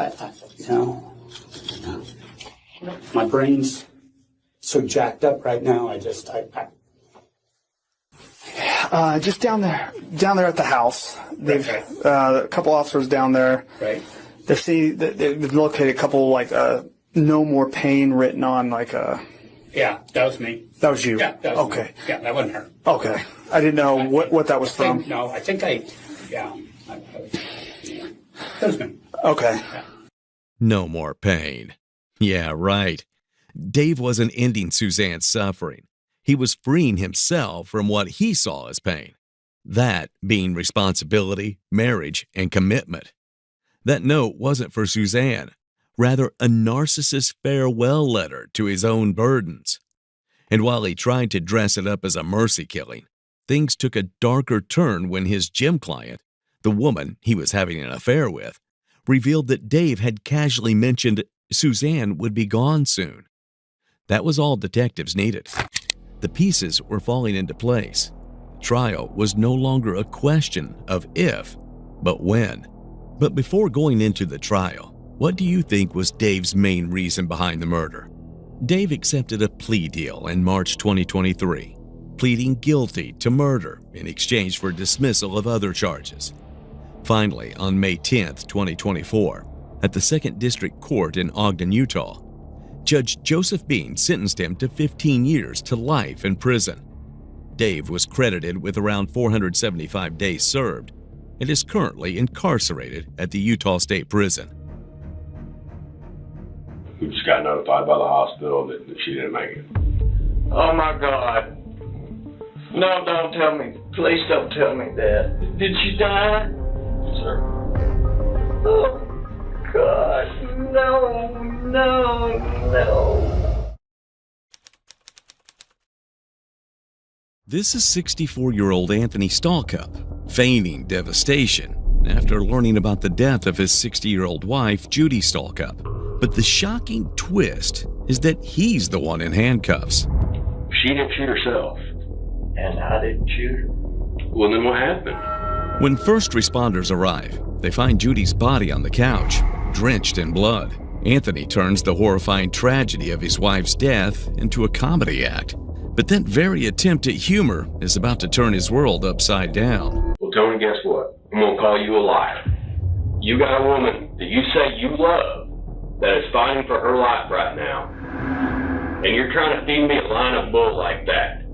My brain's so jacked up right now. Just down there at the house. They've a couple officers down there. Right. They've located a couple no more pain written on Yeah, that was me. That was you. Yeah, that was okay. Me. Yeah, that wasn't her. Okay. I didn't know what that was from. No, I think that was me. Okay. Yeah. No more pain. Yeah, right. Dave wasn't ending Suzanne's suffering. He was freeing himself from what he saw as pain. That being responsibility, marriage, and commitment. That note wasn't for Suzanne, rather a narcissist's farewell letter to his own burdens. And while he tried to dress it up as a mercy killing, things took a darker turn when his gym client, the woman he was having an affair with, revealed that Dave had casually mentioned Suzanne would be gone soon. That was all detectives needed. The pieces were falling into place. Trial was no longer a question of if, but when. But before going into the trial, what do you think was Dave's main reason behind the murder? Dave accepted a plea deal in March 2023, pleading guilty to murder in exchange for dismissal of other charges. Finally, on May 10, 2024, at the 2nd District Court in Ogden, Utah, Judge Joseph Bean sentenced him to 15 years to life in prison. Dave was credited with around 475 days served and is currently incarcerated at the Utah State Prison. We just got notified by the hospital that she didn't make it. Oh my God. No, don't tell me. Please don't tell me that. Did she die? Sir. Oh God. No. This is 64-year-old Anthony Stallcup, feigning devastation after learning about the death of his 60-year-old wife, Judy Stallcup. But the shocking twist is that he's the one in handcuffs. She didn't shoot herself. And I didn't shoot her. Well, then what happened? When first responders arrive, they find Judy's body on the couch, drenched in blood. Anthony turns the horrifying tragedy of his wife's death into a comedy act. But that very attempt at humor is about to turn his world upside down. Well, Tony, guess what? I'm going to call you a liar. You got a woman that you say you love that is fighting for her life right now. And you're trying to feed me a line of bull like that.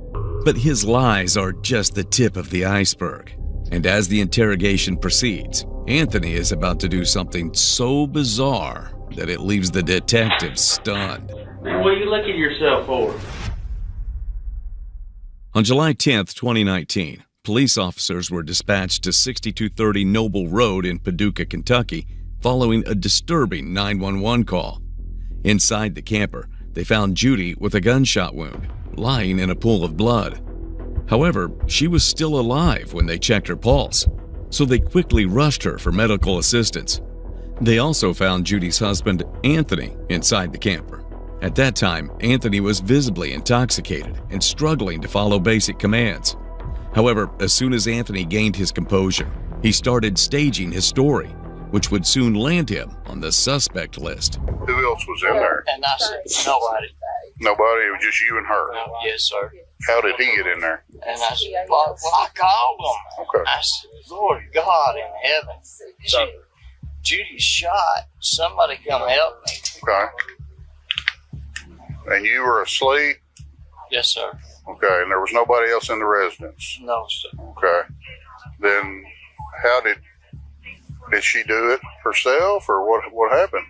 But his lies are just the tip of the iceberg. And as the interrogation proceeds, Anthony is about to do something so bizarre that it leaves the detectives stunned. Man, what are you looking at yourself for? On July 10th, 2019, police officers were dispatched to 6230 Noble Road in Paducah, Kentucky, following a disturbing 911 call. Inside the camper, they found Judy with a gunshot wound, lying in a pool of blood. However, she was still alive when they checked her pulse, so they quickly rushed her for medical assistance. They also found Judy's husband, Anthony, inside the camper. At that time, Anthony was visibly intoxicated and struggling to follow basic commands. However, as soon as Anthony gained his composure, he started staging his story, which would soon land him on the suspect list. Who else was in there? And I said, nobody. Nobody? It was just you and her? Yes, sir. How did he get in there? And I said, well, I called him. Okay. I said, Lord God in heaven, Judy's shot. Somebody come help me. Okay. And you were asleep? Yes, sir. Okay, and there was nobody else in the residence? No, sir. Okay. Then how did she do it herself, or what happened?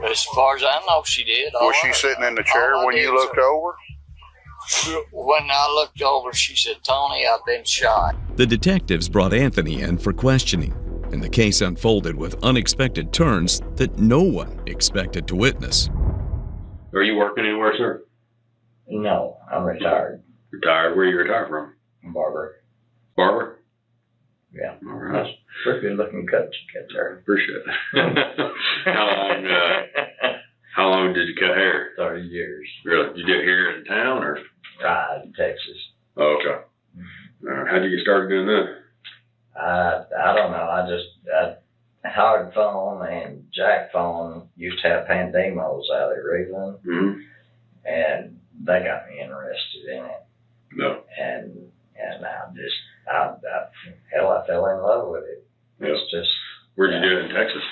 As far as I know, she did. Was she sitting in the chair when you looked over? When I looked over, she said, Tony, I've been shot. The detectives brought Anthony in for questioning, and the case unfolded with unexpected turns that no one expected to witness. Are you working anywhere, sir? No, I'm retired. Retired? Where are you retired from? Barber. Barber? Yeah. All right. That's a pretty good looking cut you get there. Appreciate it. How long did you cut hair? 30 years. Really? You did it here in town or? In Texas. Oh, okay. How'd you get started doing that? I don't know. Howard Phone and Jack Phone used to have Pandemos out at Reeland. Mm-hmm. And they got me interested in it. No. And I fell in love with it. Yeah. It's just. Where'd you do it in Texas?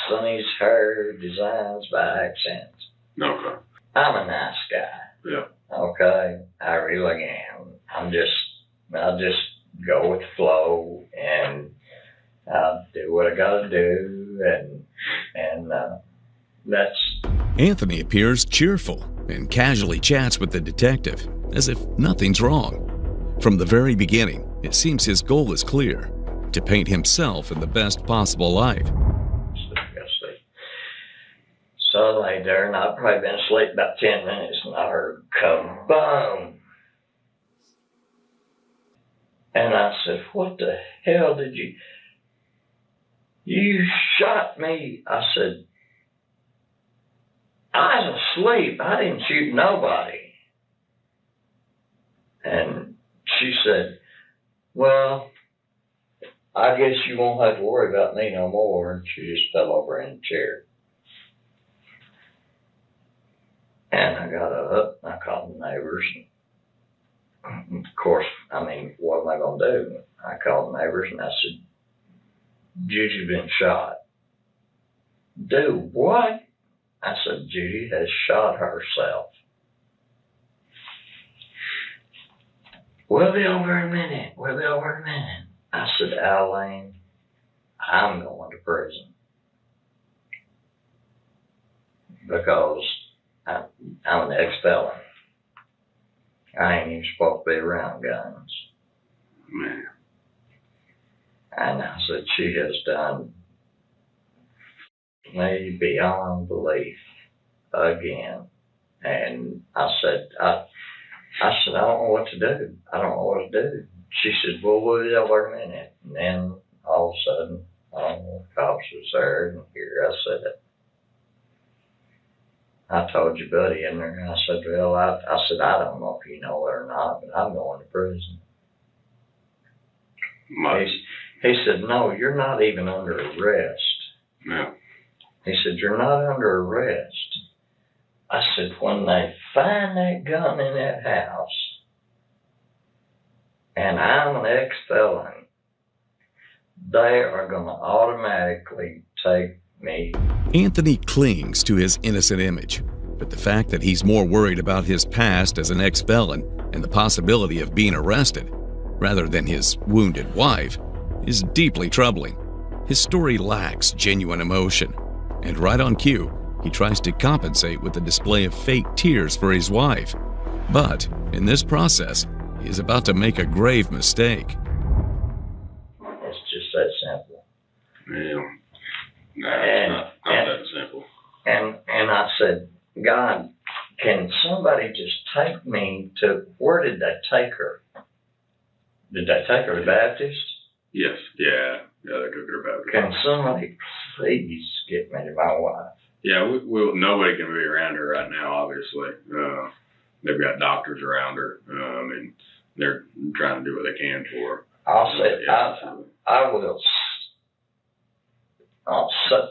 Sonny's Hair Designs by Accent. Okay. I'm a nice guy. Yeah. Okay. I really am. I just go with the flow and I'll do what I gotta do and that's. Anthony appears cheerful and casually chats with the detective as if nothing's wrong. From the very beginning, it seems his goal is clear: to paint himself in the best possible light. So I lay there, and I'd probably been asleep about 10 minutes, and I heard kaboom. And I said, what the hell did you... You shot me. I said, I was asleep. I didn't shoot nobody. And she said, well, I guess you won't have to worry about me no more. And she just fell over in the chair. And I got up and I called the neighbors. Of course, I mean, what am I going to do? I called the neighbors and I said, Judy's been shot. Do what? I said, Judy has shot herself. We'll be over in a minute. We'll be over in a minute. I said, Alan, I'm going to prison. Because I'm an ex-felon. I ain't even supposed to be around guns. Man. And I said, she has done me beyond belief again. And I said, I don't know what to do. I don't know what to do. She said, well, we'll be over a minute. And then all of a sudden, the cops was there, and here I said it. I told your buddy in there, and I said, well, I don't know if you know it or not, but I'm going to prison. He said, no, you're not even under arrest. No. He said, you're not under arrest. I said, when they find that gun in that house, and I'm an ex-felon, they are going to automatically take me. Anthony clings to his innocent image, but the fact that he's more worried about his past as an ex-felon and the possibility of being arrested, rather than his wounded wife, is deeply troubling. His story lacks genuine emotion, and right on cue, he tries to compensate with a display of fake tears for his wife. But in this process, he is about to make a grave mistake. It's just that simple. Yeah. No, it's not that simple. And I said, God, can somebody just take me to, where did they take her? Did they take her to Baptist? Yes. Yeah, they took her to Baptist. Can somebody please get me to my wife? Yeah, nobody can be around her right now, obviously. They've got doctors around her, and they're trying to do what they can for her. I'll sit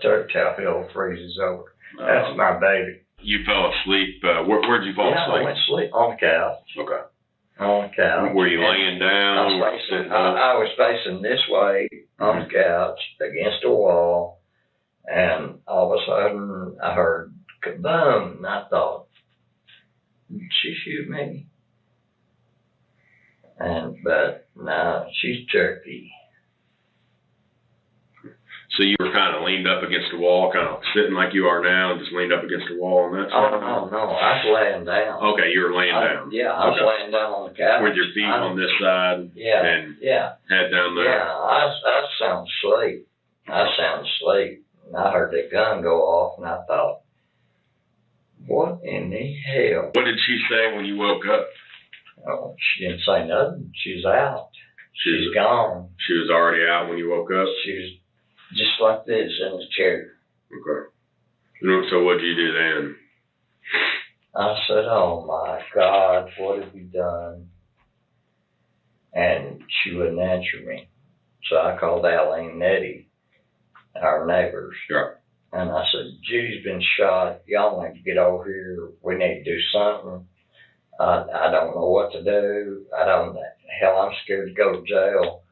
there till hell freezes over. That's my baby. You fell asleep. Where'd you fall asleep? I went to sleep on the couch. Okay. On the couch. Were you laying down? I was facing this way on the couch against a wall, and all of a sudden I heard kaboom, and I thought, did she shoot me? But no, she's jerky. So you were kind of leaned up against the wall, kind of sitting like you are now, and just leaned up against the wall, and that's no, I was laying down. Okay, you were laying down. Yeah, I was laying down on the couch. With your feet on this side, and head down there. Yeah, I sound asleep. And I heard that gun go off, and I thought, what in the hell? What did she say when you woke up? Oh, she didn't say nothing. She's out. She's gone. She was already out when you woke up? She was just like this in the chair. Okay. So what'd you do then? I said, oh my God, what have we done? And she wouldn't answer me. So I called Allie and Nettie, our neighbors. Sure. And I said, Judy's been shot. Y'all need to get over here. We need to do something. I don't know what to do. I'm scared to go to jail.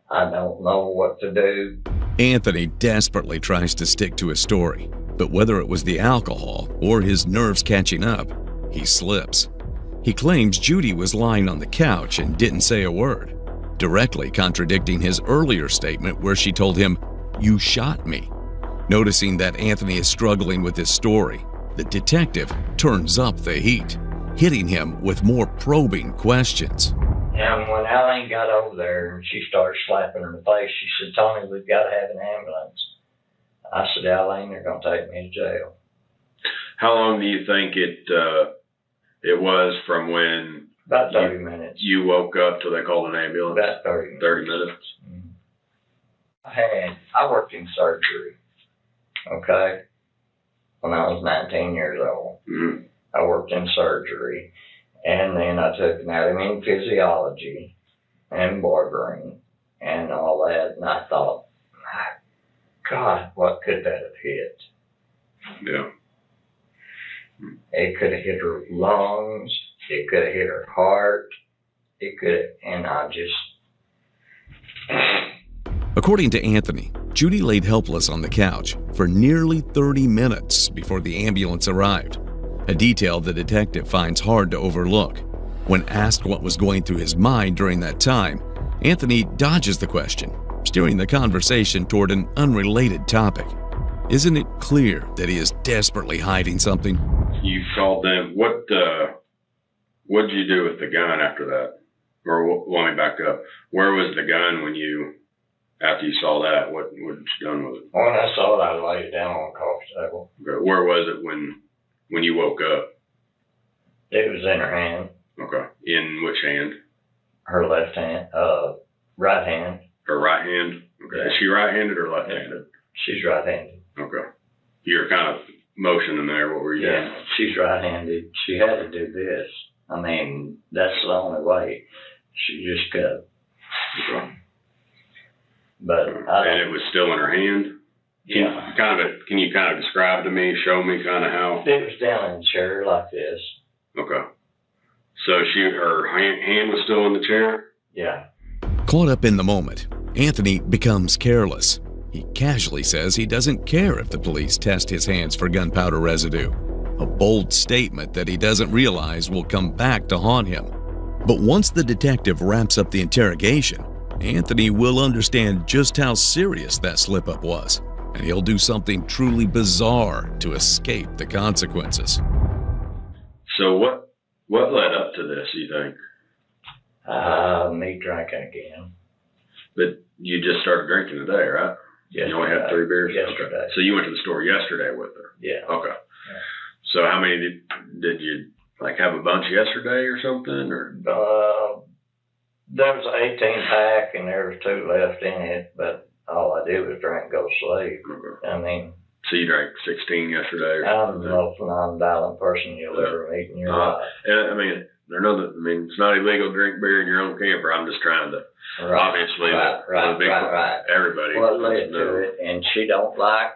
I don't know what to do. Anthony desperately tries to stick to his story, but whether it was the alcohol or his nerves catching up, he slips. He claims Judy was lying on the couch and didn't say a word, directly contradicting his earlier statement where she told him, "You shot me." Noticing that Anthony is struggling with his story, the detective turns up the heat, hitting him with more probing questions. And when Allie got over there and she started slapping her in the face, she said, Tommy, we've got to have an ambulance. I said, Allie, they're going to take me to jail. How long do you think it was from when about 30 minutes you woke up till they called an ambulance? About 30 minutes. 30 minutes? Mm-hmm. I worked in surgery, okay, when I was 19 years old. Mm-hmm. I worked in surgery. And then I took anatomy and physiology and barbering and all that. And I thought, my God, what could that have hit? Yeah. It could have hit her lungs. It could have hit her heart. It could, and I just... According to Anthony, Judy laid helpless on the couch for nearly 30 minutes before the ambulance arrived. A detail the detective finds hard to overlook. When asked what was going through his mind during that time, Anthony dodges the question, steering the conversation toward an unrelated topic. Isn't it clear that he is desperately hiding something? You called them. What'd you do with the gun after that? Or let me back up. Where was the gun after you saw that? What you done with it? When I saw it, I laid it down on the coffee table. Okay. Where was it when you woke up? It was in her hand. Okay. In which hand? Her left hand. Right hand. Her right hand? Okay. Yeah. Is she right-handed or left-handed? She's right-handed. Okay. You're kind of motioning there. What were you doing? She's right-handed. She had to do this. I mean, that's the only way. She just could. Okay. But and it was still in her hand? Yeah. Can you kind of describe to me, show me kind of how? It was down in the chair like this. Okay. So her hand was still in the chair? Yeah. Caught up in the moment, Anthony becomes careless. He casually says he doesn't care if the police test his hands for gunpowder residue, a bold statement that he doesn't realize will come back to haunt him. But once the detective wraps up the interrogation, Anthony will understand just how serious that slip-up was, and he'll do something truly bizarre to escape the consequences. So what led up to this, you think? Me drinking again. But you just started drinking today, right? Yesterday. You only had 3 beers? Yesterday. Okay. So you went to the store yesterday with her? Yeah. Okay. Yeah. So how many did you, like, have a bunch yesterday or something? Or there was an 18-pack and there was 2 left in it, but all I did was drink and go to sleep. Okay. I mean... So you drank 16 yesterday? Or I'm the most non-violent person you'll ever meet in your life. And I mean, it's not illegal to drink beer in your own camper. I'm just trying to, obviously, right. Everybody. What led to it, and she don't like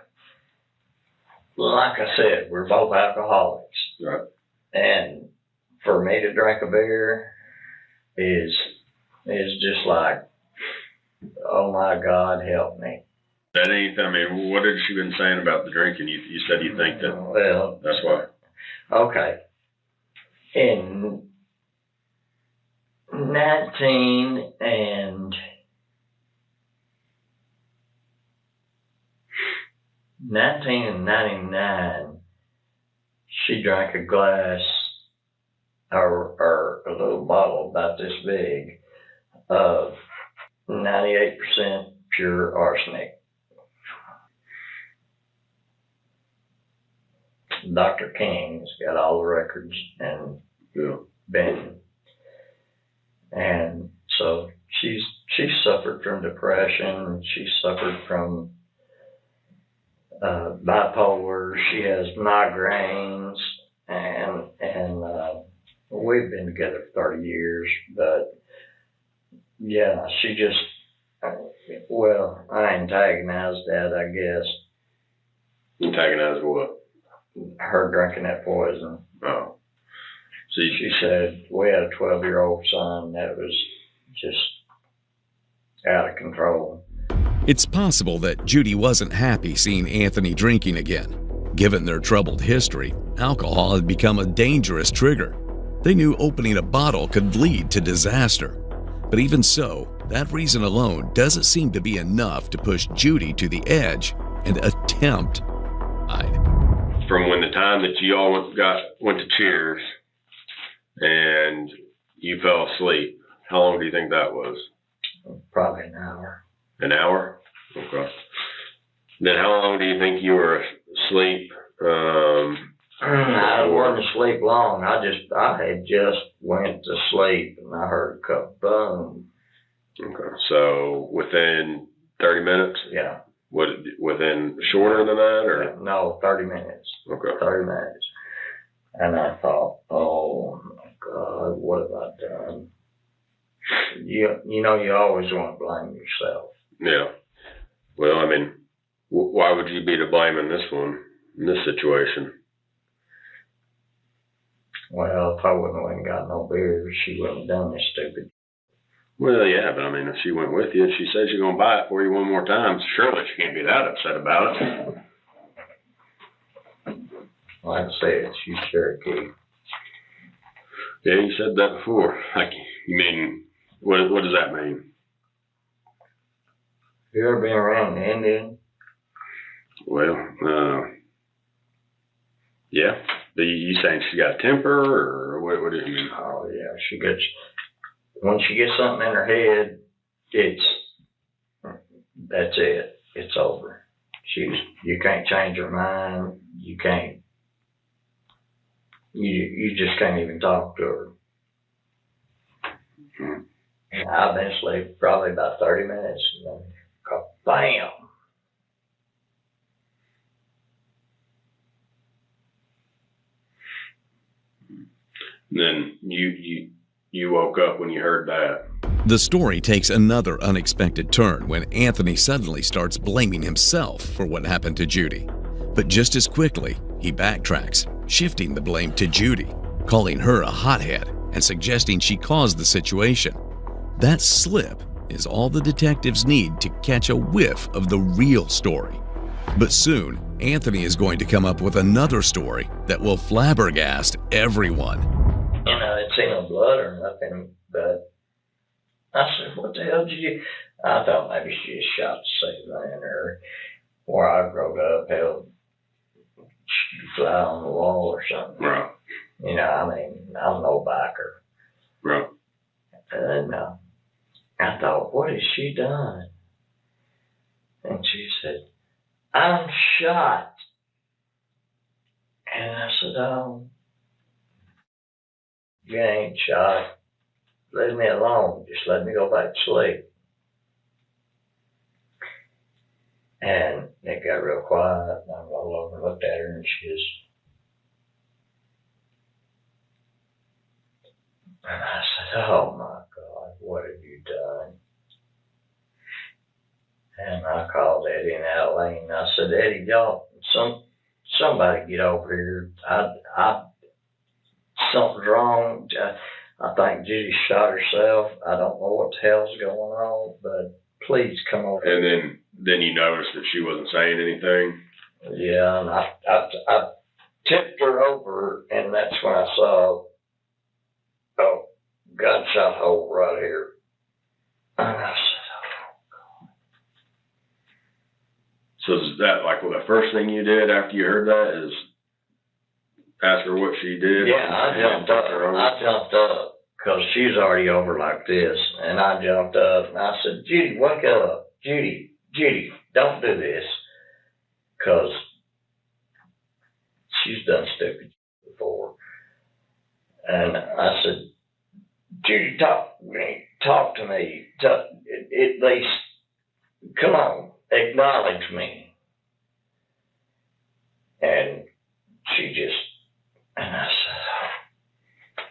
I said, we're both alcoholics. Right. And for me to drink a beer is just like, oh my God, help me. That ain't, I mean, what had she been saying about the drinking? You said you think that, well, that's why. Okay. In 1999, she drank a glass or a little bottle about this big of 98% pure arsenic. Dr. King's got all the records and been, and so she suffered from depression. She suffered from bipolar. She has migraines, and we've been together for 30 years. But yeah, she just, well, I antagonized that, I guess. Antagonized what? Her drinking that poison. Oh. She said we had a 12-year-old son that was just out of control. It's possible that Judy wasn't happy seeing Anthony drinking again. Given their troubled history, alcohol had become a dangerous trigger. They knew opening a bottle could lead to disaster. But even so, that reason alone doesn't seem to be enough to push Judy to the edge and attempt suicide. From when the time that you all went to Cheers and you fell asleep, how long do you think that was? Probably an hour. An hour? Okay. Then how long do you think you were asleep? I wasn't asleep long. I had just went to sleep and I heard a kaboom. Okay. So within 30 minutes? Yeah. Within shorter than that, or? No, 30 minutes. Okay. 30 minutes. And I thought, oh my God, what have I done? You know, you always want to blame yourself. Yeah. Well, I mean, why would you be to blame in this one, in this situation? Well, if I wouldn't have went and got no beer, she wouldn't have done this stupid. Well, yeah, but I mean, if she went with you and she says she's going to buy it for you one more time, surely she can't be that upset about it. Like I said, she's Cherokee. Yeah, you said that before. Like, you mean, what does that mean? You ever been around the Indian? Well, yeah. You saying she got a temper, or what do you mean? Oh, yeah, when she gets something in her head, that's it. It's over. You can't change her mind. You can't. You just can't even talk to her. Mm-hmm. I've been asleep probably about 30 minutes. And then, bam. Then you woke up when you heard that. The story takes another unexpected turn when Anthony suddenly starts blaming himself for what happened to Judy. But just as quickly, he backtracks, shifting the blame to Judy, calling her a hothead and suggesting she caused the situation. That slip is all the detectives need to catch a whiff of the real story. But soon, Anthony is going to come up with another story that will flabbergast everyone. You know, it's ain't no blood or nothing, but I said, what the hell did you... I thought maybe she just shot to save land, or where I grew up, hell, she fly on the wall or something. Right. You know, I mean, I'm no biker. Right. And I thought, what has she done? And she said, I'm shot. And I said, oh, you ain't shot. Leave me alone. Just let me go back to sleep. And it got real quiet, and I rolled over and looked at her, and she just... And I said, oh my God, what have you done? And I called Eddie and Al Lane, and I said, Eddie, y'all, somebody get over here. Something's wrong. I think Judy shot herself. I don't know what the hell's going on, but please come over. And then you noticed that she wasn't saying anything? Yeah, and I tipped her over, and that's when I saw a gunshot hole right here. And I said, oh, God. So is that like the first thing you did after you heard that is ask her what she did? Yeah, I jumped up because she's already over like this, and I jumped up and I said, Judy, wake up. Judy, don't do this, because she's done stupid before. And I said, Judy, talk to me. At least, come on, acknowledge me. And she just, and I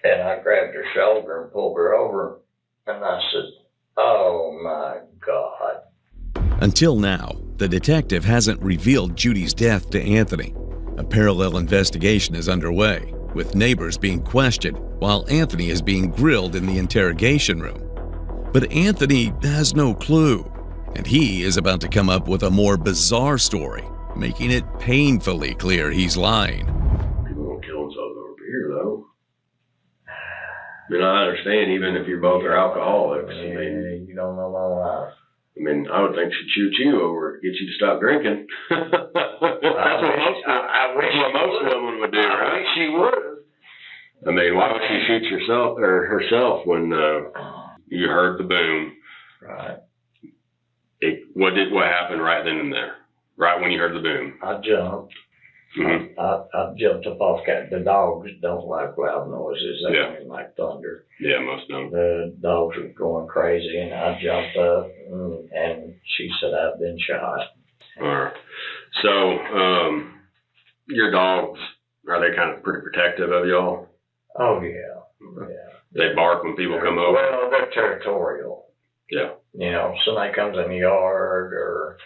said, and I grabbed her shoulder and pulled her over, and I said, oh my God. Until now, the detective hasn't revealed Judy's death to Anthony. A parallel investigation is underway, with neighbors being questioned while Anthony is being grilled in the interrogation room. But Anthony has no clue, and he is about to come up with a more bizarre story, making it painfully clear he's lying. People don't kill themselves over beer, though. I mean, I understand even if you both are alcoholics. Yeah, I mean, you don't know my life. I mean, I would think she'd shoot you over, get you to stop drinking. That's what most women would do, right? I wish she would. I mean, why would she shoot herself when you heard the boom? Right. What happened right then and there? Right when you heard the boom? I jumped. Mm-hmm. I jumped up off cat. The dogs don't like loud noises. They don't like thunder. Yeah, most don't. The dogs were going crazy, and I jumped up, and she said, I've been shot. All right. So, your dogs, are they kind of pretty protective of y'all? Oh, yeah. They bark when people come over? Well, they're territorial. Yeah. You know, somebody comes in the yard, or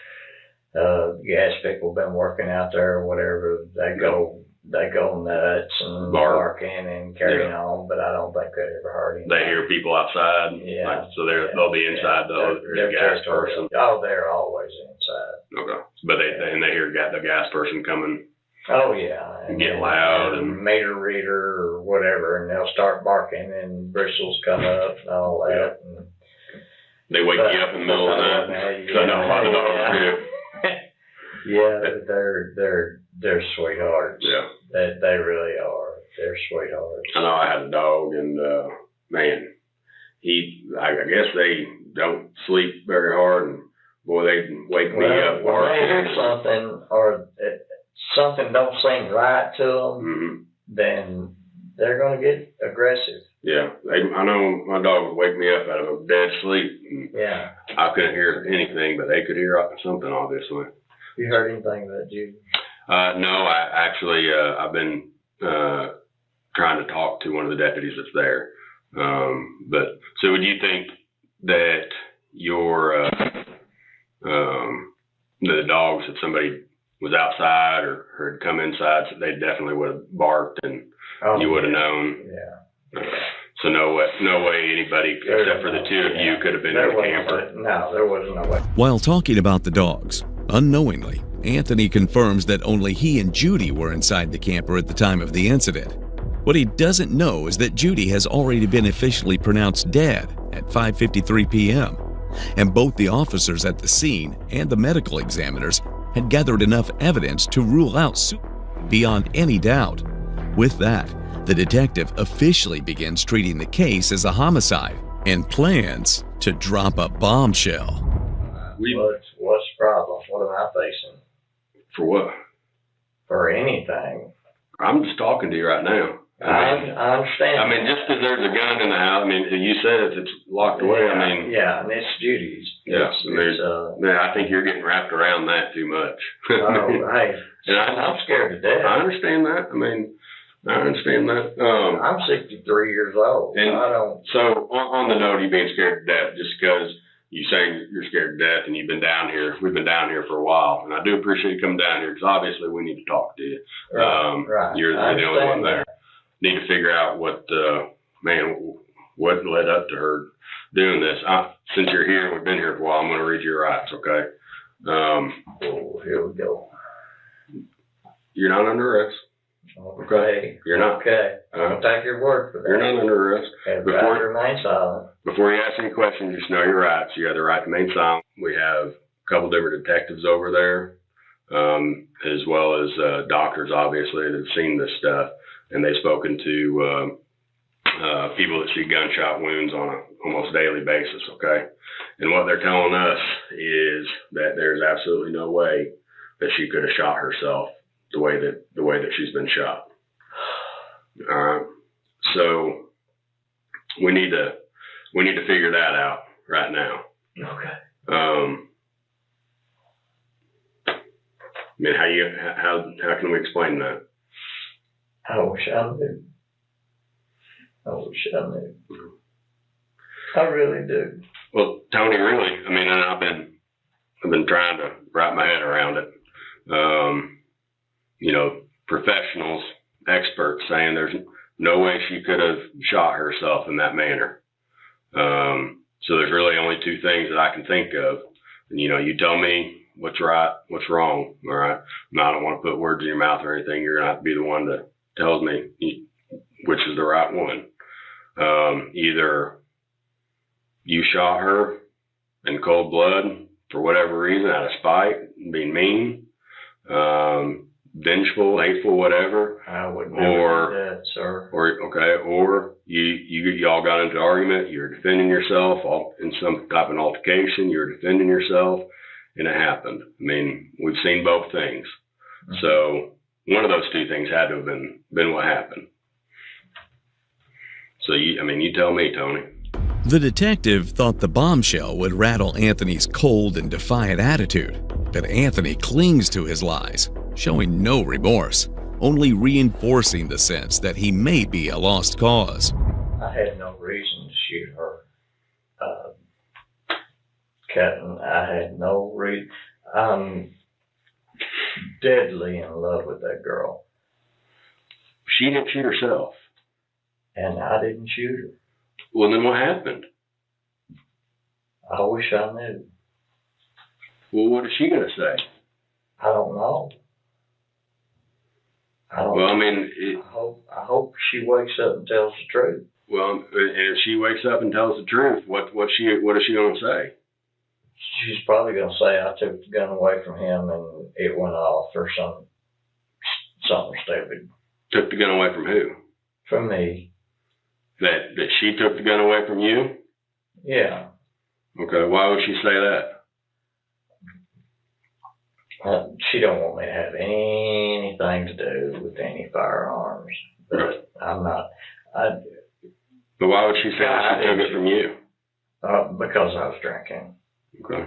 gas people been working out there or whatever, they go nuts and barking and carrying on, but I don't think they ever hurt anybody. They hear people outside? Yeah. So they'll be inside though, they're the gas person? Oh, they're always inside. Okay. But they hear the gas person coming? Oh, yeah. And get loud and meter reader or whatever, and they'll start barking and bristles come up and all that. And they wake you up in the middle of the night. So I know a lot of dogs do. Yeah, they're sweethearts. Yeah. They really are. They're sweethearts. I know I had a dog, and man, I guess they don't sleep very hard, and boy, they wake me up. When they hear something or something don't seem right to them, then they're going to get aggressive. Yeah, I know my dog would wake me up out of a dead sleep. And yeah. I couldn't hear anything, but they could hear something, obviously. You heard anything about Judy? No, I've been trying to talk to one of the deputies that's there. But so would you think that the dogs, if somebody was outside or had come inside, so they definitely would have barked and you would have known? Yeah. So no way anybody except for the two of you could have been in the camper. No, there was no way. While talking about the dogs, unknowingly, Anthony confirms that only he and Judy were inside the camper at the time of the incident. What he doesn't know is that Judy has already been officially pronounced dead at 5:53 p.m., and both the officers at the scene and the medical examiners had gathered enough evidence to rule out suicide beyond any doubt. With that, the detective officially begins treating the case as a homicide and plans to drop a bombshell. What's the problem? What am I facing? For what? For anything. I'm just talking to you right now. I understand. I mean, just because there's a gun in the house, I mean, you said it's locked away. Yeah, I mean, yeah, and it's Judy's. Yeah, man, I think you're getting wrapped around that too much. Oh, hey, and I'm scared to death. I understand that. I mean, I understand that. I'm 63 years old. And I don't. So on the note of you being scared to death, just because you saying you're scared to death and you've been down here, we've been down here for a while, and I do appreciate you coming down here because obviously we need to talk to you. Right. You're the only one there. Need to figure out what led up to her doing this. Since you're here and we've been here for a while, I'm going to read your rights, okay? Here we go. You're not under arrest. Okay. You're not. Okay. I'll take your word for that. You're not under arrest. Before you remain silent. Before you ask any questions, just know your rights. You have the right to remain silent. We have a couple different detectives over there, as well as doctors, obviously, that have seen this stuff. And they've spoken to people that see gunshot wounds on an almost daily basis, okay? And what they're telling us is that there's absolutely no way that she could have shot herself the way that she's been shot. All right. So we need to figure that out right now. Okay. I mean, how can we explain that? I wish I knew. I wish I knew. I really do. Well, Tony, really, I mean, I've been trying to wrap my head around it. You know, professionals, experts saying there's no way she could have shot herself in that manner. So there's really only two things that I can think of. And, you know, you tell me what's right, what's wrong, all right? Now, I don't want to put words in your mouth or anything. You're going to have to be the one that tells me which is the right one. Either you shot her in cold blood for whatever reason, out of spite, being mean, vengeful, hateful, whatever. I would never do that, sir. Or you all got into an argument, you're defending yourself in some type of altercation, you're defending yourself, and it happened. I mean, we've seen both things. Mm-hmm. So one of those two things had to have been what happened. So you tell me, Tony. The detective thought the bombshell would rattle Anthony's cold and defiant attitude, but Anthony clings to his lies, showing no remorse, only reinforcing the sense that he may be a lost cause. I had no reason to shoot her. Captain, I had no reason. I'm deadly in love with that girl. She didn't shoot herself. And I didn't shoot her. Well, then what happened? I wish I knew. Well, what is she going to say? I don't know. I hope she wakes up and tells the truth. Well, and if she wakes up and tells the truth, what is she going to say? She's probably going to say I took the gun away from him and it went off or something stupid. Took the gun away from who? From me. That she took the gun away from you? Yeah. Okay, why would she say that? She don't want me to have anything to do with any firearms. But I'm not. But why would she say that she took it from you? Because I was drinking. Okay.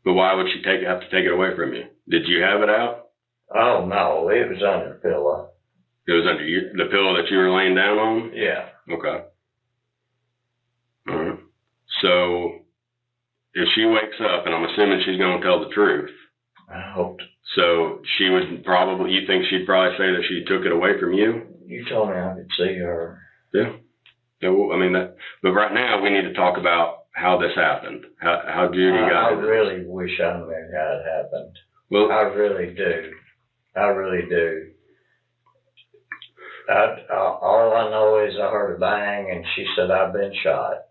But why would she have to take it away from you? Did you have it out? Oh, no. It was under the pillow. It was under the pillow that you were laying down on? Yeah. Okay. All right. So if she wakes up, and I'm assuming she's going to tell the truth. I hope. So you think she'd probably say that she took it away from you? You told me I could see her. Yeah. So, I mean, but right now we need to talk about how this happened, how Judy got I into this. really wish I knew how it happened. Well, I really do. I really do. All I know is I heard a bang and she said, I've been shot.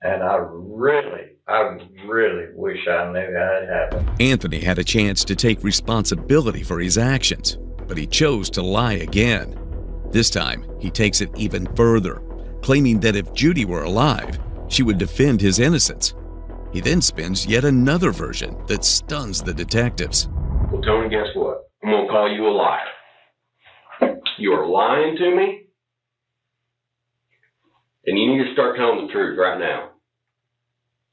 And I really wish I knew how it happened. Anthony had a chance to take responsibility for his actions, but he chose to lie again. This time, he takes it even further, claiming that if Judy were alive, she would defend his innocence. He then spins yet another version that stuns the detectives. Well, Tony, guess what? I'm going to call you a liar. You are lying to me, and you need to start telling the truth right now.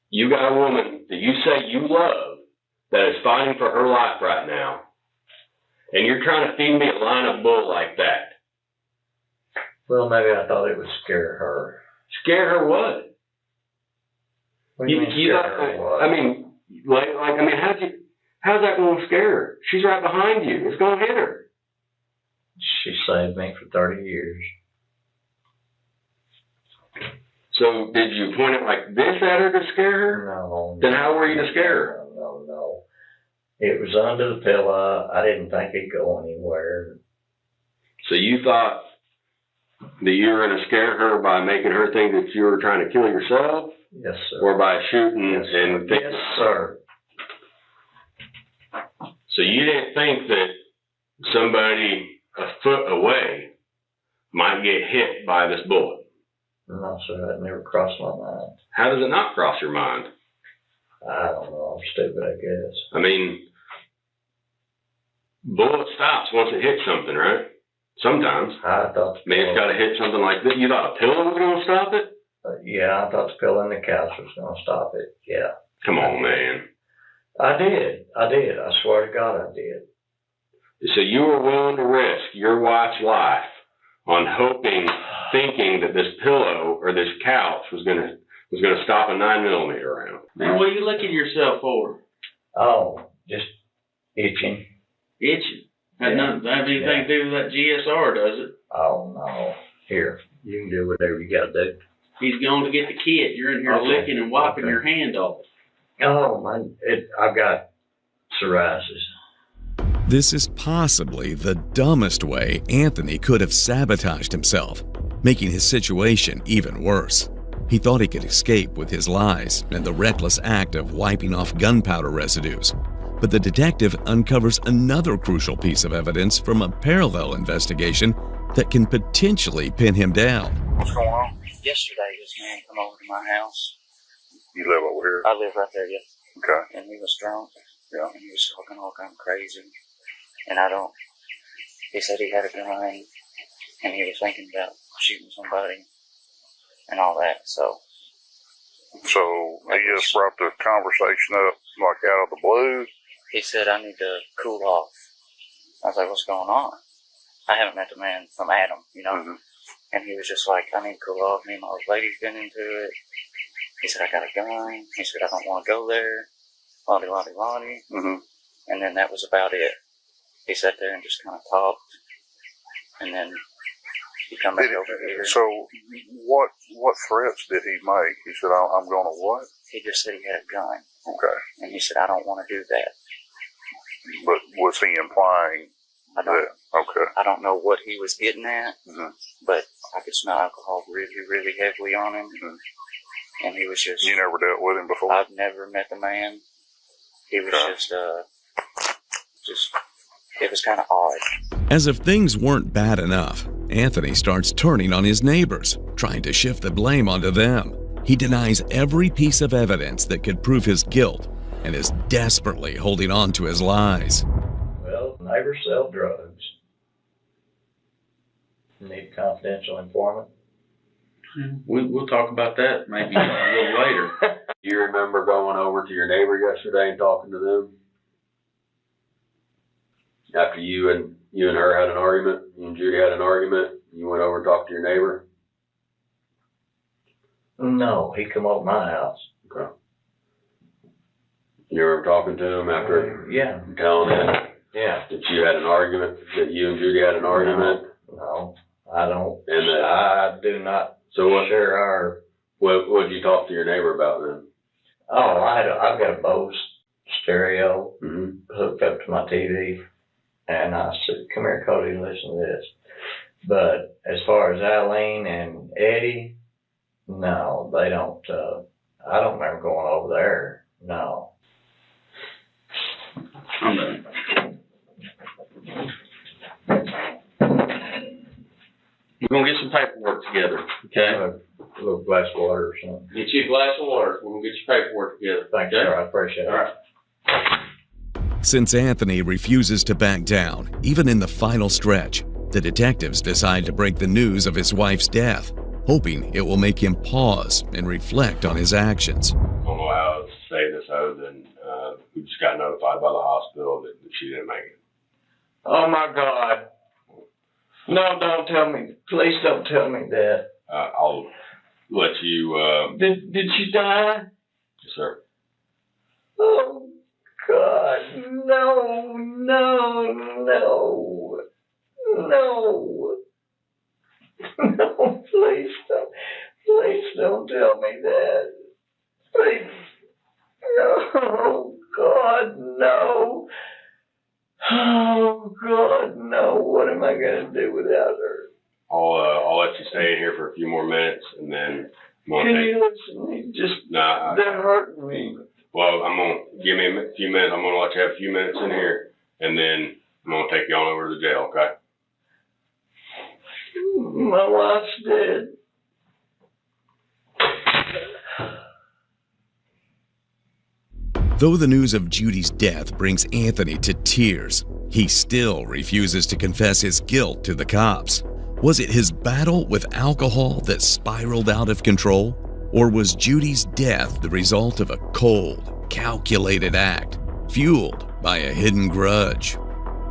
You got a woman that you say you love that is fighting for her life right now, and you're trying to feed me a line of bull like that. Well, maybe I thought it would scare her. Scare her what? What do you mean scare her what? I mean, how's that going to scare her? She's right behind you. It's going to hit her. She saved me for 30 years. So did you point it like this at her to scare her? No. Then how were you to scare her? No. It was under the pillow. I didn't think it'd go anywhere. So you thought that you were going to scare her by making her think that you were trying to kill yourself? Yes, sir. Or by shooting Yes, sir. and thinking? Yes, sir. So you didn't think that somebody a foot away might get hit by this bullet? No, sir. That never crossed my mind. How does it not cross your mind? I don't know. I'm stupid, I guess. I mean, bullet stops once it hits something, right? Sometimes. I thought. It's got to hit something like this. You thought a pillow was going to stop it? Yeah, I thought the pillow in the couch was going to stop it. Yeah. Come on, man. I did. I swear to God, I did. So you were willing to risk your wife's life on thinking that this pillow or this couch was going to stop a 9mm round. Man, what are you licking yourself for? Oh, just itching. Itching? Have anything to do with that GSR, does it? Oh, no. Here, you can do whatever you got to do. He's going to get the kit. You're in here licking and wiping your hand off. Oh, I've got psoriasis. This is possibly the dumbest way Anthony could have sabotaged himself, making his situation even worse. He thought he could escape with his lies and the reckless act of wiping off gunpowder residues. But the detective uncovers another crucial piece of evidence from a parallel investigation that can potentially pin him down. What's going on? Yesterday, this man come over to my house. You live over here? I live right there, yeah. Okay. And he was drunk. Yeah. And he was talking all kind of crazy. And he said he had a gun, and he was thinking about shooting somebody, and all that, So he just brought the conversation up, like, out of the blue? He said, I need to cool off. I was like, what's going on? I haven't met the man from Adam, Mm-hmm. And he was just like, I need to cool off. Me and my old lady's been into it. He said, I got a gun. He said, I don't want to go there. Lottie. Mm-hmm. And then that was about it. He sat there and just kind of talked. And then he come back over here. So what threats did he make? He said, I'm going to what? He just said he had a gun. Okay. And he said, I don't want to do that. But was he implying that? Okay. I don't know what he was getting at, mm-hmm. but I could smell alcohol really, really heavily on him. Mm-hmm. And he was just... You never dealt with him before? I've never met the man. He was just, it was kind of odd. As if things weren't bad enough, Anthony starts turning on his neighbors, trying to shift the blame onto them. He denies every piece of evidence that could prove his guilt and is desperately holding on to his lies. Well, neighbors sell drugs. Need a confidential informant? We'll talk about that maybe a little later. Do you remember going over to your neighbor yesterday and talking to them? After you and her had an argument, you and Judy had an argument, you went over and talked to your neighbor? No, he come over to my house. Okay. You were talking to him after? Yeah. Telling him? Yeah. That you had an argument? That you and Judy had an argument? No. I do not So what? share our. What did you talk to your neighbor about then? Oh, I've got a Bose stereo Mm-hmm. hooked up to my TV, and I said, "Come here, Cody, listen to this." But as far as Eileen and Eddie, no, they don't. I don't remember going over there. No. We're gonna get some paperwork together, okay? A little glass of water or something. Get you a glass of water. We're gonna get your paperwork together. Thanks, okay? sir. I appreciate it. All right. Since Anthony refuses to back down, even in the final stretch, the detectives decide to break the news of his wife's death, hoping it will make him pause and reflect on his actions. I don't know how to say this other than we just got notified by the hospital that she didn't make it. Oh my God. No, don't tell me. Please don't tell me that. I'll let you. Did she die? Yes, sir. Oh God, no, no, no, no. No, please don't tell me that. Please. Oh God, no. Oh God, no. What am I gonna do without her? I'll let you stay in here for a few more minutes, and then I'm gonna Can take. you listen to me? Just Nah, they're hurting me. well, I'm gonna give me a few minutes. I'm gonna let you have a few minutes in here, and then I'm gonna take you on over to the jail. Okay? My wife's dead. Though the news of Judy's death brings Anthony to tears, he still refuses to confess his guilt to the cops. Was it his battle with alcohol that spiraled out of control? Or was Judy's death the result of a cold, calculated act, fueled by a hidden grudge?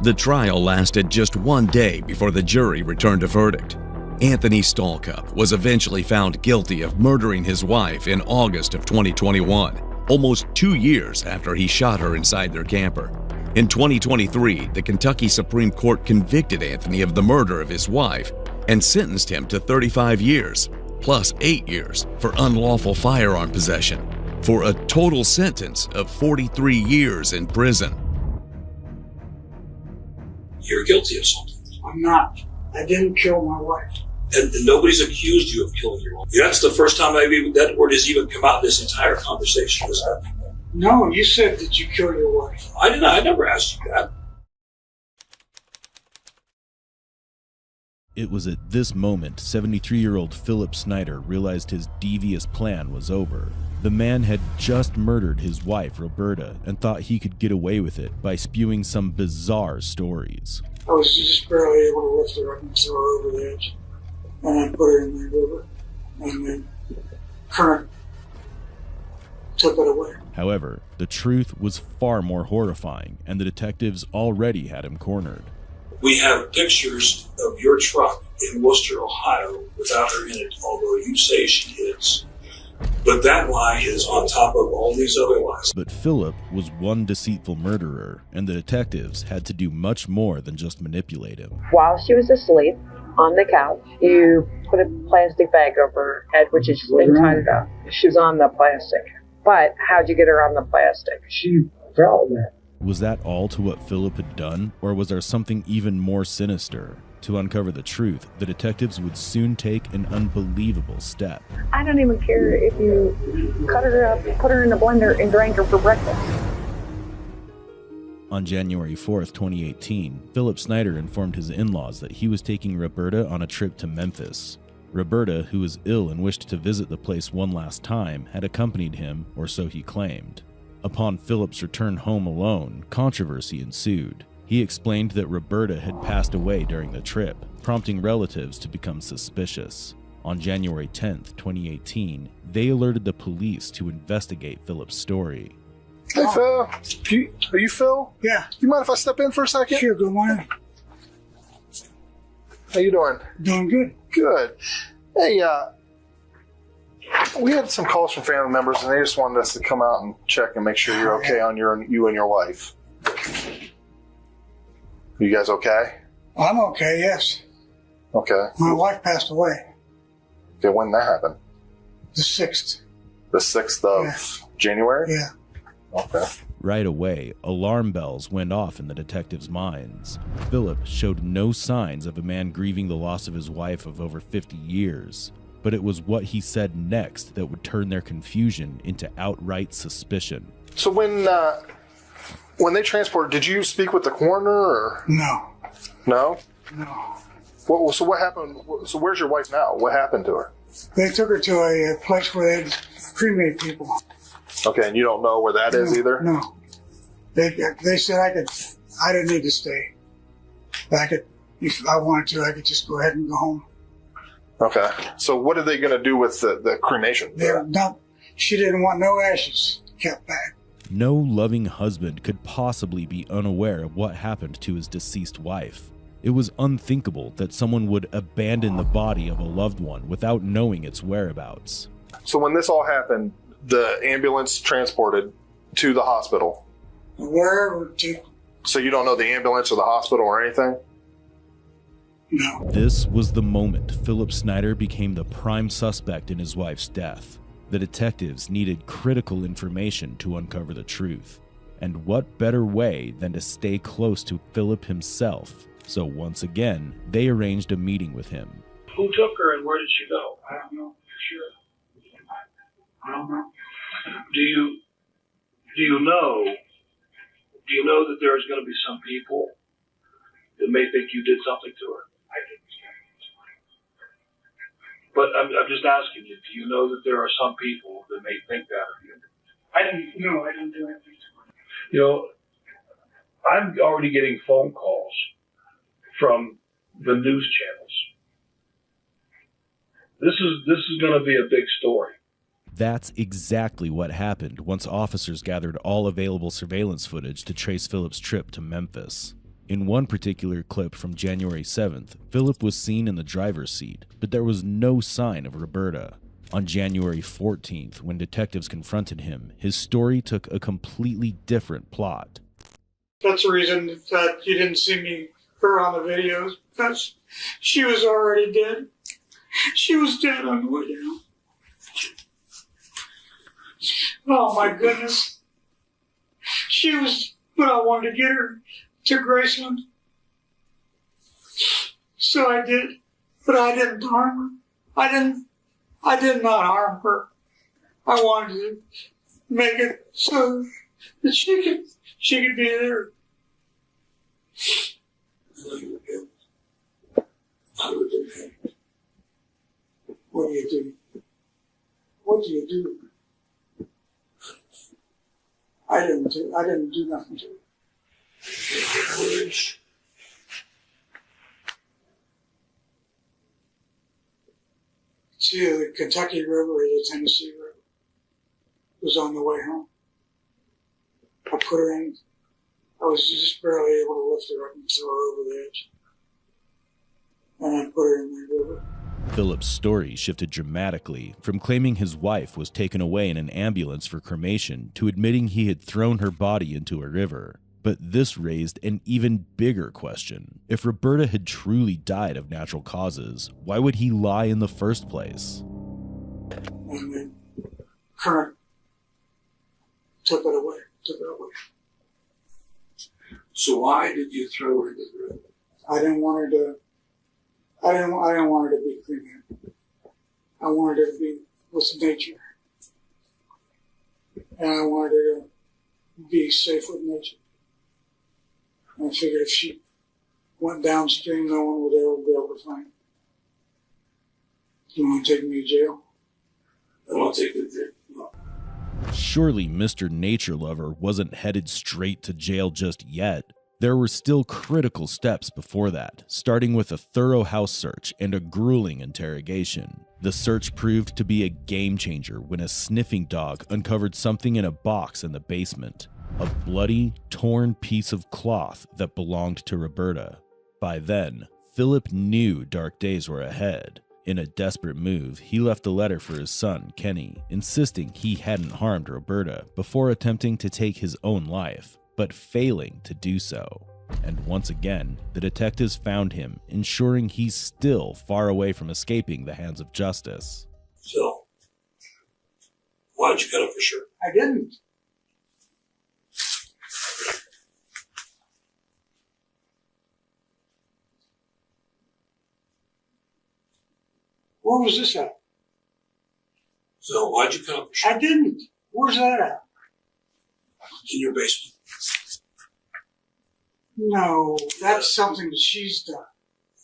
The trial lasted just one day before the jury returned a verdict. Anthony Stalcup was eventually found guilty of murdering his wife in August of 2021, almost 2 years after he shot her inside their camper. In 2023, the Kentucky Supreme Court convicted Anthony of the murder of his wife and sentenced him to 35 years, plus 8 years for unlawful firearm possession, for a total sentence of 43 years in prison. You're guilty of something. I'm not. I didn't kill my wife. And nobody's accused you of killing your wife. That's the first time that word has even come out in this entire conversation. Is that? No, you said that you killed your wife. I didn't. I never asked you that. It was at this moment 73-year-old Philip Snyder realized his devious plan was over. The man had just murdered his wife, Roberta, and thought he could get away with it by spewing some bizarre stories. I was just barely able to lift her up and throw her over the edge. And then put her in the river. And then current took it away. However, the truth was far more horrifying, and the detectives already had him cornered. We have pictures of your truck in Worcester, Ohio, without her in it, although you say she is. But that lie is on top of all these other lies. But Philip was one deceitful murderer, and the detectives had to do much more than just manipulate him. While she was asleep on the couch, you put a plastic bag over her head, which is and tied it up. She was on the plastic. But how'd you get her on the plastic? She fell in it. Was that all to what Philip had done, or was there something even more sinister? To uncover the truth, the detectives would soon take an unbelievable step. I don't even care if you cut her up, put her in a blender, and drank her for breakfast. On January 4th, 2018, Philip Snyder informed his in-laws that he was taking Roberta on a trip to Memphis. Roberta, who was ill and wished to visit the place one last time, had accompanied him, or so he claimed. Upon Philip's return home alone, controversy ensued. He explained that Roberta had passed away during the trip, prompting relatives to become suspicious. On January 10th, 2018, they alerted the police to investigate Philip's story. Hey, Phil. Are you Phil? Yeah. You mind if I step in for a second? Sure, good morning. How you doing? Doing good. Good. Hey, we had some calls from family members, and they just wanted us to come out and check and make sure you're okay on you and your wife. You guys okay? I'm okay, yes. Okay. My wife passed away Okay, when that happened? the 6th. The 6th of January? Yeah. Okay. Right away, alarm bells went off in the detectives' minds. Philip showed no signs of a man grieving the loss of his wife of over 50 years, but it was what he said next that would turn their confusion into outright suspicion. So when they transported, did you speak with the coroner or? No. No? No. So what happened? So where's your wife now? What happened to her? They took her to a place where they cremate people. Okay, and you don't know where that is either? No. They said I didn't need to stay. If I wanted to, I could just go ahead and go home. Okay. So what are they going to do with the cremation? She didn't want no ashes kept back. No loving husband could possibly be unaware of what happened to his deceased wife. It was unthinkable that someone would abandon the body of a loved one without knowing its whereabouts. So when this all happened, the ambulance transported to the hospital. Wherever to. So you don't know the ambulance or the hospital or anything? No. This was the moment Philip Snyder became the prime suspect in his wife's death. The detectives needed critical information to uncover the truth. And what better way than to stay close to Philip himself? So once again, they arranged a meeting with him. Who took her and where did she go? I don't know for sure. I don't know. Do you know that there's going to be some people that may think you did something to her? I didn't. But I'm just asking you, do you know that there are some people that may think that of you? I didn't do anything to her. You know, I'm already getting phone calls from the news channels. This is going to be a big story. That's exactly what happened once officers gathered all available surveillance footage to trace Philip's trip to Memphis. In one particular clip from January 7th, Philip was seen in the driver's seat, but there was no sign of Roberta. On January 14th, when detectives confronted him, his story took a completely different plot. That's the reason that you didn't see her on the videos, because she was already dead. She was dead on the way down. Oh my goodness. She was, but I wanted to get her to Graceland. So I did, but I didn't harm her. I did not harm her. I wanted to make it so that she could be there. What do you do? What do you do? I didn't do nothing to her. See, the Kentucky River or the Tennessee River was on the way home. I put her in. I was just barely able to lift her up and throw her over the edge. And I put her in the river. Philip's story shifted dramatically from claiming his wife was taken away in an ambulance for cremation to admitting he had thrown her body into a river. But this raised an even bigger question. If Roberta had truly died of natural causes, why would he lie in the first place? And the current took her away. So why did you throw her in the river? I didn't want her to be cremated. I wanted her to be with nature. And I wanted her to be safe with nature. And I figured if she went downstream, no one would ever be able to find her. You want to take me to jail? I want to take you to jail. No. Surely Mr. Nature Lover wasn't headed straight to jail just yet. There were still critical steps before that, starting with a thorough house search and a grueling interrogation. The search proved to be a game changer when a sniffing dog uncovered something in a box in the basement. A bloody, torn piece of cloth that belonged to Roberta. By then, Philip knew dark days were ahead. In a desperate move, he left a letter for his son, Kenny, insisting he hadn't harmed Roberta before attempting to take his own life, but failing to do so. And once again, the detectives found him, ensuring he's still far away from escaping the hands of justice. So, why'd you cut up her shirt? I didn't. Where was this at? So, why'd you cut up her shirt? I didn't. Where's that at? In your basement. No, that's something that she's done.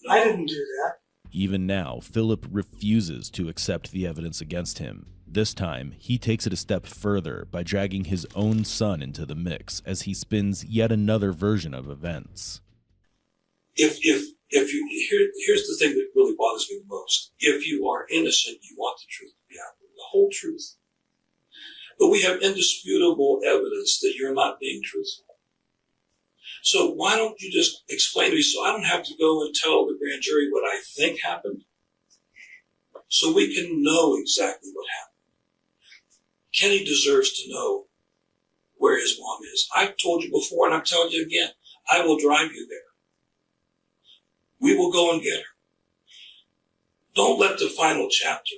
I didn't do that. Even now, Philip refuses to accept the evidence against him. This time, he takes it a step further by dragging his own son into the mix as he spins yet another version of events. Here's the thing that really bothers me the most. If you are innocent, you want the truth to be out, the whole truth. But we have indisputable evidence that you're not being truthful. So why don't you just explain to me so I don't have to go and tell the grand jury what I think happened, so we can know exactly what happened. Kenny deserves to know where his mom is. I've told you before, and I'm telling you again, I will drive you there. We will go and get her. Don't let the final chapter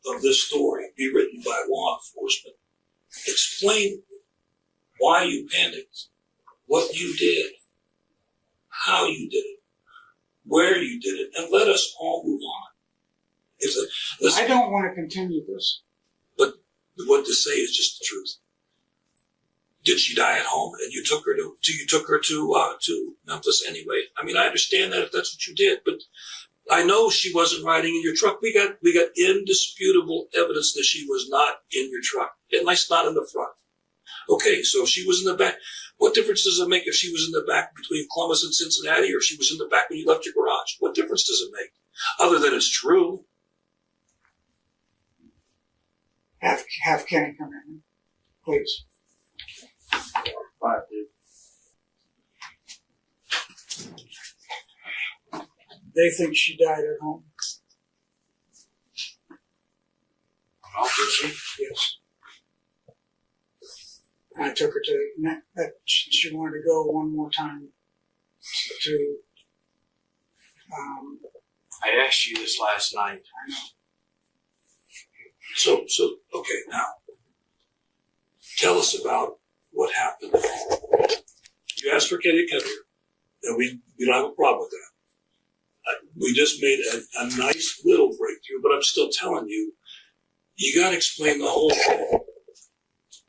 of this story be written by law enforcement. Explain why you panicked, what you did, how you did it, where you did it, and let us all move on. I don't want to continue this. But what to say is just the truth. Did she die at home, and you took her to Memphis anyway? I mean, I understand that if that's what you did, but I know she wasn't riding in your truck. We got indisputable evidence that she was not in your truck, at least not in the front. Okay, so if she was in the back, what difference does it make if she was in the back between Columbus and Cincinnati, or if she was in the back when you left your garage? What difference does it make? Other than it's true. Have Kenny come in, please. Bye, dude. They think she died at home. Oh, did she? Yes. I took her to, she wanted to go one more time to, I asked you this last night. I know. So, okay, now, tell us about what happened. You asked for Kenny to come here, and we don't have a problem with that. We just made a nice little breakthrough, but I'm still telling you, you got to explain the whole thing.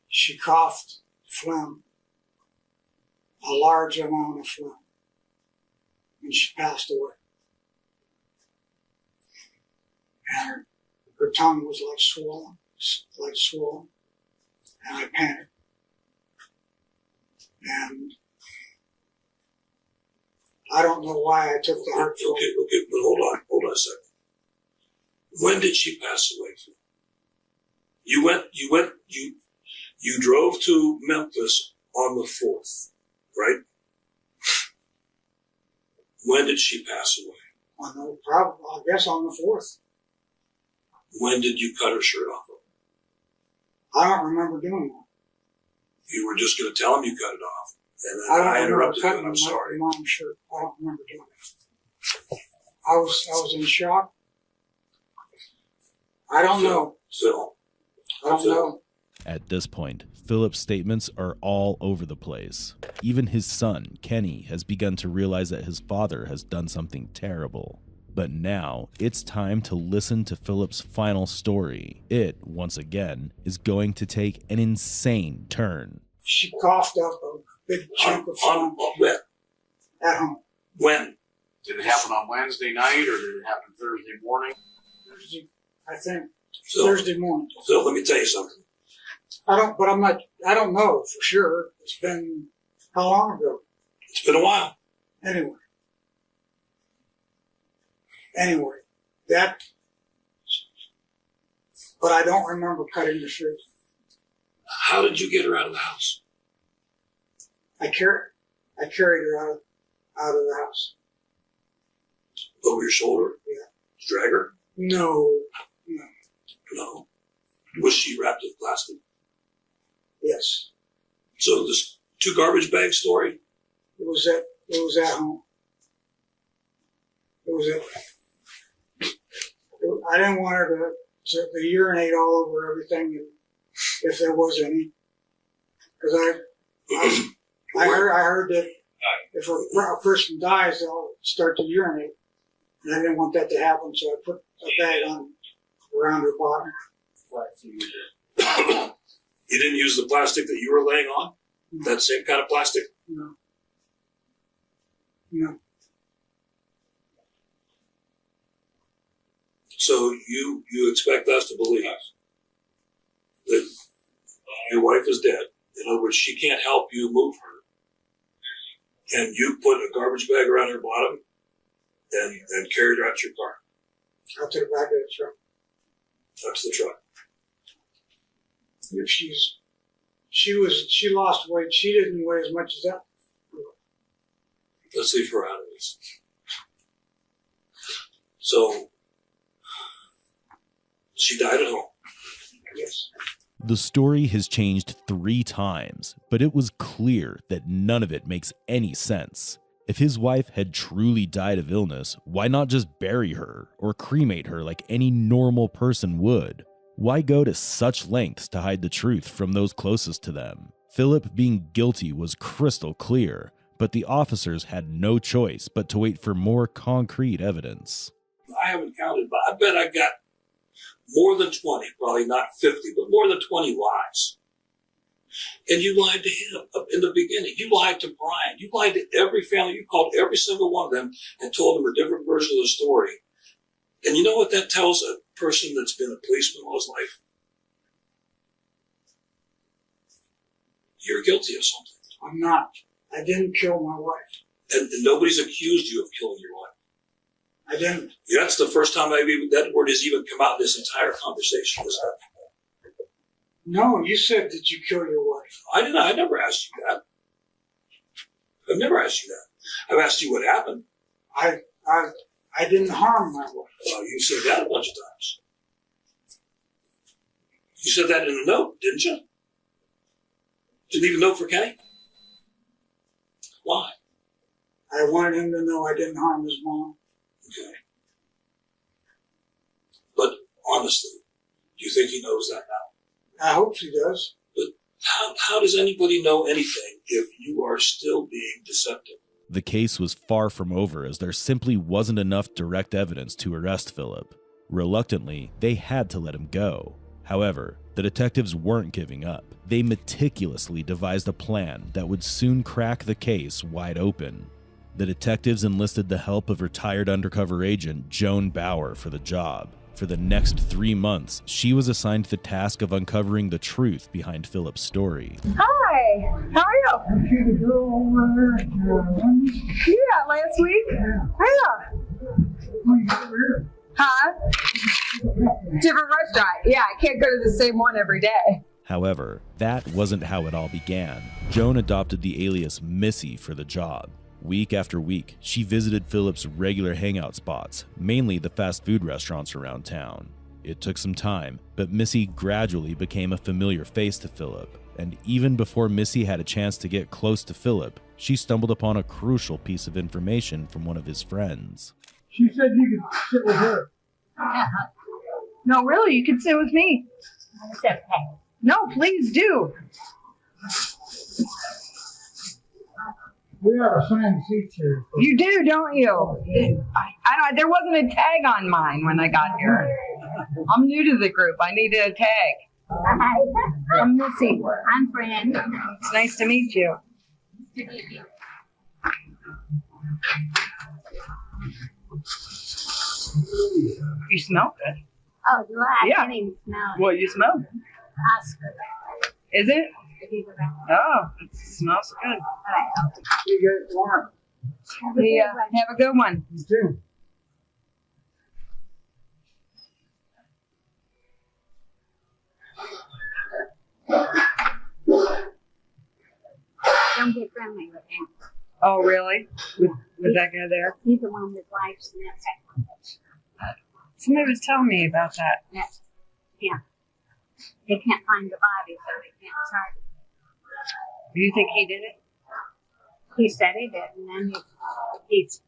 She coughed phlegm, a large amount of phlegm, and she passed away. And her tongue was like swollen, and I panicked. And I don't know why I took the heart. Okay, but hold on a second. When did she pass away? You drove to Memphis on the 4th, right? When did she pass away? I guess on the 4th. When did you cut her shirt off of? I don't remember doing that. You were just going to tell him you cut it off. And then I interrupted you, cutting and I'm sorry. my mom's shirt. I don't remember doing it. I was in shock. I don't know. Phil. I don't know. At this point, Philip's statements are all over the place. Even his son, Kenny, has begun to realize that his father has done something terrible. But now, it's time to listen to Philip's final story. It, once again, is going to take an insane turn. She coughed up a big chunk of phlegm. When? At home. When? Did it happen on Wednesday night, or did it happen Thursday morning? Thursday, I think. Phil, Thursday morning. Phil, let me tell you something. I don't know for sure. It's been, how long ago? It's been a while. Anyway, but I don't remember cutting the shirt. How did you get her out of the house? I carried her out of the house. Over your shoulder? Yeah. Drag her? No. Was she wrapped in plastic? Yes. So this 2 garbage bag story? Was that It was at home. It was I didn't want her to urinate all over everything if there was any. Because I heard that if a person dies, they'll start to urinate. And I didn't want that to happen, so I put a bag on around her bottom. You didn't use the plastic that you were laying on? That same kind of plastic? No. No. So you expect us to believe that your wife is dead. In other words, she can't help you move her. And you put a garbage bag around her bottom and carried her out to your car. Out to the back of the truck. Up to the truck. If she lost weight. She didn't weigh as much as that. Let's leave her out of this. So, she died at home. Yes. The story has changed 3 times, but it was clear that none of it makes any sense. If his wife had truly died of illness, why not just bury her or cremate her like any normal person would? Why go to such lengths to hide the truth from those closest to them? Philip being guilty was crystal clear, but the officers had no choice but to wait for more concrete evidence. I haven't counted, but I bet I got more than 20, probably not 50, but more than 20 lies. And you lied to him in the beginning. You lied to Brian. You lied to every family. You called every single one of them and told them a different version of the story. And you know what that tells a person that's been a policeman all his life? You're guilty of something. I'm not. I didn't kill my wife. And nobody's accused you of killing your wife. I didn't. Yeah, that's the first time that word has even come out in this entire conversation. Is that? No, you said, did you kill your wife? I didn't. I never asked you that. I've never asked you that. I've asked you what happened. I didn't harm my wife. Well, you said that a bunch of times. You said that in a note, didn't you? Did you leave a note for Kenny? Why? I wanted him to know I didn't harm his mom. Okay. But honestly, do you think he knows that now? I hope he does. But how does anybody know anything if you are still being deceptive? The case was far from over as there simply wasn't enough direct evidence to arrest Philip. Reluctantly, they had to let him go. However, the detectives weren't giving up. They meticulously devised a plan that would soon crack the case wide open. The detectives enlisted the help of retired undercover agent Joan Bauer for the job. For the next 3 months, she was assigned the task of uncovering the truth behind Philip's story. Hi, how are you? Yeah, last week. Yeah. Huh? Different restaurant. Yeah, I can't go to the same one every day. However, that wasn't how it all began. Joan adopted the alias Missy for the job. Week after week, she visited Philip's regular hangout spots, mainly the fast food restaurants around town. It took some time, but Missy gradually became a familiar face to Philip, and even before Missy had a chance to get close to Philip, she stumbled upon a crucial piece of information from one of his friends. She said you could sit with her. No, really, you can sit with me. No, please do. We have assigned seats here. You do, don't you? I don't. There wasn't a tag on mine when I got here. I'm new to the group. I needed a tag. Hi. I'm Missy. I'm Fran. It's nice to meet you. Good to meet you. You smell good. Oh, do I? Yeah. I can't even smell it. What you smoke? Oscar. Is it? Oh, it smells good. You get warm. Yeah, have a good one. You too. Don't get friendly with him. Oh, really? With that guy there? He's the one that likes this. Somebody was telling me about that. Yes. Yeah. They can't find the body, so they can't charge it. Do you think he did it? He said he did, and then he's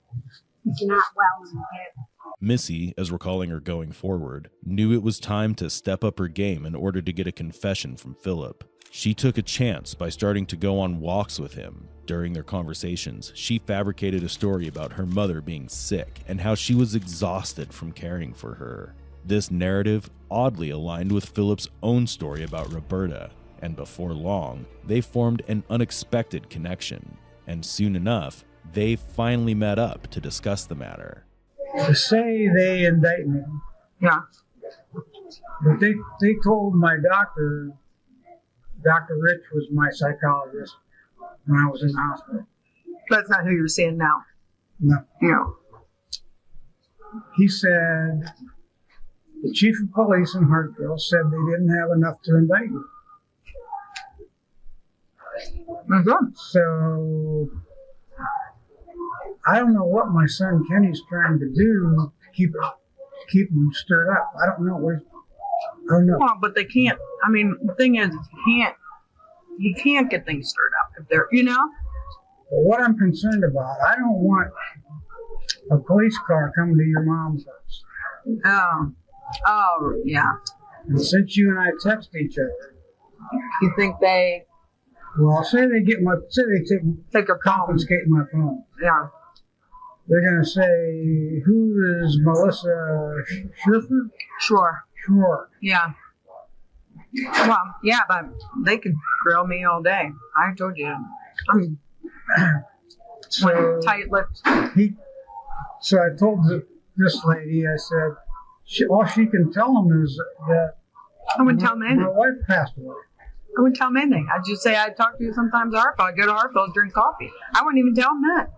not well in the head. Missy, as we're calling her going forward, knew it was time to step up her game in order to get a confession from Philip. She took a chance by starting to go on walks with him. During their conversations, she fabricated a story about her mother being sick and how she was exhausted from caring for her. This narrative oddly aligned with Philip's own story about Roberta, and before long, they formed an unexpected connection. And soon enough, they finally met up to discuss the matter. To say they indict me. Yeah. But they told my doctor, Dr. Rich was my psychologist when I was in the hospital. That's not who you're seeing now. No. No. He said the chief of police in Hartfield said they didn't have enough to indict you. So I don't know what my son Kenny's trying to do to keep him stirred up. I don't know. I don't know. Well, but they can't. I mean, the thing is, you can't get things stirred up if they're, you know. But what I'm concerned about, I don't want a police car coming to your mom's house. Oh, yeah. And since you and I text each other, you think they? Well, say they take your confiscate my phone. Yeah. They're gonna say, who is Melissa Schiffer? Sure. Yeah. Well, yeah, but they could grill me all day. I told you. I'm tight-lipped. So I told this lady, I said, all she can tell them is that I wouldn't tell them anything. My wife passed away. I wouldn't tell them anything. I'd just say I'd talk to you sometimes at Hartfield. I'd go to Hartfield, drink coffee. I wouldn't even tell them that.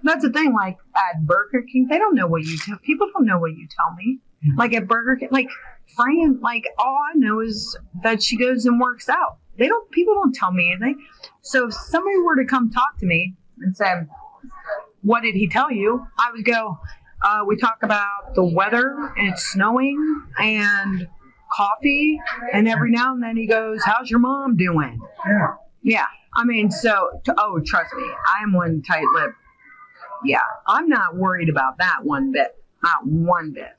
That's the thing, like at Burger King, they don't know what you tell. People don't know what you tell me. Like at Burger King, like Fran, like all I know is that she goes and works out. People don't tell me anything. So if somebody were to come talk to me and say, what did he tell you? I would go, we talk about the weather and it's snowing and coffee. And every now and then he goes, how's your mom doing? Yeah. I mean, trust me, I'm one tight-lipped. Yeah, I'm not worried about that one bit. Not one bit.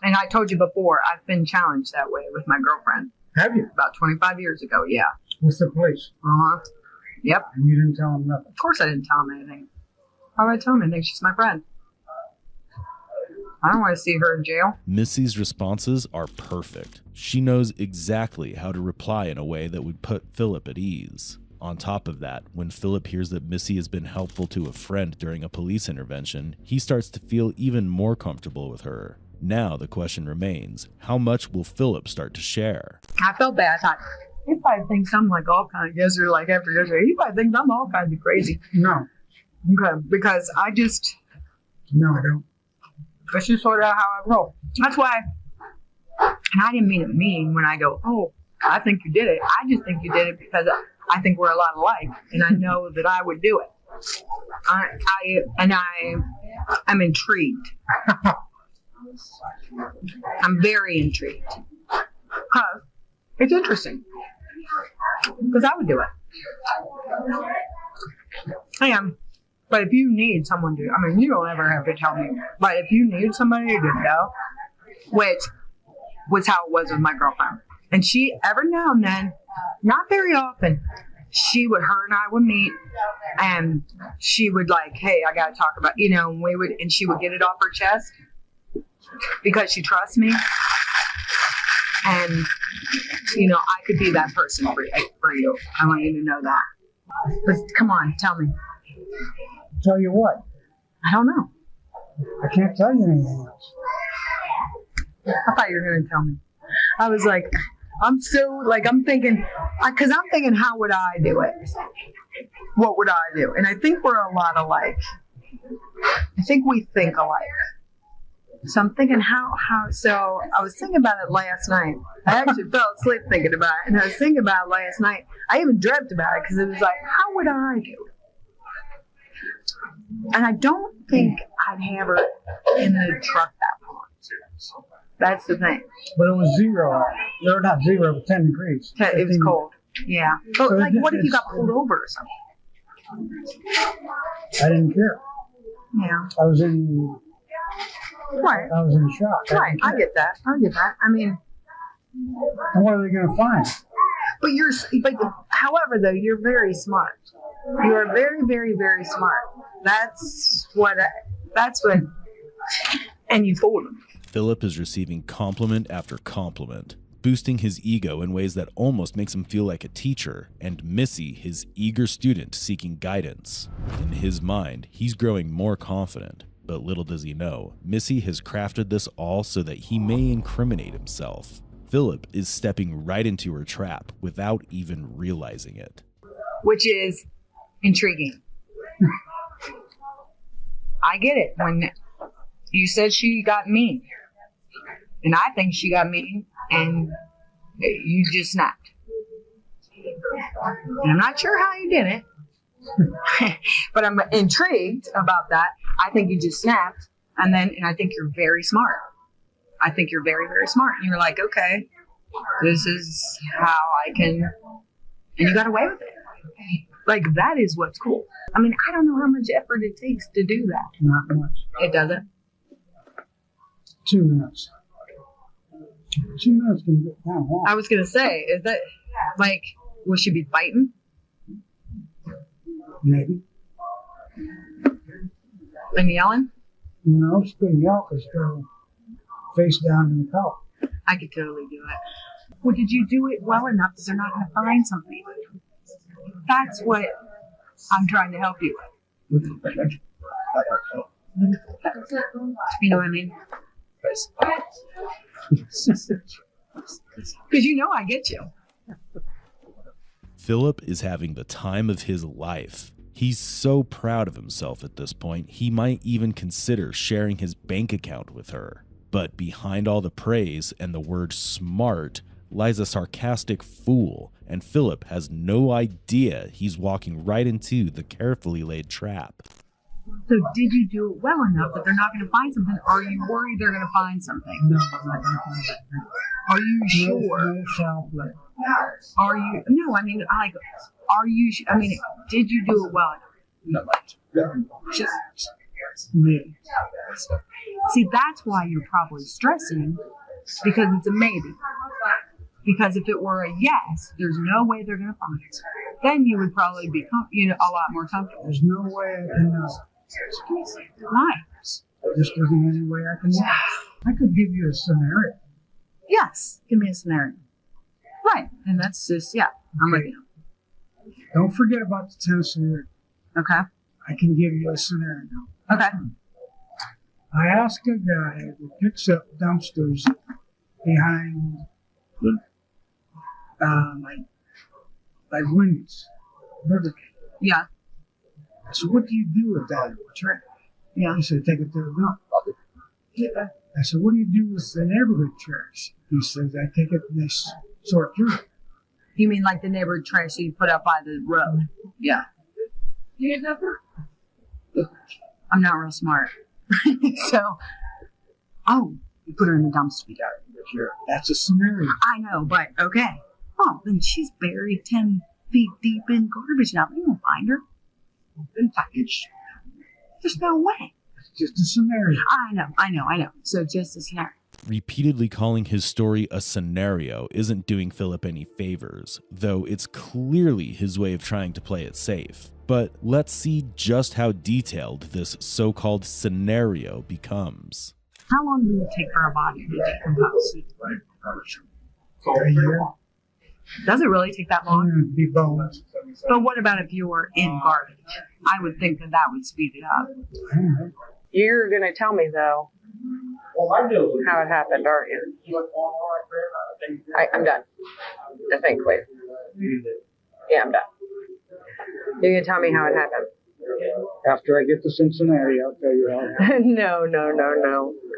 And I told you before, I've been challenged that way with my girlfriend. Have you? About 25 years ago, yeah. With the police? Uh-huh. Yep. And you didn't tell them nothing? Of course I didn't tell them anything. Why would I tell them anything? She's my friend. I don't want to see her in jail. Missy's responses are perfect. She knows exactly how to reply in a way that would put Philip at ease. On top of that, when Philip hears that Missy has been helpful to a friend during a police intervention, he starts to feel even more comfortable with her. Now the question remains, how much will Philip start to share? I felt bad. I thought, he probably thinks I'm like all kinds of yesterday, like after yesterday. He probably thinks I'm all kinds of crazy. No. Okay, because I just... No, I don't. That's just sort of how I roll. That's why, and I didn't mean it mean when I go, oh, I think you did it. I just think you did it because I think we're a lot alike, and I know that I would do it. I'm intrigued. I'm very intrigued. Because it's interesting. Because I would do it. I am. But if you need someone to, I mean, you don't ever have to tell me. But if you need somebody to go, which was how it was with my girlfriend. And she, every now and then, not very often, her and I would meet, and she would like, hey, I got to talk about, and she would get it off her chest because she trusts me. And, I could be that person for you. I want you to know that. But come on, tell me. Tell you what? I don't know. I can't tell you anything else. I thought you were going to tell me. I was like, I'm thinking, how would I do it? What would I do? And I think we're a lot alike. I think we think alike. So I'm thinking so I was thinking about it last night. I actually fell asleep thinking about it. And I was thinking about it last night. I even dreamt about it because it was like, how would I do it? And I don't think I'd have her in the truck that long. That's the thing. But it was 0. No, not 0, but 10 degrees. It was cold. Yeah. But like, what if you got pulled over or something? I didn't care. Yeah. I was in Right. shock. Right. I get that. I mean, And what are they going to find? but however, though, you're very smart. You are very, very, very smart. That's what, and you fooled them. Philip is receiving compliment after compliment, boosting his ego in ways that almost makes him feel like a teacher, and Missy, his eager student seeking guidance. In his mind, he's growing more confident, but little does he know, Missy has crafted this all so that he may incriminate himself. Philip is stepping right into her trap without even realizing it. Which is intriguing. I get it. When you said she got mean, and I think she got mean, and you just snapped. And I'm not sure how you did it, but I'm intrigued about that. I think you just snapped, and I think you're very smart. I think you're very, very smart. And you're like, okay, this is how I can, and you got away with it. Like, that is what's cool. I mean, I don't know how much effort it takes to do that. Not much. It doesn't? 2 minutes. 2 minutes can get kind of long. I was going to say, is that, like, will she be fighting? Maybe. And yelling? No, she couldn't yell because she'll face down in the car. I could totally do it. Well, did you do it well enough that they're not going to find something? That's what I'm trying to help you with. You know what I mean? Because you know I get you. Philip is having the time of his life. He's so proud of himself at this point, he might even consider sharing his bank account with her. But behind all the praise and the word smart lies a sarcastic fool, and Philip has no idea he's walking right into the carefully laid trap. So did you do it well enough that they're not going to find something? Or are you worried they're going to find something? No, I'm not going to find that. Are you sure? No foul play. Are you? No, I mean, are you? I mean, did you do it well enough? No. Me. See, that's why you're probably stressing, because it's a maybe. Because if it were a yes, there's no way they're going to find it. Then you would probably be, a lot more comfortable. There's no way I can know. Why? There isn't any way I can know. I could give you a scenario. Yes, give me a scenario. Right, and that's just, I'm with you. Don't forget about the Tennessee River. Okay. I can give you a scenario. Okay. I asked a guy who picks up dumpsters behind like Wendy's, Burger King. Yeah. So what do you do with that trash? Yeah. He said, take it to the dump. I said, what do you do with the neighborhood trash? He says, I take it and they sort through it. You mean like the neighborhood trash that you put up by the road? Yeah. I'm not real smart. So, you put her in the dumpster. That's a scenario. I know, but okay. Oh, then she's buried 10 feet deep in garbage now. They won't find her. There's no way. It's just a scenario. I know. So just a scenario. Repeatedly calling his story a scenario isn't doing Philip any favors, though it's clearly his way of trying to play it safe. But let's see just how detailed this so-called scenario becomes. How long will it take for a body to decompose? A year. Does it really take that long? Be bonus. But what about if you were in garbage? I would think that would speed it up. You're going to tell me, though, how it happened, aren't you? I'm done. I think, wait. Yeah, I'm done. You're going to tell me how it happened? After I get to Cincinnati, I'll tell you how it happened. No.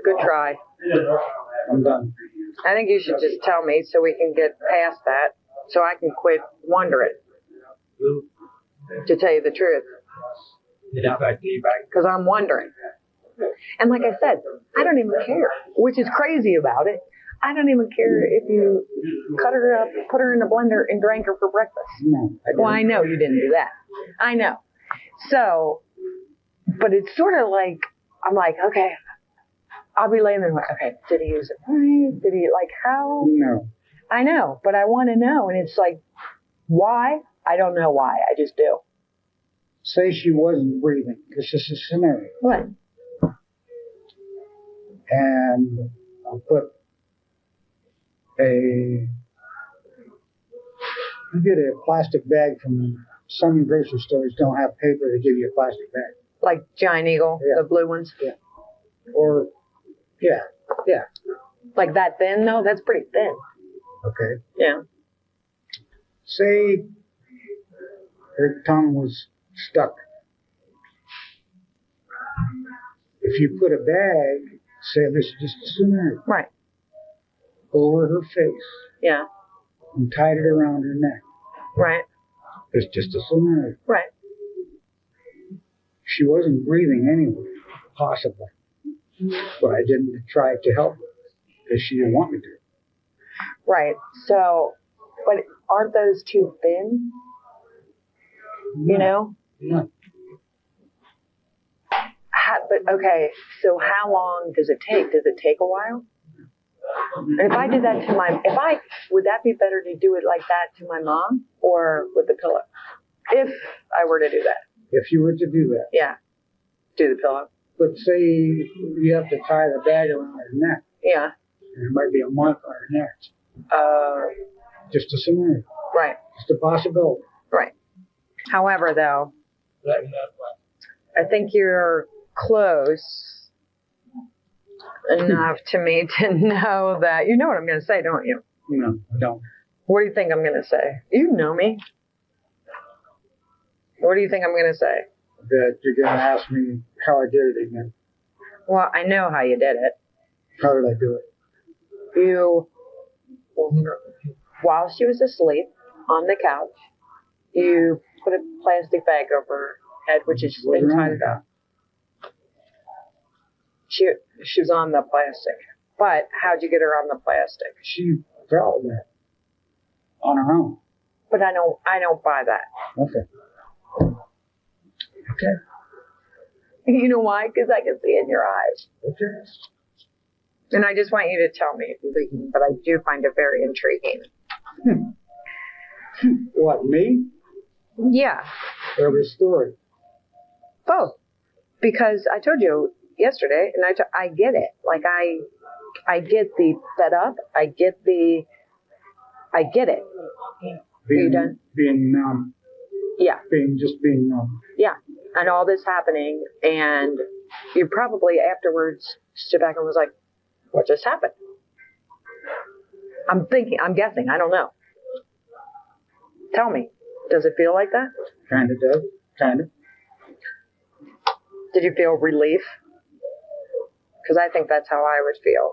Good try. I'm done. I think you should just tell me so we can get past that, so I can quit wondering. To tell you the truth. Because I'm wondering. And like I said, I don't even care, which is crazy about it. I don't even care if you cut her up, put her in a blender, and drank her for breakfast. No. Well, I know you didn't do that. I know. So, but it's sort of like, I'm like, okay, I'll be laying there like, okay, did he use it right? Did he, like, how? No. I know, but I want to know. And it's like, why? I don't know why. I just do. Say she wasn't breathing. This is a scenario. What? And I'll put you get a plastic bag from some grocery stores don't have paper, they give you a plastic bag. Like Giant Eagle, the blue ones? Yeah. Or, yeah. Like that thin? No, that's pretty thin. Okay. Yeah. Say her tongue was stuck. If you put a bag, say this is just a scenario. Right. Over her face. Yeah. And tied it around her neck. Right. It's just a scenario. Right. She wasn't breathing anyway, possibly. But I didn't try to help her because she didn't want me to. Right. So, but aren't those too thin? No. You know? No. But okay, so how long does it take? Does it take a while? And if I did that to would that be better to do it like that to my mom or with the pillow? If I were to do that. If you were to do that. Yeah. Do the pillow. But say you have to tie the bag around her neck. Yeah. And it might be a month on her neck. Just a scenario. Right. Just a possibility. Right. However, though, I think you're close enough to me to know that you know what I'm going to say, don't you? No, I don't. What do you think I'm going to say? You know me. What do you think I'm going to say? That you're going to ask me how I did it again. Well, I know how you did it. How did I do it? You, while she was asleep on the couch, you put a plastic bag over her head, which is and tied it up. She was on the plastic. But how'd you get her on the plastic? She fell there on her own. But I don't buy that. Okay. Okay. You know why? Because I can see it in your eyes. Okay. And I just want you to tell me, but I do find it very intriguing. What, me? Yeah. Or the story? Both. Because I told you yesterday, and I get it. Like, I get the fed up. I get it. Are you done? Being numb. Yeah. Just being numb. Yeah. And all this happening, and you probably afterwards stood back and was like, what just happened? I'm guessing, I don't know. Tell me, does it feel like that? Kind of does. Kind of. Did you feel relief? Because I think that's how I would feel.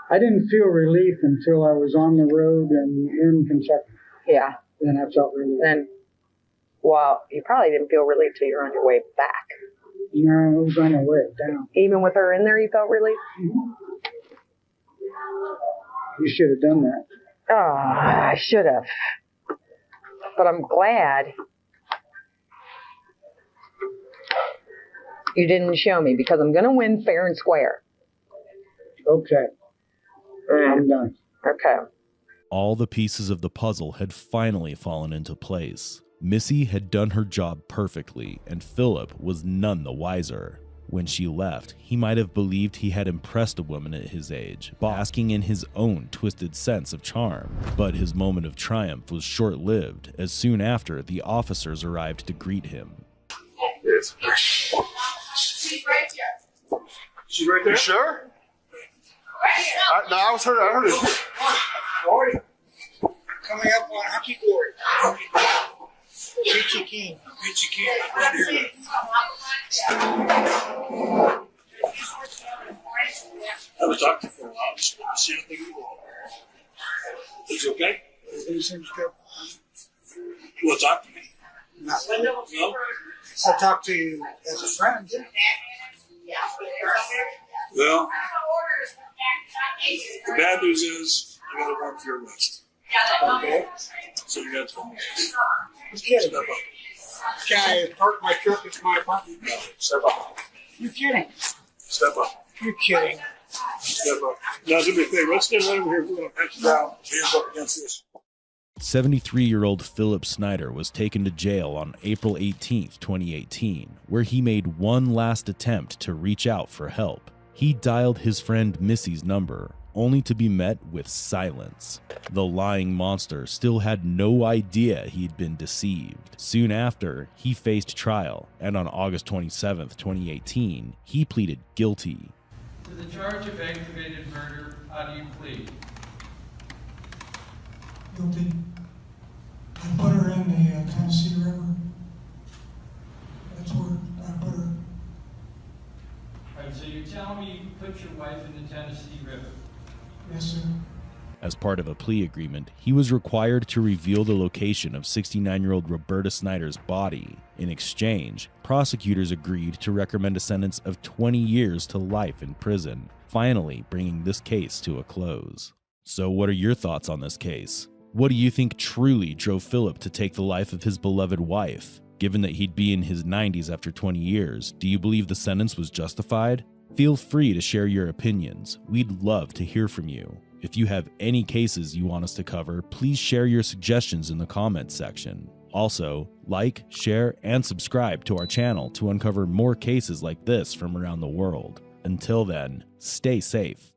I didn't feel relief until I was on the road and in Kentucky. Yeah. Then I felt relief. Then, well, you probably didn't feel relief till you were on your way back. No, it was on my way down. Even with her in there, you felt relief? Mm-hmm. You should have done that. Oh, I should have. But I'm glad you didn't show me because I'm going to win fair and square. Okay. I'm done. Okay. All the pieces of the puzzle had finally fallen into place. Missy had done her job perfectly, and Philip was none the wiser. When she left, he might have believed he had impressed a woman at his age, basking in his own twisted sense of charm. But his moment of triumph was short-lived, as soon after the officers arrived to greet him. Yes. She's right there. She's right there? You sure? No, I heard it. Coming up on Hunky Gory. Peachy King. Peachy King. Right here. I haven't talked to you for a while. See anything you want? Is it okay? Everything seems good. You want to talk to me? No. I talk to you as a friend. Well, The bad news is you got to run for your arrest. Okay. So you got 12 minutes. You kidding? Step up. Can I park my truck at my apartment? No, step up. You kidding? Step up. You kidding? Step up. Now, do me a favor. Let's stand right over here. We're going to pat you down. Hands up against this. 73-year-old Philip Snyder was taken to jail on April 18, 2018, where he made one last attempt to reach out for help. He dialed his friend Missy's number, only to be met with silence. The lying monster still had no idea he'd been deceived. Soon after, he faced trial, and on August 27, 2018, he pleaded guilty. To the charge of aggravated murder, how do you plead? Guilty. I put her in the Tennessee River. That's where I put her. All right, so you're telling me you put your wife in the Tennessee River? Yes, sir. As part of a plea agreement, he was required to reveal the location of 69-year-old Roberta Snyder's body. In exchange, prosecutors agreed to recommend a sentence of 20 years to life in prison, finally bringing this case to a close. So what are your thoughts on this case? What do you think truly drove Philip to take the life of his beloved wife? Given that he'd be in his 90s after 20 years, do you believe the sentence was justified? Feel free to share your opinions. We'd love to hear from you. If you have any cases you want us to cover, please share your suggestions in the comments section. Also, like, share, and subscribe to our channel to uncover more cases like this from around the world. Until then, stay safe.